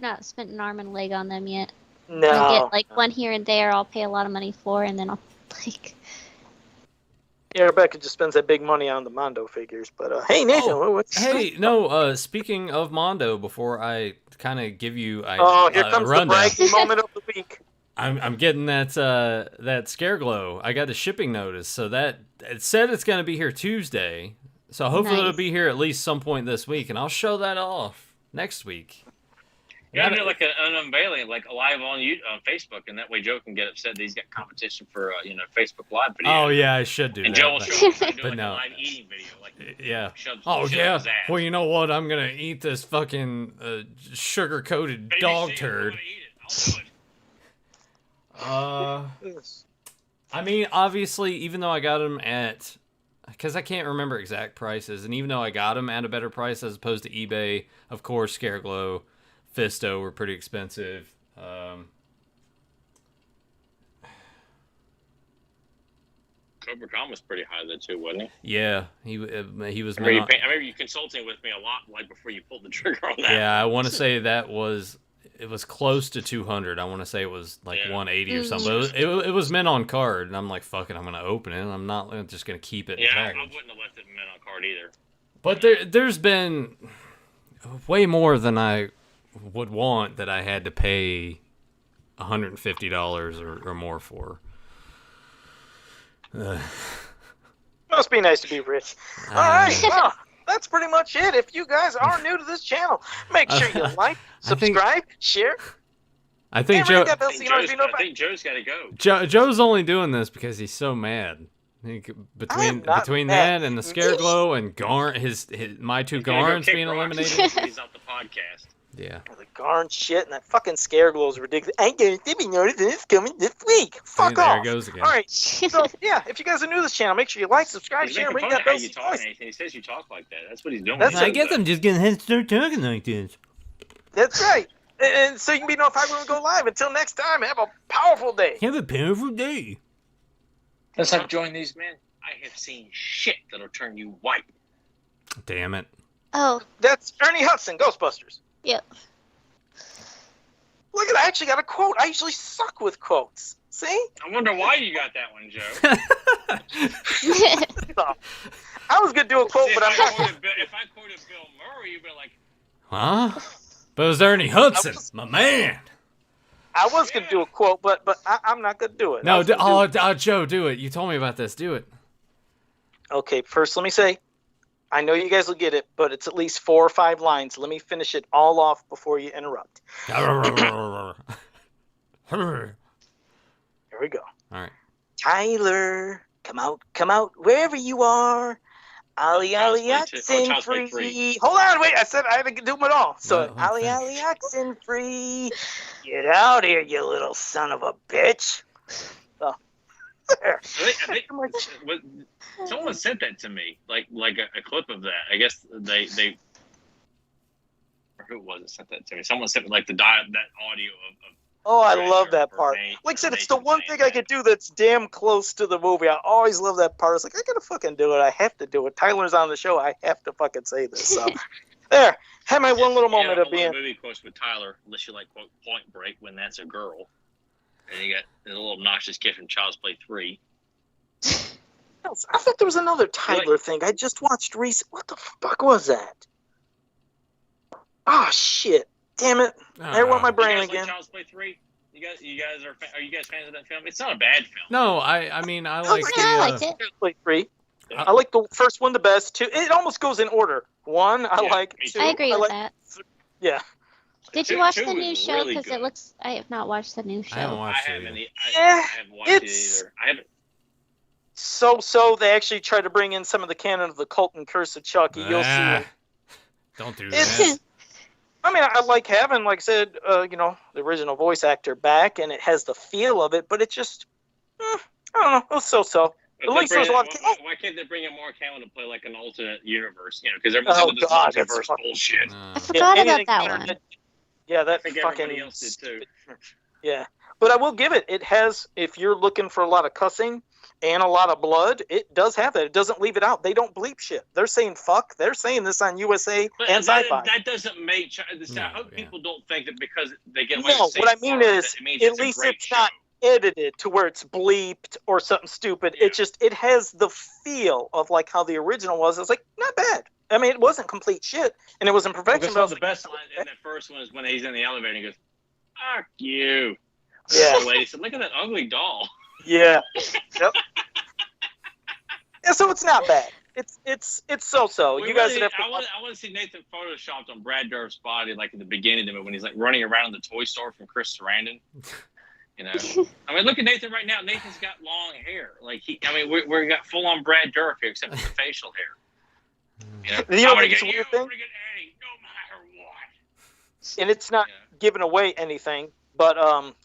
not spent an arm and a leg on them yet. No. I'll get like one here and there. I'll pay a lot of money for, and then I'll like. Yeah, Rebecca just spends that big money on the Mondo figures. But hey, Nathan, speaking of Mondo, before I kind of give you here comes rundown. The bragging moment of the week. I'm getting that Scare Glow. I got a shipping notice, so that it said it's gonna be here Tuesday. So hopefully it'll be here at least some point this week, and I'll show that off next week. You gotta do like an unveiling, like live on Facebook, and that way Joe can get upset that he's got competition for Facebook Live video. Oh yeah, I should do and that. Joe will show up and do but like no. a live eating video. Like, yeah. Well, you know what? I'm gonna eat this fucking sugar-coated dog turd. I mean, obviously, even though I got them at, because I can't remember exact prices, and even though I got them at a better price as opposed to eBay, of course, Scare Glow, Fisto were pretty expensive. Cobra Khan was pretty high though too, wasn't he? Yeah, he was. I remember you consulting with me a lot, like before you pulled the trigger on that. Yeah, I want to say it was close to 200. I want to say it was like 180 or something. But it was mint on card, and I'm like, fuck it, I'm gonna open it. I'm not just gonna keep it. Yeah, I wouldn't have left it mint on card either. But there's been way more than I would want that I had to pay $150 or more for. Must be nice to be rich. All right, well, that's pretty much it. If you guys are new to this channel, make sure you like, subscribe, share. I think Joe's got to go. Joe's only doing this because he's so mad. Between that and the Scare Glow and my two Garns being eliminated. He's off the podcast. Yeah. The Garn shit and that fucking Scare Glow is ridiculous. I ain't gonna be noticed and it's coming this week. Fuck off. There it goes again. All right. So yeah, if you guys are new to this channel, make sure you like, subscribe, share, ring that bell. He says you talk like that. That's what he's doing. I guess I'm just gonna start talking like this. That's right. And so you can be notified when we go live. Until next time, have a powerful day. Have a powerful day. Let's have join these men. I have seen shit that'll turn you white. Damn it. Oh. That's Ernie Hudson, Ghostbusters. Yep. Look at I actually got a quote. I usually suck with quotes. See? I wonder why you got that one, Joe. I was gonna do a quote, but I'm not. If I quoted Bill Murray, you'd be like, huh? But it was Ernie Hudson, my man. I was gonna do a quote, but I'm not gonna do it. No, Joe, do it. You told me about this. Do it. Okay, first let me say, I know you guys will get it, but it's at least 4 or 5 lines. Let me finish it all off before you interrupt. Here we go. All right. Tyler, come out, wherever you are. Ollie, oxen free. Hold on, wait. I said I had to do them at all. So, Ollie, oxen free. Get out here, you little son of a bitch. Oh. There. I think someone sent that to me, like a clip of that. I guess they or who was it sent that to me? Someone sent me like that audio of Oh, I love that part. Like I said, it's the one thing I could do that's damn close to the movie. I always love that part. It's like, I gotta fucking do it. I have to do it. Tyler's on the show. I have to fucking say this. So, there. Had my one little moment of being... movie quotes with Tyler, unless you like, quote, Point Break, when that's a girl. And you got the little obnoxious kid from Child's Play 3. I thought there was another Tyler thing. I just watched recent... What the fuck was that? Oh, shit. Damn it. I want my brain again. Like Child's Play 3? You guys are you guys fans of that film? It's not a bad film. No, I mean I like I liked it. Child's Play 3. I like the first one the best. 2, it almost goes in order. 1, I like. 2, I agree with that. Yeah. Did you watch the new is show? really Because good. it looks. I have not watched the new show. I haven't watched I it. haven't watched it either. I haven't. So they actually try to bring in some of the canon of the Cult and Curse of Chucky. You'll see. Don't do It's- that. I mean, I like having, like I said, the original voice actor back, and it has the feel of it, but it just, I don't know, it was so-so. At least there's a lot of... Why can't they bring in Mark Hamill to play like an alternate universe? You know, because everyone's into this multiverse bullshit. I forgot about that one. Yeah, that I think fucking... everybody else did too. Yeah. But I will give it. It has, if you're looking for a lot of cussing, and a lot of blood, it does have that. It doesn't leave it out. They don't bleep shit. They're saying fuck. They're saying this on USA and Sci-Fi. That doesn't make. I hope people don't think that because they get away No, with saying what I mean is, at it's least it's not edited to where it's bleeped or something stupid. Yeah. It has the feel of like how the original was. It's like, not bad. I mean, it wasn't complete shit, and it wasn't perfection. But the best line in that first one is when he's in the elevator and he goes, "Fuck you." Yeah. The lady said, "Look at that ugly doll." Yeah. Yep. Yeah, so it's not bad. It's so. You guys would have to. I want to see Nathan photoshopped on Brad Dourif's body, like in the beginning of it when he's like running around in the toy store from Chris Sarandon. You know, I mean, look at Nathan right now. Nathan's got long hair. Like we got full on Brad Dourif here, except for the facial hair. You know, I'm gonna get you. I'm gonna get Eddie, no matter what. And it's not giving away anything, but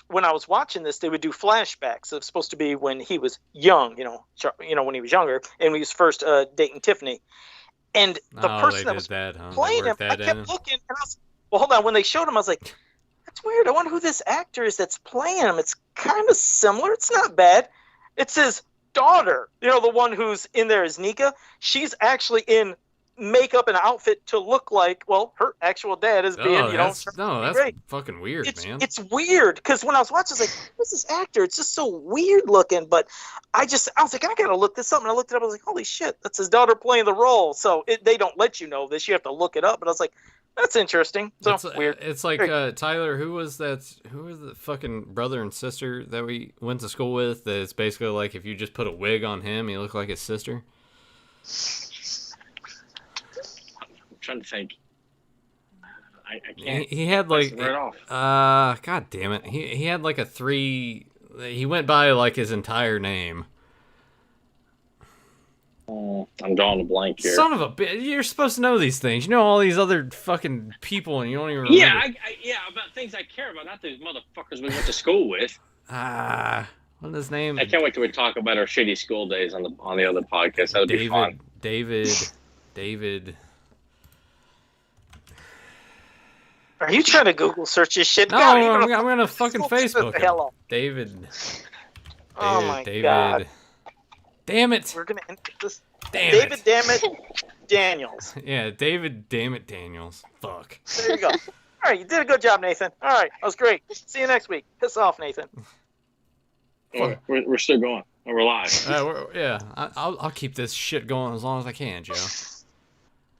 when I was watching this, they would do flashbacks. It was supposed to be when he was young, when he was younger, and he was first dating Tiffany. And the person that was playing him, I kept looking, and I was, well, hold on. When they showed him, I was like, that's weird. I wonder who this actor is that's playing him. It's kind of similar. It's not bad. It's his daughter, the one who's in there is Nika. She's actually in makeup and outfit to look like, well, her actual dad is being, that's fucking weird, man. It's weird, because when I was watching, I was like, who's this actor? It's just so weird looking, but I was like, I gotta look this up, and I looked it up, I was like, holy shit, that's his daughter playing the role, so they don't let you know this, you have to look it up, but I was like, that's interesting. So it's weird. It's like, Tyler, who was the fucking brother and sister that we went to school with, that it's basically like, if you just put a wig on him, he looked like his sister? Trying to think. I can't. He had like right god damn it. He had like a 3. He went by like his entire name. I'm drawing a blank here. Son of a bitch! You're supposed to know these things. You know all these other fucking people, and you don't even remember. Yeah, about things I care about, not those motherfuckers we went to school with. What's his name? I can't wait till we talk about our shitty school days on the other podcast. That would be fun. David. Are you trying to Google search this shit? No, I'm gonna fucking Facebook him. David. Oh my God. Damn it. We're gonna end this. David, damn it, Daniels. Yeah, David, damn it, Daniels. Fuck. There you go. All right, you did a good job, Nathan. All right, that was great. See you next week. Piss off, Nathan. We're still going. We're live. I'll keep this shit going as long as I can, Joe.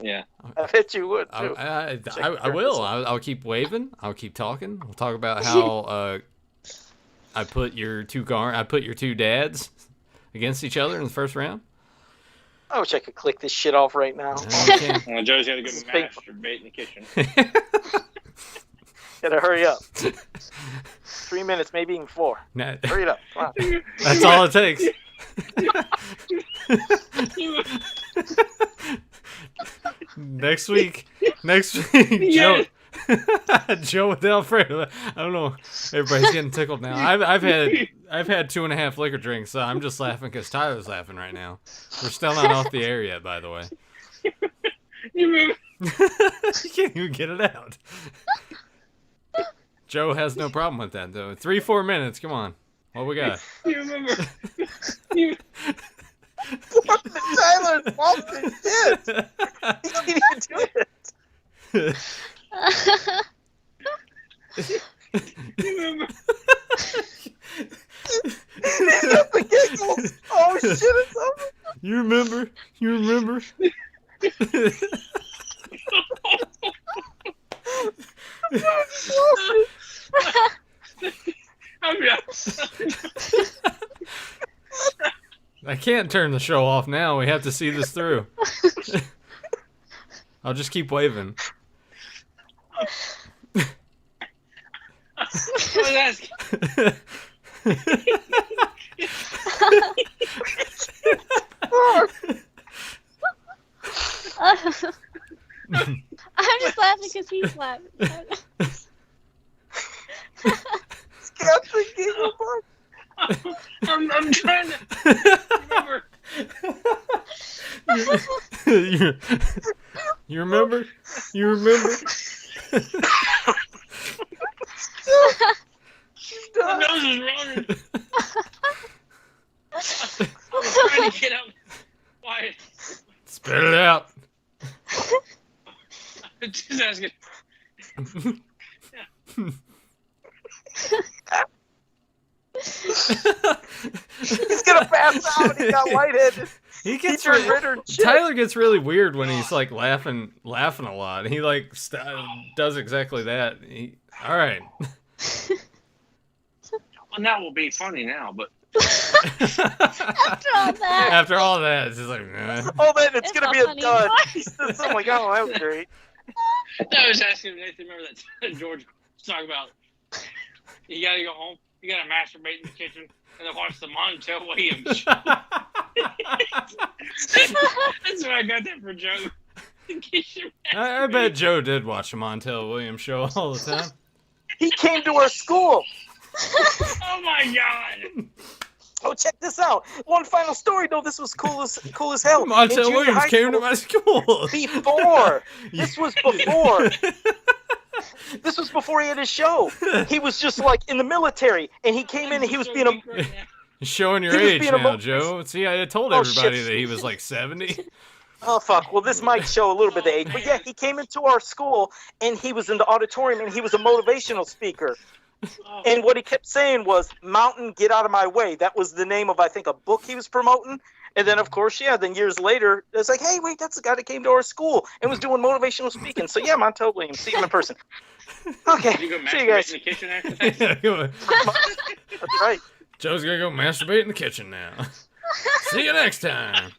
Yeah. I bet you would, too. I will. I'll keep waving. I'll keep talking. We'll talk about how I put your two dads against each other in the first round. I wish I could click this shit off right now. Well, Joe's got to go masturbate in the kitchen. Gotta hurry up. 3 minutes, maybe even 4. Hurry it up. Come on. That's all it takes. Next week, Yes. Joe with Alfredo. I don't know. Everybody's getting tickled now. I've had 2.5 liquor drinks, so I'm just laughing because Tyler's laughing right now. We're still not off the air yet, by the way. You can't even get it out. Joe has no problem with that, though. 3-4 minutes. Come on. What we got? You remember? Tyler's off the shit. He don't even do it. You remember? He's got the giggles. Oh shit, it's over. You remember? I can't turn the show off now. We have to see this through. I'll just keep waving. I'm just laughing because he's laughing. He's got the giggle bug. I'm trying to remember. You remember? He's done. My nose is running. He's gonna pass out. He got lightheaded. Tyler gets really weird when he's like laughing a lot. He like does exactly that. All right. Well, that will be funny now, but After all that, it's just like, nah. Oh man, it's gonna be a dud. He says something like, "Oh, that was great." I was asking Nathan. Remember that George was talking about? You gotta go home. You gotta masturbate in the kitchen and then watch the Montel Williams show. That's where I got that for Joe. I bet Joe did watch the Montel Williams show all the time. He came to our school. Oh my god! Oh, check this out. One final story, though. This was cool as hell. Montel Williams came to my school. Before. This was before. This was before he had his show. He was just like in the military, and he came in and he was being a... You're showing your age now, Joe. See, I told everybody that he was like 70. Oh, fuck. Well, this might show a little bit of age. But yeah, he came into our school, and he was in the auditorium, and he was a motivational speaker. And what he kept saying was, "Mountain, get out of my way." That was the name of, I think, a book he was promoting. And then, of course, then years later, it's like, hey, wait, that's the guy that came to our school and was doing motivational speaking. So, yeah, Montel Williams. See him in person. Okay. You go see you guys. in the kitchen after that? That's right. Joe's going to go masturbate in the kitchen now. See you next time.